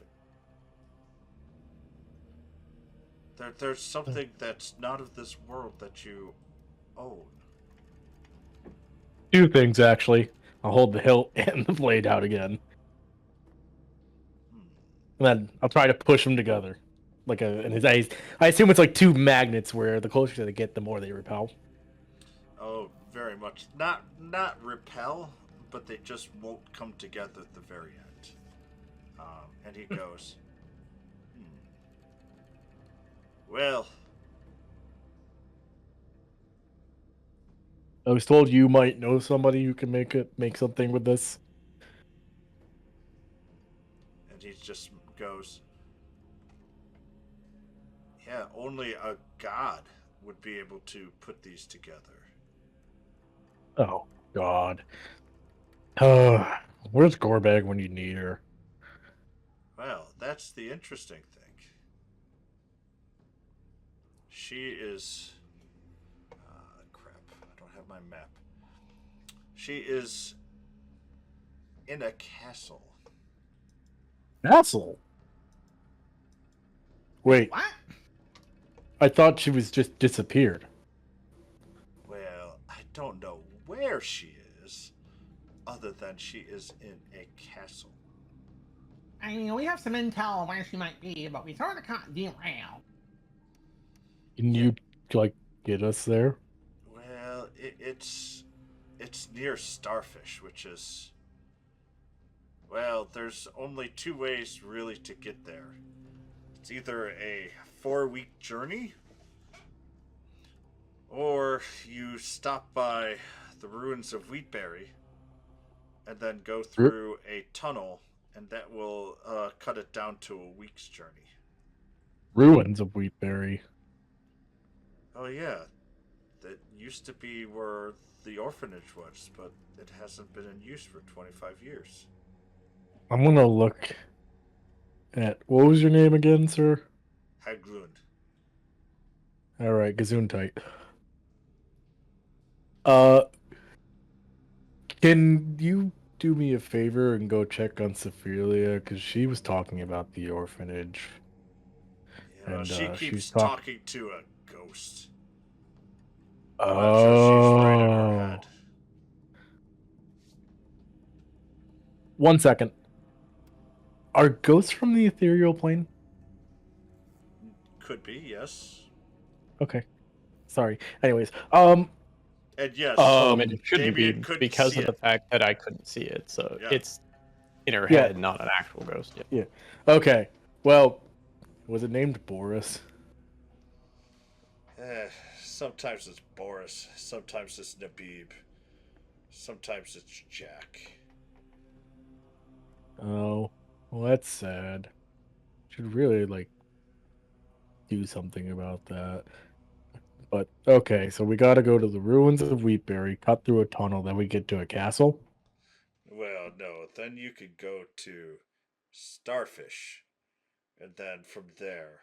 There's something that's not of this world that you own." Two things, actually. I'll hold the hilt and the blade out again. And then I'll try to push them together. In his eyes. I assume it's like two magnets where the closer they get, the more they repel. Oh, very much. Not repel, but they just won't come together at the very end. And he goes, Well, I was told you might know somebody who can make something with this. and he just goes, yeah, only a god would be able to put these together. Oh, God. Where's Gorbag when you need her? Well, that's the interesting thing. She is... crap, I don't have my map. She is in a castle. Castle? Wait, What? I thought she was just disappeared. Well, I don't know where she is, other than she is in a castle. I mean, we have some intel on where she might be, but we sort of can't derail. Can you, get us there? Well, it's near Starfish, which is... Well, there's only two ways really to get there. It's either a 4-week journey, or you stop by the ruins of Wheatberry and then go through a tunnel, and that will cut it down to a week's journey. Ruins of Wheatberry. Oh yeah, that used to be where the orphanage was, but it hasn't been in use for 25 years. I'm gonna look at... What was your name again, sir? Haglund. Alright, Gesundheit. Can you do me a favor and go check on Sephiria? Because she was talking about the orphanage. Yeah, And, she she's keeps talk- talking to a ghost. Oh. I'm sure she's right in her head. 1 second. Are ghosts from the ethereal plane? Could be, yes. Okay. Sorry. Anyways, And yes, It shouldn't Damian be couldn't because see of the it. fact that I couldn't see it. So Yeah. it's in her Yeah. head, not an actual ghost. Yeah. Okay. Well, was it named Boris? Sometimes it's Boris, sometimes it's Nabib, sometimes it's Jack. Oh, well, that's sad. Should really do something about that. But okay, so we gotta go to the ruins of Wheatberry, cut through a tunnel, then we get to a castle. Well, no, then you could go to Starfish, and then from there.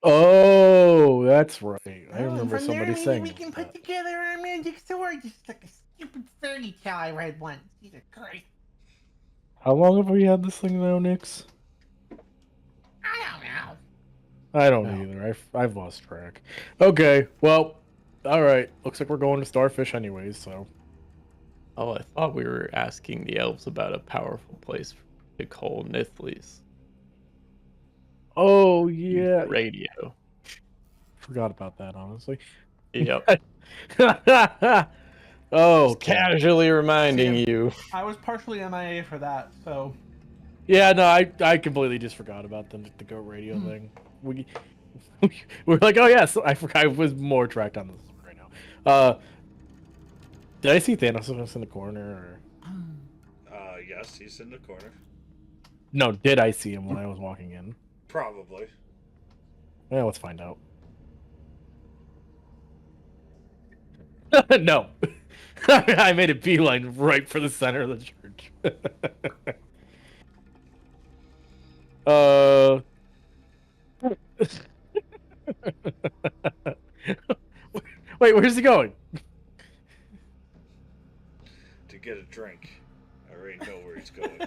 Oh, that's right. I Oh, and remember from somebody there, maybe saying we can that. put together our magic sword, just like a stupid fairy tale I read once. Jesus Christ. How long have we had this thing now, Nix? I don't know. I don't No. either. I've lost track. Okay, well, all right. Looks like we're going to Starfish anyways. So Oh, I thought we were asking the elves about a powerful place to call Nithlis. oh Use yeah, radio. forgot about that, honestly. Yep. Oh, Just casually reminding Damn. you. I was partially MIA for that, so yeah, no, I completely just forgot about the Go Radio thing. We're like, oh yes, I forgot. I was more tracked on this right now. Did I see Thanatos in the corner? Or... Yes, he's in the corner. No, did I see him when I was walking in? Probably. Well, let's find out. No. I made a beeline right for the center of the church. Wait, where's he going? To get a drink. I already know where he's going.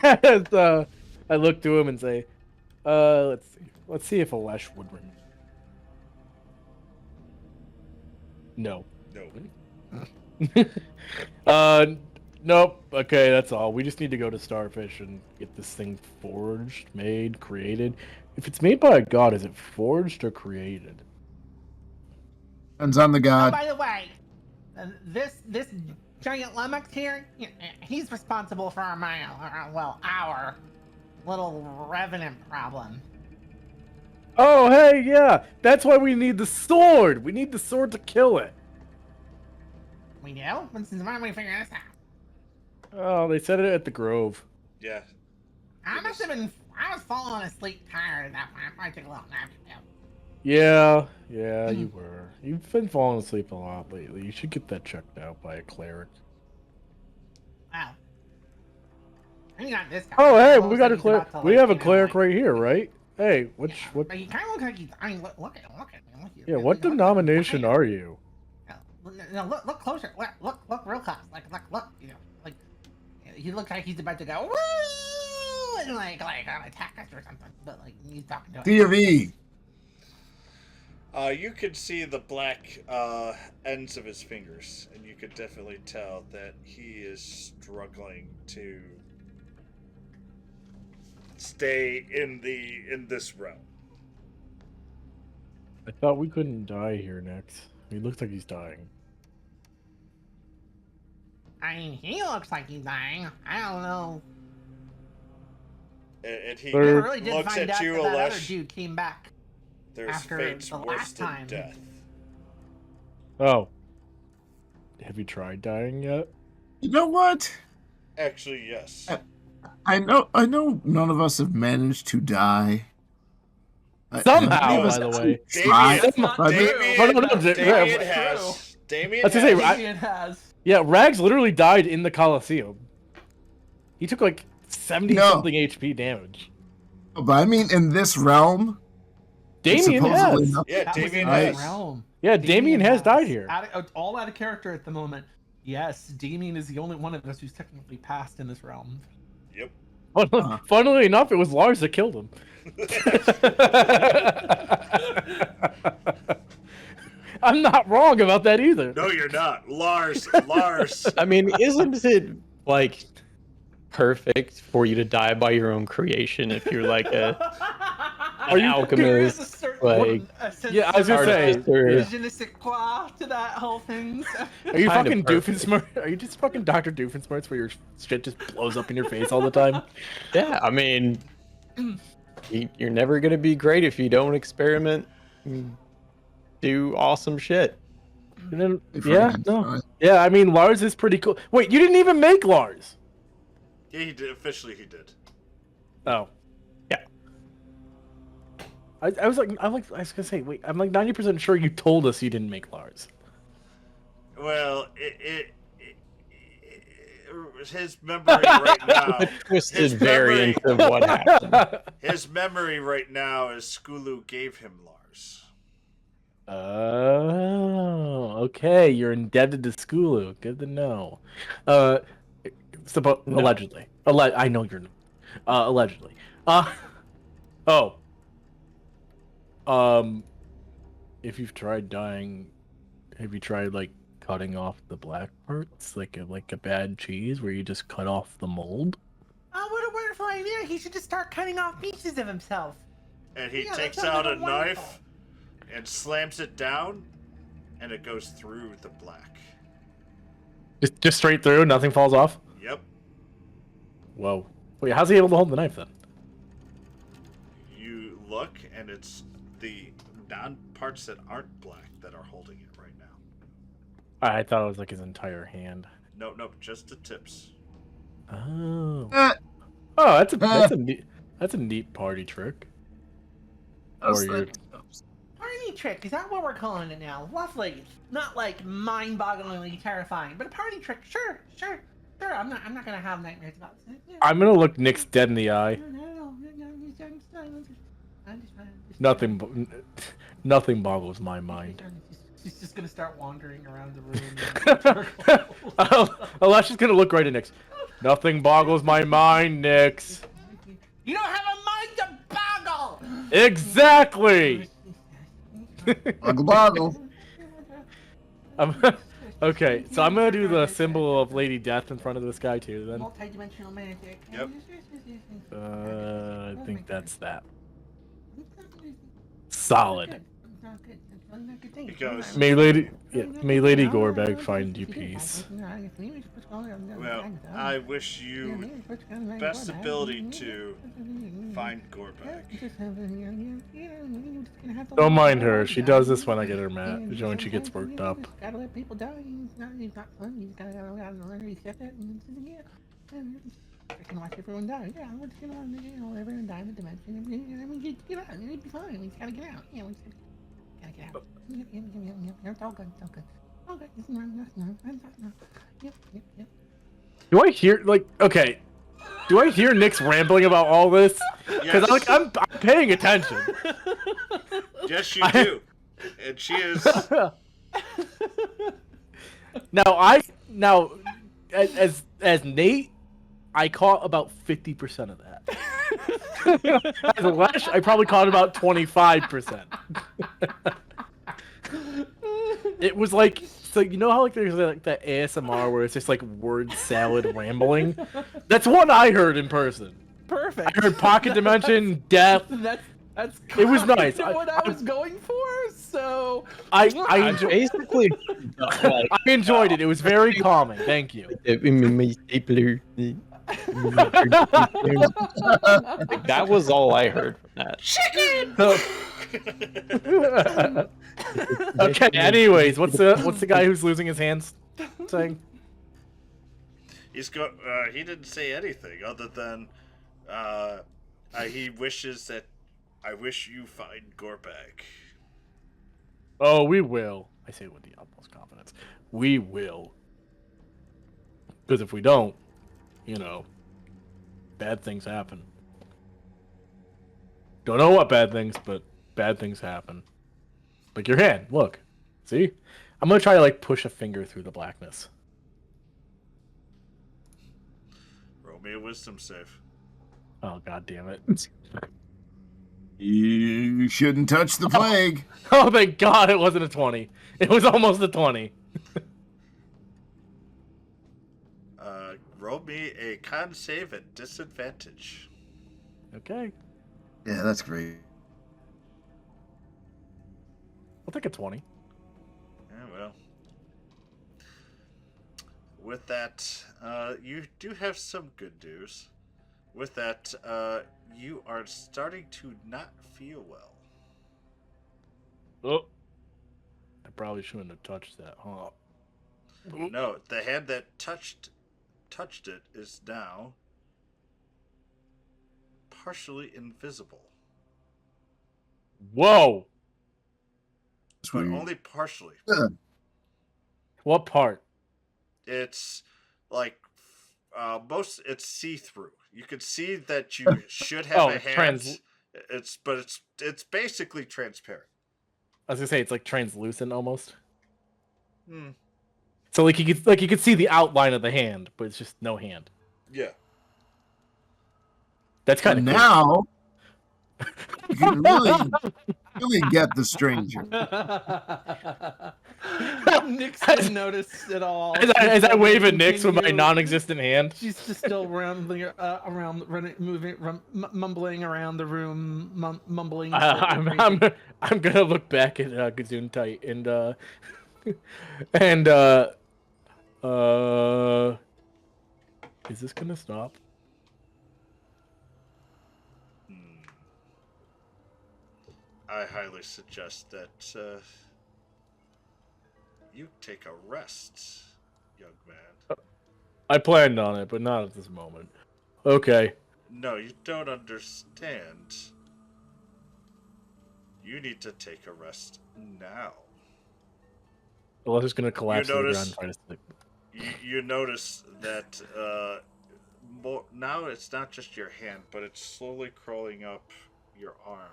I look to him and say, let's see if Alesh would ring. No. No. Nope. Okay, that's all. We just need to go to Starfish and get this thing forged, made, created. If it's made by a god, is it forged or created? Depends on the Oh, god. by the way, this giant lummox here, he's responsible for our little revenant problem. Oh, hey, yeah. That's why we need the sword. We need the sword to kill it. We do? Why don't we figure this out? Oh, they said it at the Grove. Yeah. I was falling asleep tired at that point. I probably took a little nap. Yeah, you were. You've been falling asleep a lot lately. You should get that checked out by a cleric. Wow. I mean, not this guy. Oh, hey, It looks we got like a he's cleric. about to, We like, have a you know, cleric like- right here, right? Hey, But he kind of looks like he's. I mean, look at him. Yeah, what denomination are you? No, look closer. Look real close. Look. You know, like he looks like he's about to go woo and like attack us or something. But like he's talking to us. D of E. You could see the black ends of his fingers, and you could definitely tell that he is struggling to stay in this realm. I thought we couldn't die here next. He looks like he's dying. I mean, he looks like he's dying. I don't know. And he I Sir, really did looks find at out you, that other Alesh. dude came back. There's after fates the worse last than time. death. Oh. Have you tried dying yet? You know what? Actually, yes. I know none of us have managed to die. Somehow, None of us by the way. tried. That's not I mean, true. Damian That's has. Damian I was gonna say, has. Damian has. Yeah, Rags literally died in the Colosseum. He took like 70-something HP damage. But I mean, in this realm, Damien supposedly has. not- Yeah, That was Damian in has. the realm. Yeah, Damien has died here. All out of character at the moment. Yes, Damian is the only one of us who's technically passed in this realm. Yep. Funnily enough, it was Lars that killed him. I'm not wrong about that either. No, you're not. Lars. I mean, isn't it like perfect for you to die by your own creation if you're like an Are you- There is alchemist? a certain Like, sense Yeah, I was gonna of say, artificer? je ne sais quoi to that whole thing. Are you Kind of fucking perfect. Doofenshmirtz? Are you just fucking Dr. Doofenshmirtz where your shit just blows up in your face all the time? Yeah, I mean, you're never gonna be great if you don't experiment, and do awesome shit. And then, If yeah, I'm no. fine. Yeah, I mean, Lars is pretty cool. Wait, you didn't even make Lars! Yeah, he did. Officially, he did. Oh. Yeah. I was gonna say, wait, I'm like 90% sure you told us you didn't make Lars. Well, his memory right now. A twisted His variant memory- of what happened. His memory right now is Skulu gave him Lars. Oh, okay. You're indebted to Skulu. Good to know. Allegedly. I know you're not. Allegedly. Oh. If you've tried dying, have you tried like cutting off the black parts, like a bad cheese, where you just cut off the mold? Oh, what idea. He should just start cutting off pieces of himself. And he Yeah, that takes sounds out like a a wonderful- knife and slams it down, and it goes through the black. Just straight through, nothing falls off? Yep. Whoa. Wait, how's he able to hold the knife then? You look, and it's the non-parts that aren't black that are holding it right now. I thought it was like his entire hand. Nope, just the tips. Oh. Uh, Oh, that's a neat party trick. Or your Party trick, is that what we're calling it now? Lovely. Not like mind-bogglingly terrifying, but a party trick. Sure. I'm not gonna have nightmares about this. I'm gonna look Nyx dead in the eye. Nothing boggles my mind. She's just gonna start wandering around the room. Alesh is gonna look right at Nyx. Nothing boggles my mind, Nyx. You don't have a mind to boggle! Exactly! Boggle. Okay, so I'm gonna do the symbol of Lady Death in front of this guy too, then. Multi-dimensional magic. Yep. I think that's that. Solid. He goes, May Lady Gorbag find you peace. well, I wish you best ability to find Gorbag. Don't mind her. She does this when I get her mad. When she gets worked up. Gotta let people die. It's not fun. You gotta learn to accept it. I can watch everyone die. Yeah, we're just gonna, everyone die in the dimension. I mean, get out. It'll be fine. We just gotta get out. Yeah, we just gotta get out. It's all good. It's all good. All good. It's not. Yep. Do I hear okay? Do I hear Nyx rambling about all this? Because Yes. I'm paying attention. Yes, you do. And she is. Now as Nate, I caught about 50% of that. As Alesh, I probably caught about 25%. It was like, so you know how like there's like that ASMR where it's just like word salad rambling? That's what I heard in person. Perfect. I heard pocket dimension, death. That's It was nice. what I was going for. So I Basically, like, I enjoyed it. It was very calming. Thank you. that was all I heard from that. Okay. Anyways, what's the guy who's losing his hands saying? He didn't say anything other than he wishes that I wish you find Gorbag. Oh, we will. I say it with the utmost confidence. We will. Because if we don't, bad things happen. Don't know what bad things, but bad things happen. Like your hand. Look. See? I'm going to try to push a finger through the blackness. Roll me a wisdom save. Oh, god damn it. You shouldn't touch the plague. Oh, thank god it wasn't a 20. It was almost a 20. Roll me a con save at disadvantage. Okay. Yeah, that's great. I'll take a 20. Yeah, well. With that, you do have some good news. With that, you are starting to not feel well. Oh. I probably shouldn't have touched that, huh? No, the hand that touched it is now partially invisible. Whoa! But only partially. What part? It's like it's see-through. You can see that you should have a hand. It's basically transparent. I was gonna say it's like translucent almost. Hmm. So you could see the outline of the hand, but it's just no hand. Yeah. That's kind of cool. Now you can really get the stranger. Nyx didn't notice at all. As I wave at Nyx with my Continue. non-existent hand. She's just still rambling mumbling around the room, mumbling. I'm gonna look back at Gesundheit and is this gonna stop? I highly suggest that you take a rest, young man. I planned on it, but not at this moment. Okay. No, you don't understand. You need to take a rest now. Well, just gonna collapse to the ground notice- and try to sleep. You notice that now it's not just your hand, but it's slowly crawling up your arm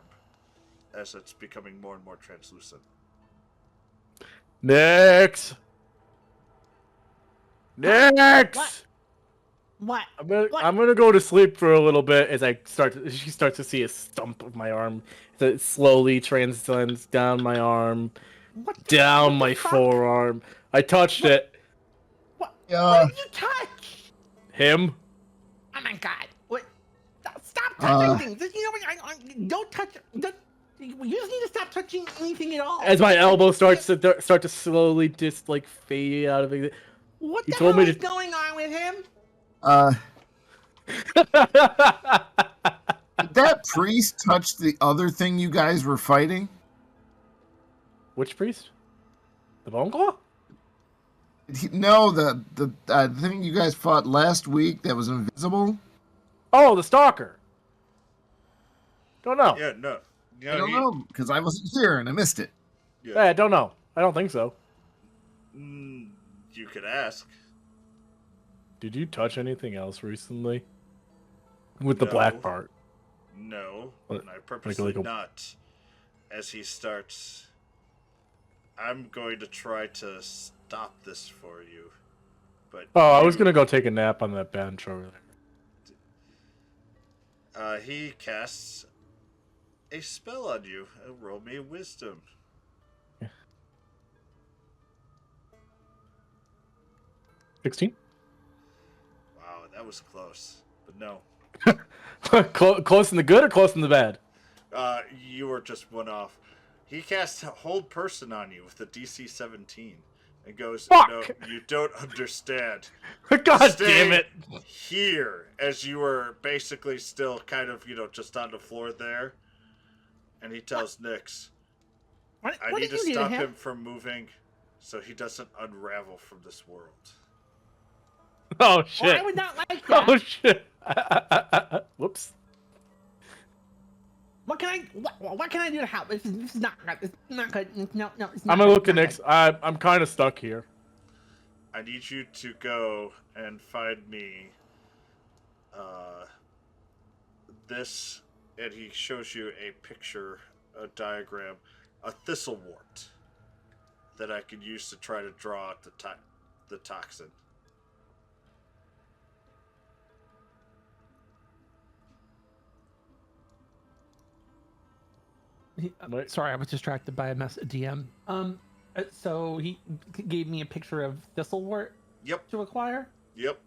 as it's becoming more and more translucent. Nyx! Nyx! What? I'm gonna go to sleep for a little bit as she starts to see a stump of my arm that slowly transcends down my arm, down my forearm. I touched it. What Yeah. did you touch? Him? Oh my god! What? Stop touching things. You know what? Don't touch. You just need to stop touching anything at all. As my elbow starts to slowly just like fade out of it. What He the told hell me is to- going on with him? Did that priest touch the other thing you guys were fighting? Which priest? The Bone Claw? No, the thing you guys fought last week that was invisible. Oh, the Stalker. Don't know. Yeah, no. I don't know because I wasn't here and I missed it. Yeah. I don't know. I don't think so. You could ask. Did you touch anything else recently? With the No. black part? No, What- and I purposely like a- not. As he starts, I'm going to try to stop this for you. But Oh, I was gonna go take a nap on that bench over there. He casts a spell on you. Roll me wisdom. 16? Wow, that was close. But no. Close in the good or close in the bad? You were just one off. He casts Hold Person on you with a DC 17 and goes, Fuck! No, you don't understand. God Stay damn it! Here, as you were basically still kind of, just on the floor there. And he tells Nyx, What I need did to you do to stop him? him from moving so he doesn't unravel from this world. Oh Well, shit! I would not like that. Oh shit! Whoops. What can I do to help? This is not good. This is not good. No, it's not. I'm gonna look good. at It's Nyx. not I'm kind of stuck here. I need you to go and find me this, and he shows you a picture, a diagram, a thistlewort that I can use to try to draw out the toxin. Wait. Sorry, I was distracted by a DM. So he gave me a picture of thistlewort Yep, to acquire. yep.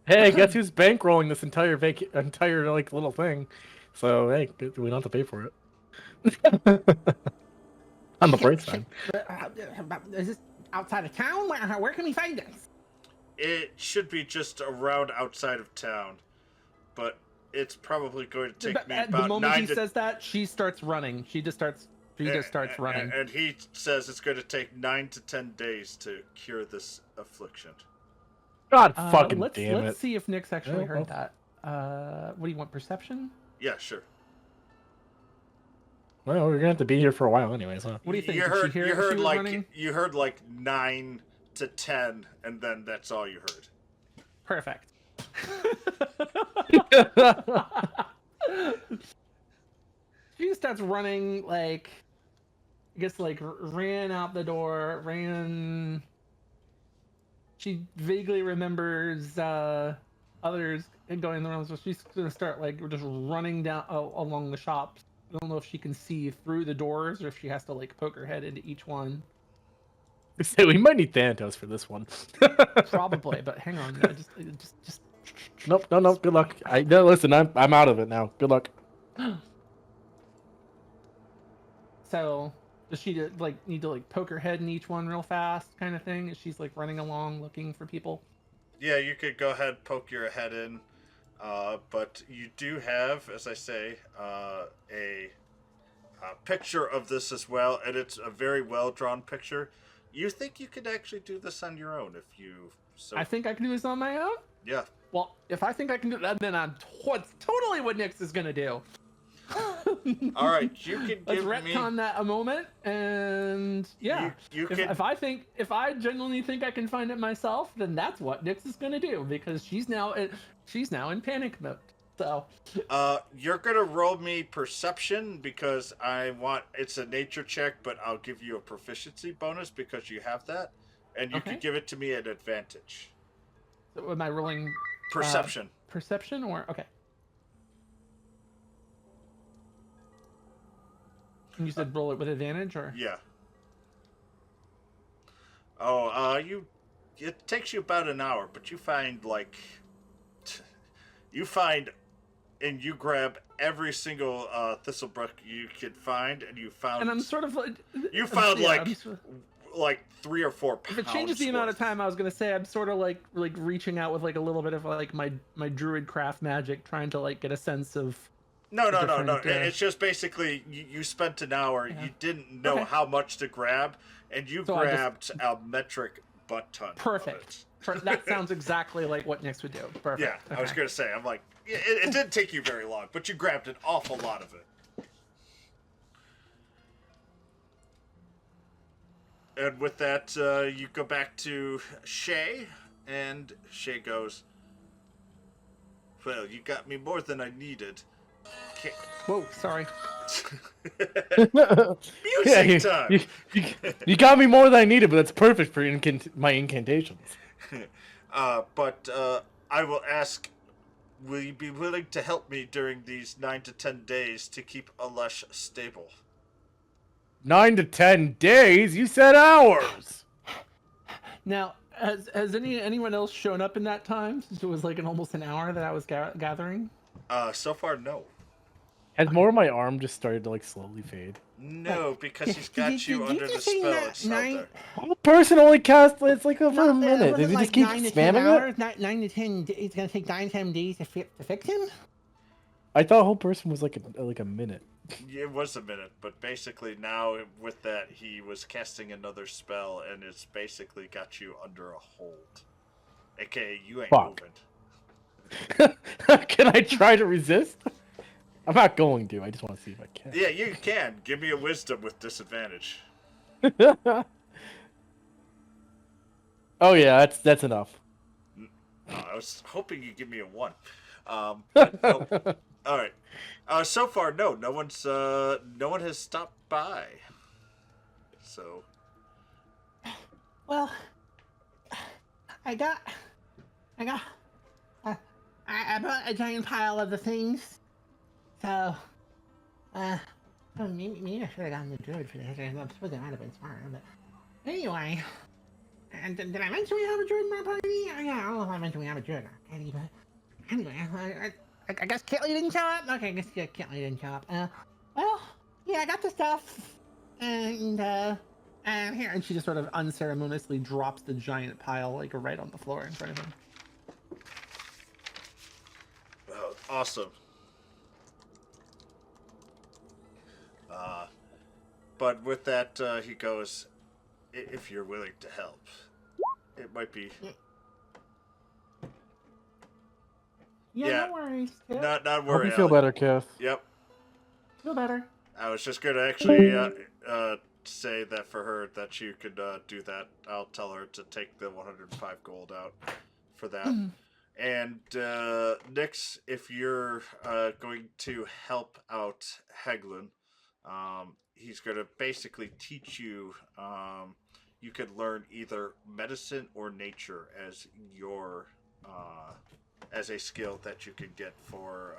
Hey, guess who's bankrolling this entire like little thing? So hey, we don't have to pay for it. On the bright side. Is this outside of town? Where can we find this? It should be just around outside of town, but it's probably going to take me At the about moment 9 he to says that, she starts running. She just starts running. And he says it's going to take 9 to 10 days to cure this affliction. God fucking let's damn it! see if Nyx actually Yeah, heard well. that. What do you want? Perception? Yeah, sure. Well, we're gonna have to be here for a while anyways, huh? What do you think? You Did heard, she hear you it when heard she was like running? you heard like 9 to 10, and then that's all you heard. Perfect. She starts running like, I guess like ran out the door, ran. She vaguely remembers others going in the room, so she's gonna start like just running down along the shops. I don't know if she can see through the doors or if she has to like poke her head into each one. So we might need Thanatos for this one. Probably, but hang on. Just. Nope, no. Good luck. No, listen, I'm out of it now. Good luck. So, does she need to poke her head in each one real fast, kind of thing? As she's like running along looking for people. Yeah, you could go ahead and poke your head in, but you do have, as I say, a picture of this as well, and it's a very well drawn picture. You think you could actually do this on your own if you? So I think I can do this on my own. yeah. Well, if I think I can do that, then I'm totally what Nyx is gonna do. All right, you can Let's give retcon me. that a moment, and yeah, You if I genuinely think I can find it myself, then that's what Nyx is gonna do because she's now in panic mode. So, You're gonna roll me perception because it's a nature check, but I'll give you a proficiency bonus because you have that, and you Okay. can give it to me at advantage. so am I rolling Perception. perception or okay? And you said roll it with advantage or? Yeah. Oh, it takes you about an hour, but you find and you grab every single thistlebrush you could find, and you found. And I'm sort of like. You found yeah, like 3 or 4 pounds. If it changes the amount of worth. time, I was gonna say I'm sort of like reaching out with like a little bit of like my druid craft magic, trying to like get a sense of. No. different, It's just basically you spent an hour. Yeah. You didn't know Okay. how much to grab, and you So I grabbed a metric butt ton. Perfect. That sounds exactly like what Nyx would do. Perfect. Yeah, I was gonna say. I'm like, it didn't take you very long, but you grabbed an awful lot of it. And with that, you go back to Shay, and Shay goes, "Well, you got me more than I needed." Whoa, sorry. Music time. You got me more than I needed, but that's perfect for my incantations. But I will ask, will you be willing to help me during these 9 to 10 days to keep Alesh stable? 9 to 10 days? You said hours. Now, has anyone else shown up in that time? Since it was like almost an hour that I was gathering. So far, no. Has more of my arm just started to like slowly fade? No, because he's got Did you under the spell it's out there. One person only cast it's like for a minute. Did he just keep 9 to 10 spamming hours? it? 9 to 10. It's gonna take 9 to 10 days to fix him. I thought a whole person was like a minute. It was a minute, but basically now with that he was casting another spell, and it's basically got you under a hold. AKA, you ain't Fuck. moving. Can I try to resist? I'm not going to. I just want to see if I can. Yeah, you can. Give me a wisdom with disadvantage. Oh yeah, that's enough. I was hoping you'd give me a 1. But no. All right. So far, no one has stopped by. So. Well, I brought a giant pile of the things. So, maybe I should have gotten the druid for this. I suppose it might have been smarter, but anyway. And did I mention we have a druid in our party? Yeah, I don't know if I mentioned we have a druid in our party, but anyway, I guess Kitley didn't show up? Okay, I guess Kitley didn't show up. Well, yeah, I got the stuff. And here. And she just sort of unceremoniously drops the giant pile like right on the floor in front of him. Oh, awesome. But with that, he goes, if you're willing to help, it might be... Yeah, no worries. Not Hope worry, you feel Alec. better, Kath. Yep. Feel better. I was just going to actually say that for her, that she could do that. I'll tell her to take the 105 gold out for that. And Nyx, if you're going to help out Heglin, he's going to basically teach you, you could learn either medicine or nature as your, as a skill that you can get for,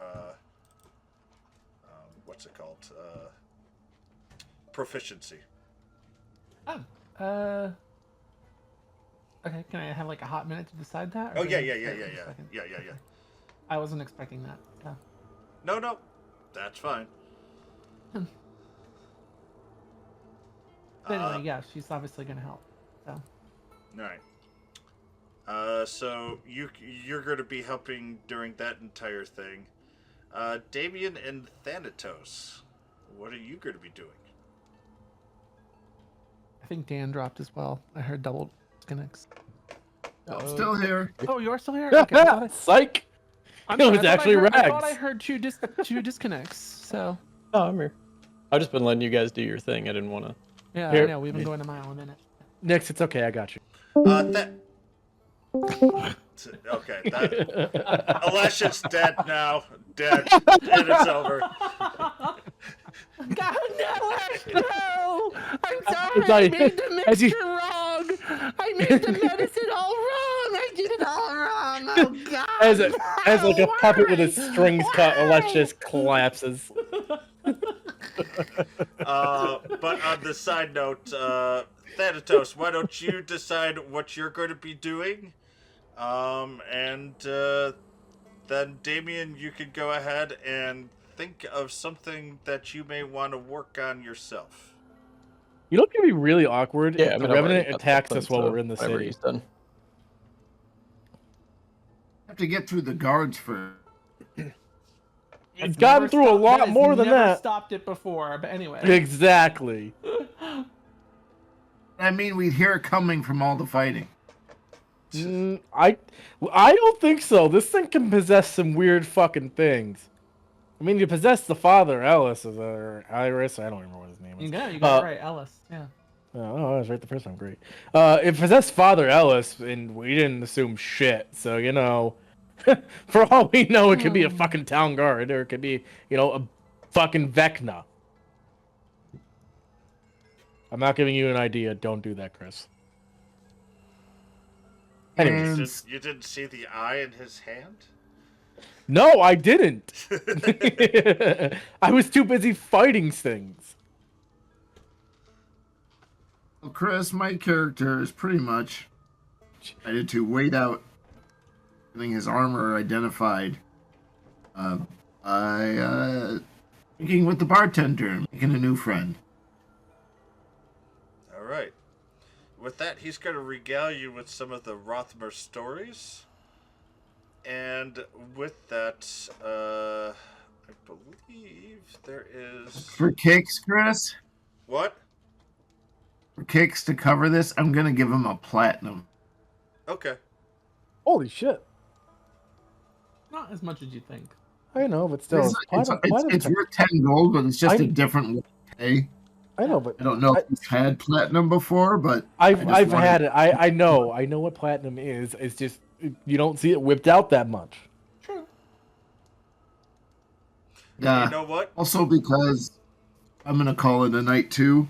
what's it called? Proficiency. Okay, can I have like a hot minute to decide that? Oh do yeah, I yeah, need to yeah, wait yeah, 1 yeah, second? yeah. I wasn't expecting that. So. No, that's fine. But anyway, yeah, she's obviously gonna help. So. All right. So you're going to be helping during that entire thing. Damian and Thanatos, what are you going to be doing? I think Dan dropped as well. I heard double disconnects. I'm still here. Oh, you're still here? Okay. Psych! It was actually I thought I Rags. heard two disconnects. So. Oh, I'm here. I've just been letting you guys do your thing. I didn't want to. Yeah, Here. I know. We've been going a mile a minute. Nix, it's okay. I got you. Okay, Alesh is dead now. Dead. And it's over. God, no! I'm It's sorry. I like- made the as you- mixture wrong. I made the medicine all wrong. I did it all wrong. Oh God! As like a puppet with his Why? strings cut, Alesh Why? just collapses. But on the side note, Thanatos, why don't you decide what you're going to be doing? And then Damian, you could go ahead and think of something that you may want to work on yourself. You know, it can be really awkward Yeah, if I the mean, I've already Revenant got attacks something, us while so we're in the whatever city. he's done. Have to get through the guards first. I've gotten Never through a stopped- lot has more than never that. Stopped it before, but anyway. Exactly. I mean, we'd hear it coming from all the fighting. I don't think so. This thing can possess some weird fucking things. I mean, you possess the father, Ellis, or Iris. I don't remember what his name is. You got it right, Ellis. Yeah. Oh, I was right the first time. Great. It possessed Father Ellis, and we didn't assume shit. So, you know, for all we know, it could be a fucking town guard, or it could be, you know, a fucking Vecna. I'm not giving you an idea. Don't do that, Chris. Anyways. You didn't see the eye in his hand? No, I didn't. I was too busy fighting things. Well, Chris, my character is pretty much decided to wait out getting his armor identified by drinking with the bartender and making a new friend. All right. With that, he's going to regale you with some of the Rothomer stories. And with that, I believe there is... For kicks, Chris? What? For kicks to cover this, I'm going to give him a platinum. Okay. Holy shit. Not as much as you think. I know, but still. It's worth 10 gold, but it's just a different way to pay. I know, but I don't know if you've had platinum before, but I've had it. I know what platinum is. It's just you don't see it whipped out that much. True. Yeah. You know what? Also because I'm gonna call it a night too.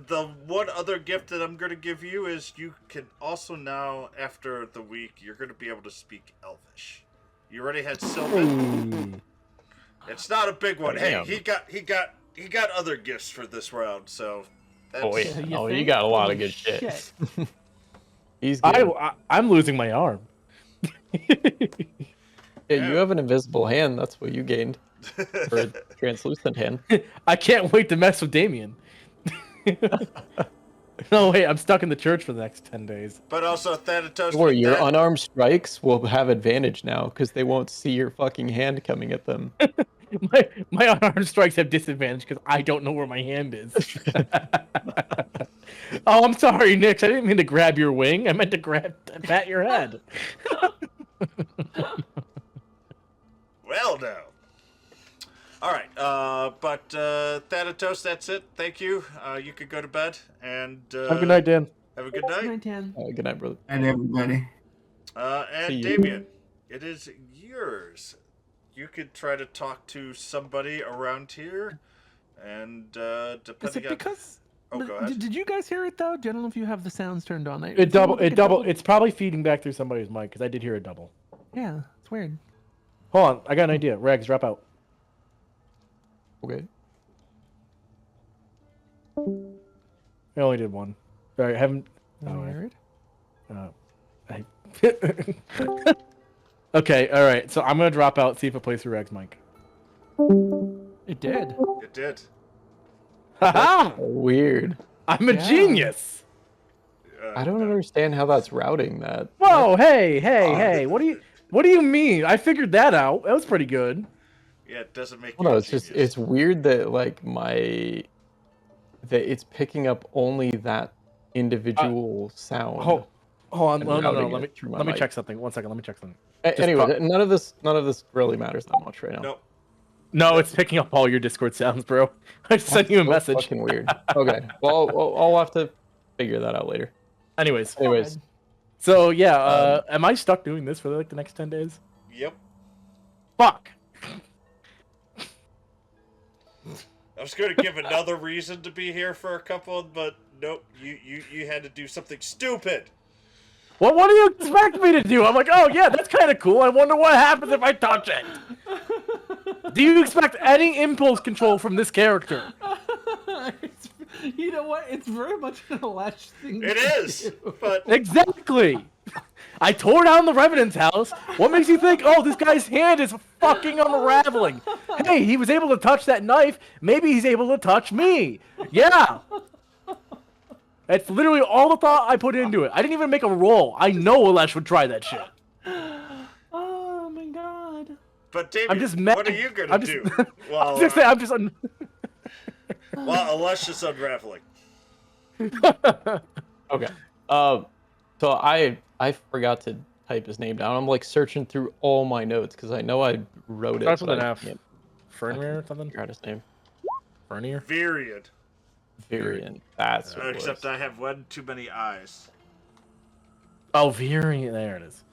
The one other gift that I'm going to give you is you can also now, after the week, you're going to be able to speak Elvish. You already had Sylvan. It's not a big one. Damn. Hey, he got other gifts for this round, so. That's... Oh wait, You you think? got a lot Holy of good shit. shit. He's good. I'm losing my arm. Yeah, you have an invisible hand. That's what you gained. Or a translucent hand. I can't wait to mess with Damian. No, wait, I'm stuck in the church for the next 10 days. But also, Thanatos. Or your unarmed strikes will have advantage now because they won't see your fucking hand coming at them. My unarmed strikes have disadvantage because I don't know where my hand is. Oh, I'm sorry, Nix. I didn't mean to grab your wing. I meant to pat your head. Well, no. All right, but Thanatos, that's it. Thank you. You could go to bed and Have a good night, Dan. Have a good night. Good night, Dan. Good night, brother. And everybody. See And you. Damian, it is yours. You could try to talk to somebody around here, and Is depending it on. because? Oh, go ahead. Did you guys hear it though? I don't know if you have the sounds turned on. It double. It's probably feeding back through somebody's mic because I did hear a double. Yeah, it's weird. Hold on, I got an idea. Rags, drop out. Okay. I only did one. All right, haven't. Weird. I... Okay, all right. So I'm gonna drop out. See if it plays through Reg's mic. It did. It did. Haha! Weird. I'm a genius. I don't understand how that's routing that. Whoa! Hey! What do you mean? I figured that out. That was pretty good. Yeah, it doesn't make. Well, you no, a it's just genius. it's weird that like that it's picking up only that individual sound. Hold on. and No. routing Let it through my me mic. check something. 1 second. Let me check something. Anyway, none of this really matters that much right now. Nope. No, it's picking up all your Discord sounds, bro. I just sent you a So message. Fucking weird. Okay. Well, I'll have to figure that out later. Anyways. So yeah, am I stuck doing this for like the next 10 days? Yep. Fuck. I was going to give another reason to be here for a couple, but nope. You had to do something stupid. Well, what do you expect me to do? I'm like, oh yeah, that's kind of cool. I wonder what happens if I touch it. Do you expect any impulse control from this character? You know what? It's very much an Alesh thing. It is, but Exactly. I tore down the Revenant's house. What makes you think, oh, this guy's hand is fucking unraveling? Hey, he was able to touch that knife. Maybe he's able to touch me. Yeah. That's literally all the thought I put into it. I didn't even make a roll. I know Alesh would try that shit. Oh my god. But Damian, I'm just mad. what are you gonna do? I'm just saying, While Alesh is unraveling. Okay. So I forgot to type his name down. I'm like searching through all my notes because I know I wrote it. Starts with but an I F. can't Fernier or something? figure out his name. Fernier? Varied. Varian. That's what it Except was. I have one too many eyes. Oh, Varian. There it is.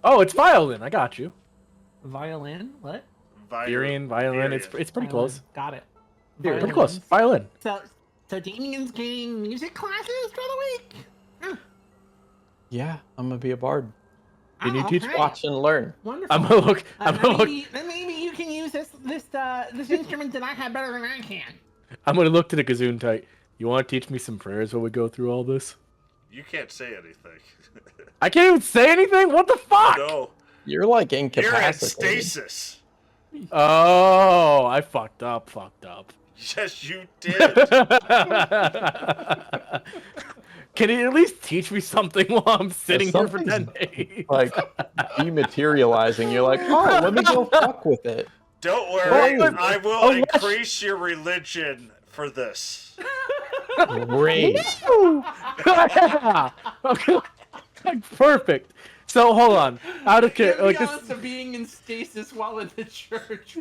Oh, it's violin. I got you. Violin? What? Varian, violin. It's pretty Violin. close. Got it. Pretty close. Violin. So Damian's getting music classes for the week? Yeah, I'm gonna be a bard. Can you teach? okay. Watch and learn. Wonderful. I'm gonna look. I'm gonna look. Then maybe you can use this instrument that I have better than I can. I'm gonna look to the gazoon tight. You want to teach me some prayers while we go through all this? You can't say anything. I can't even say anything. What the fuck? No. You're like You're in incapacitated. stasis. Oh, I fucked up. Yes, you did. Can you at least teach me something while I'm sitting here for 10 something's days? Like dematerializing. You're like, oh, let me go fuck with it. Don't worry, Well, I will increase your religion for this. Great. Okay. Perfect. So hold on. Out of care, like Jealous this, of being in stasis while in the church.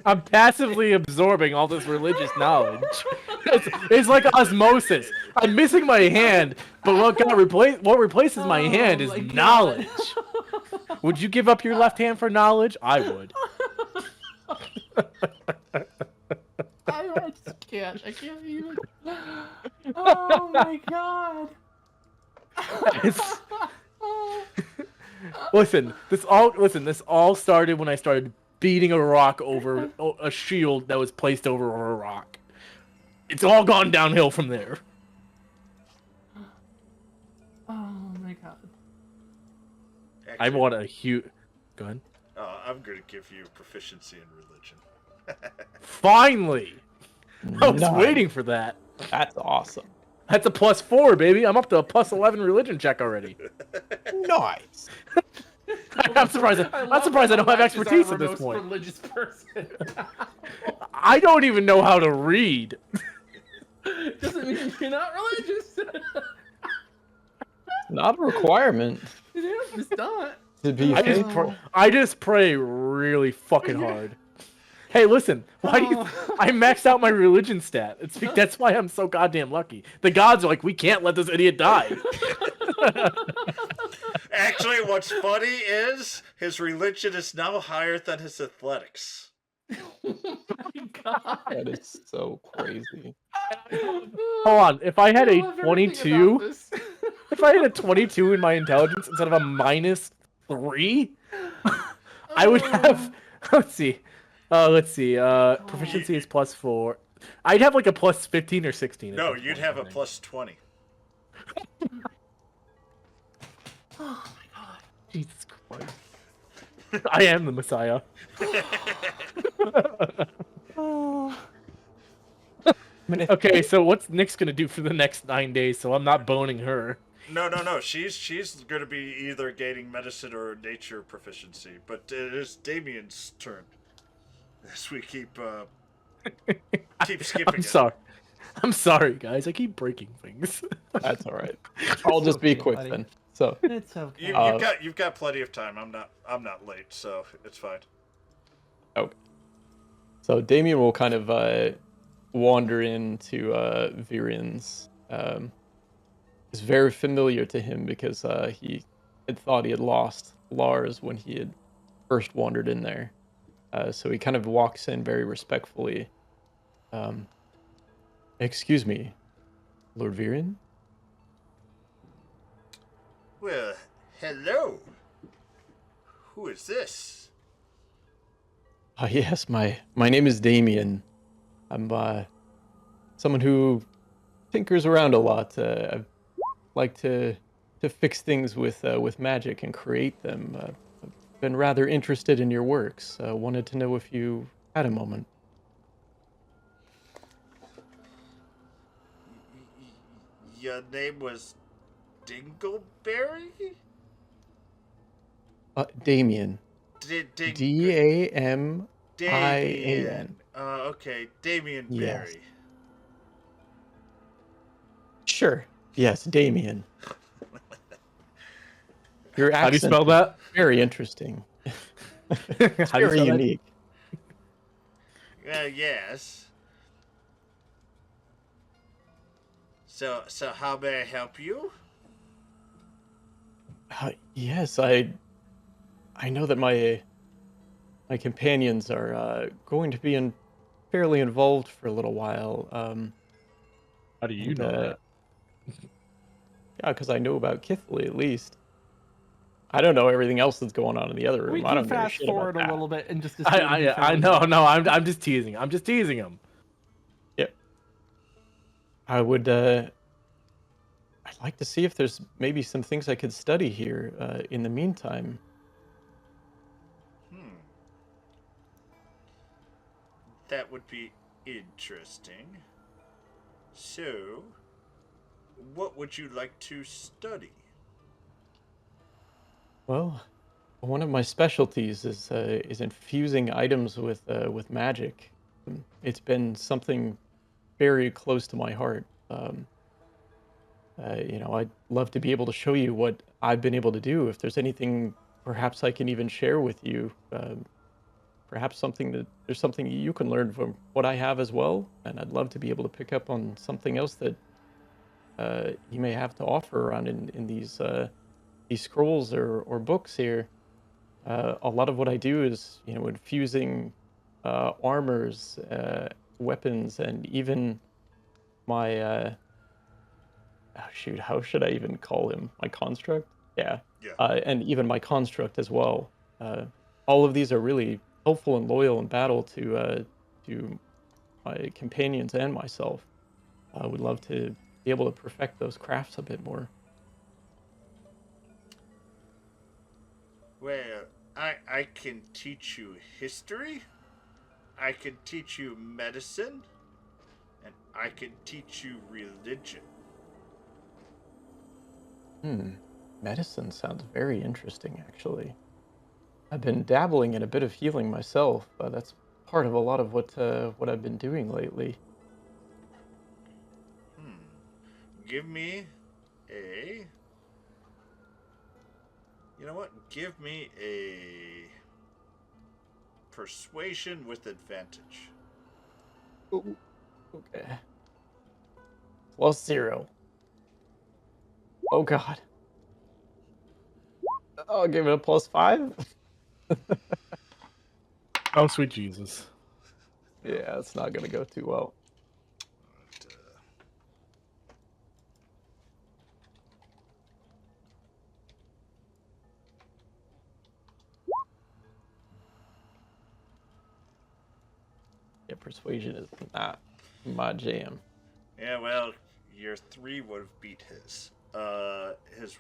I'm passively absorbing all this religious knowledge. It's like osmosis. I'm missing my hand, but what replaces my hand is my God. knowledge. Would you give up your left hand for knowledge? I would. I just can't. I can't even. Oh my god. Listen, this all started when I started beating a rock over a shield that was placed over a rock. It's all gone downhill from there. Oh my god. I Actually, want a huge. Go ahead. I'm going to give you proficiency in religion. Finally! I was Nice. waiting for that. That's awesome. That's a +4, baby. I'm up to a +11 religion check already. Nice. I'm surprised. I'm surprised I don't have expertise at this point. Religious person. I don't even know how to read. Doesn't mean you're not religious. Not a requirement Yeah, it's not. to be. I just pray really fucking hard. Hey, listen. Why do you? I maxed out my religion stat. That's why I'm so goddamn lucky. The gods are like, we can't let this idiot die. Actually, what's funny is his religion is now higher than his athletics. That is so crazy. Hold on. If I had a 22, if I had a 22 in my intelligence instead of a -3, I would have. Let's see. Proficiency is +4. I'd have like a +15 or 16. No, you'd have a +20. Oh my god. Jesus Christ. I am the Messiah. Oh, I mean, Okay, so what's Nick's gonna do for the next 9 days so I'm not boning her? No. She's going to be either gaining medicine or nature proficiency. But it is Damian's turn. As we keep skipping I'm it. sorry. I'm sorry, guys. I keep breaking things. that's all right. I'll just be okay, quick buddy. then. So, It's okay. You've got plenty of time. I'm not late, so it's fine. okay. So Damien will kind of wander into Viren's. Is very familiar to him because he had thought he had lost Lars when he had first wandered in there. So he kind of walks in very respectfully. Excuse me, Lord Viren? Well, hello. Who is this? Yes, my name is Damian. I'm someone who tinkers around a lot. I like to fix things with magic and create them. I've been rather interested in your works. Wanted to know if you had a moment. Your name was Dingleberry? Damian. Damian. Damian. Okay, Damian Yes. Berry. Sure. Yes, Damian. Your accent How do you spell that? is very interesting. It's How do you very spell that? unique. Yes. So how may I help you? Yes, I know that my companions are going to be fairly involved for a little while. How do you And, know that? Yeah, because I know about Kithly at least. I don't know everything else that's going on in the other room. We I can don't give a fast shit about forward a that. little bit and just assume he I found know, it. no, I'm just teasing. I'm just teasing him. Yep. I would. I'd like to see if there's maybe some things I could study here. In the meantime. That would be interesting. So, what would you like to study? Well, one of my specialties is infusing items with magic. It's been something very close to my heart. I'd love to be able to show you what I've been able to do. If there's anything, perhaps I can even share with you. Perhaps there's something you can learn from what I have as well. And I'd love to be able to pick up on something else that you may have to offer around in these scrolls or books here. A lot of what I do is, infusing armors, weapons, and even my how should I even call him? My construct? Yeah. And even my construct as well. All of these are really helpful and loyal in battle to my companions and myself. I would love to be able to perfect those crafts a bit more. Well, I can teach you history, I can teach you medicine, and I can teach you religion. Medicine sounds very interesting, actually. I've been dabbling in a bit of healing myself. That's part of a lot of what I've been doing lately. Give me a... You know what? Give me a persuasion with advantage. Ooh, okay. +0. Oh god. I'll give it a +5. Oh, sweet Jesus. Yeah, it's not gonna go too well. Yeah, persuasion is not my jam. Yeah, well, your 3 would have beat his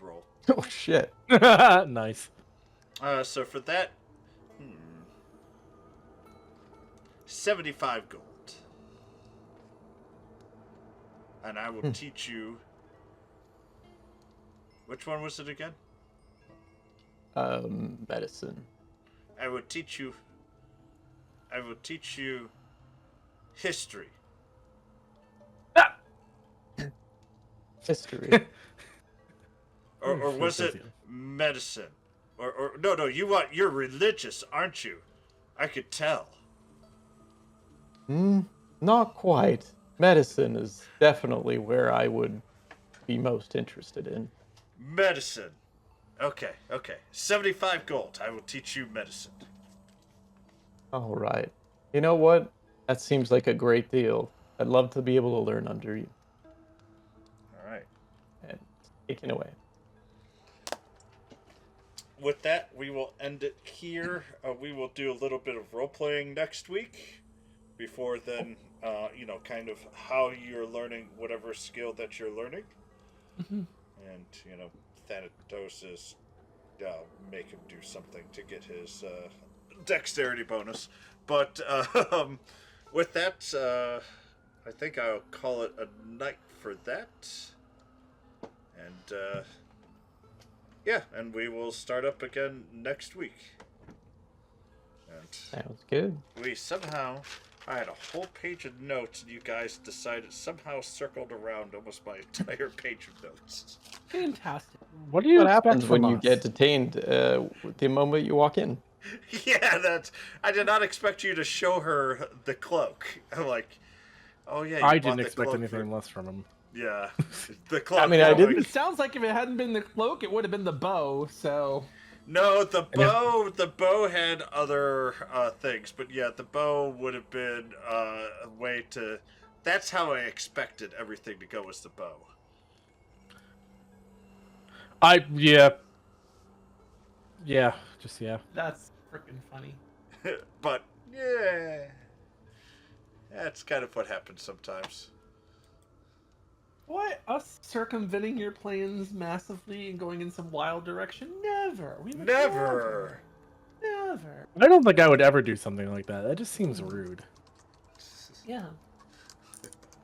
roll. Oh shit. Nice. So for that, 75 gold. And I will teach you. Which one was it again? Medicine. I will teach you history. History. Or was it medicine? Or no, you're religious, aren't you? I could tell. Not quite. Medicine is definitely where I would be most interested in. Medicine. Okay. 75 gold. I will teach you medicine. All right. You know what? That seems like a great deal. I'd love to be able to learn under you. All right. And taking away. With that, we will end it here. We will do a little bit of role-playing next week. Before then, kind of how you're learning whatever skill that you're learning. Mm-hmm. And, Thanatos is make him do something to get his dexterity bonus. But with that, I think I'll call it a night for that. And, and we will start up again next week. And Sounds good. we somehow... I had a whole page of notes, and you guys decided somehow circled around almost my entire page of notes. Fantastic. What do you What expect happens when from you us? get detained the moment you walk in? Yeah, I did not expect you to show her the cloak. I'm like, oh yeah. You I bought didn't the expect cloak anything less from him. Yeah, the cloak. I mean, I didn't- It sounds like if it hadn't been the cloak, it would have been the bow. So No, the bow had other things, but yeah, the bow would have been a way to. That's how I expected everything to go, was the bow. Yeah, that's freaking funny. But yeah, that's kind of what happens sometimes. What? Us circumventing your plans massively and going in some wild direction? Never. We would Never. Never. I don't think I would ever do something like that. That just seems rude. Yeah.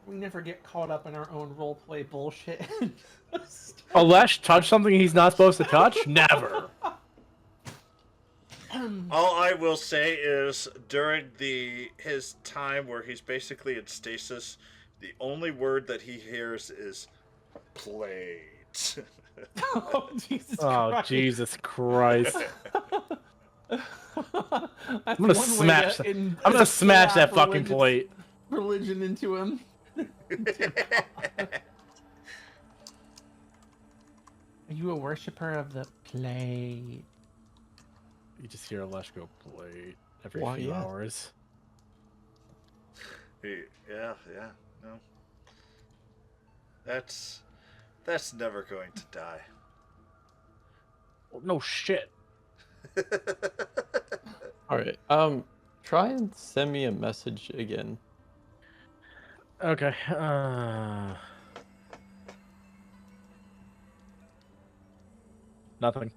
We never get caught up in our own roleplay bullshit. Alesh touch something he's not supposed to touch? Never. All I will say is during his time where he's basically in stasis, the only word that he hears is plate. Oh, Jesus Oh, Christ. Jesus Christ. That's I'm gonna one way smash to that. I'm gonna smash that slap fucking plate. religion into him. Are you a worshiper of the plate? You just hear Alesh go plate every Why, few yeah. hours. Yeah, no. That's never going to die. Oh, no shit. All right. Try and send me a message again. Okay. Nothing.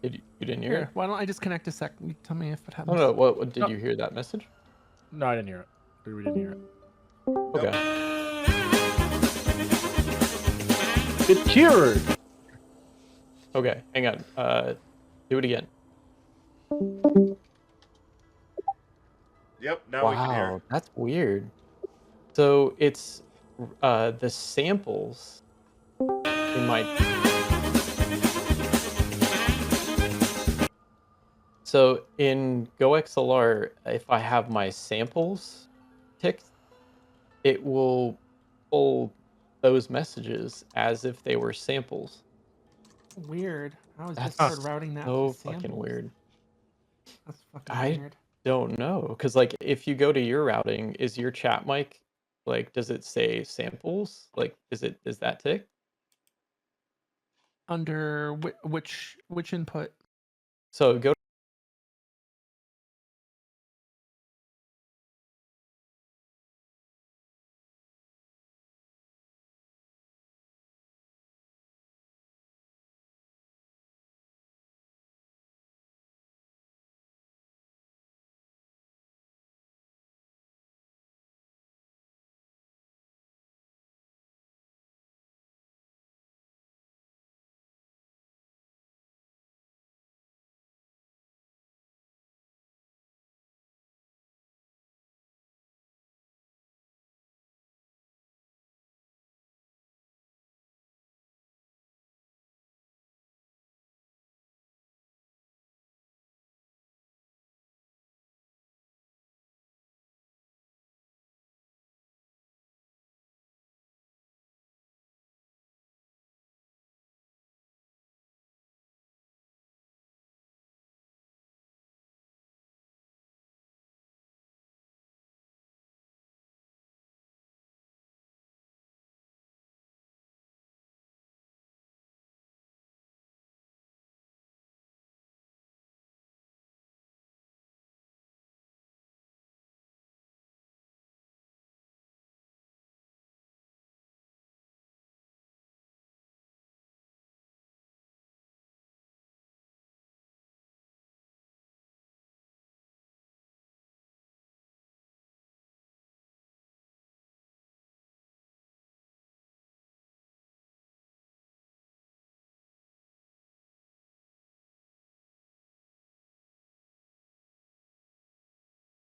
You didn't hear Here, it? why don't I just connect a sec? You tell me if it I happens. don't know. What did No. you hear that message? No, I didn't hear it. We didn't hear it. Okay. It's cured. Okay. Hang on. Do it again. Yep, now we can hear Wow, it. that's weird. So it's the samples in my. So in GoXLR, if I have my samples ticked, it will pull those messages as if they were samples. Weird. How is That's Discord routing that? so to fucking samples? weird. That's fucking I weird. don't know, because like if you go to your routing, is your chat mic like does it say samples? Like is that ticked? Under which input? So go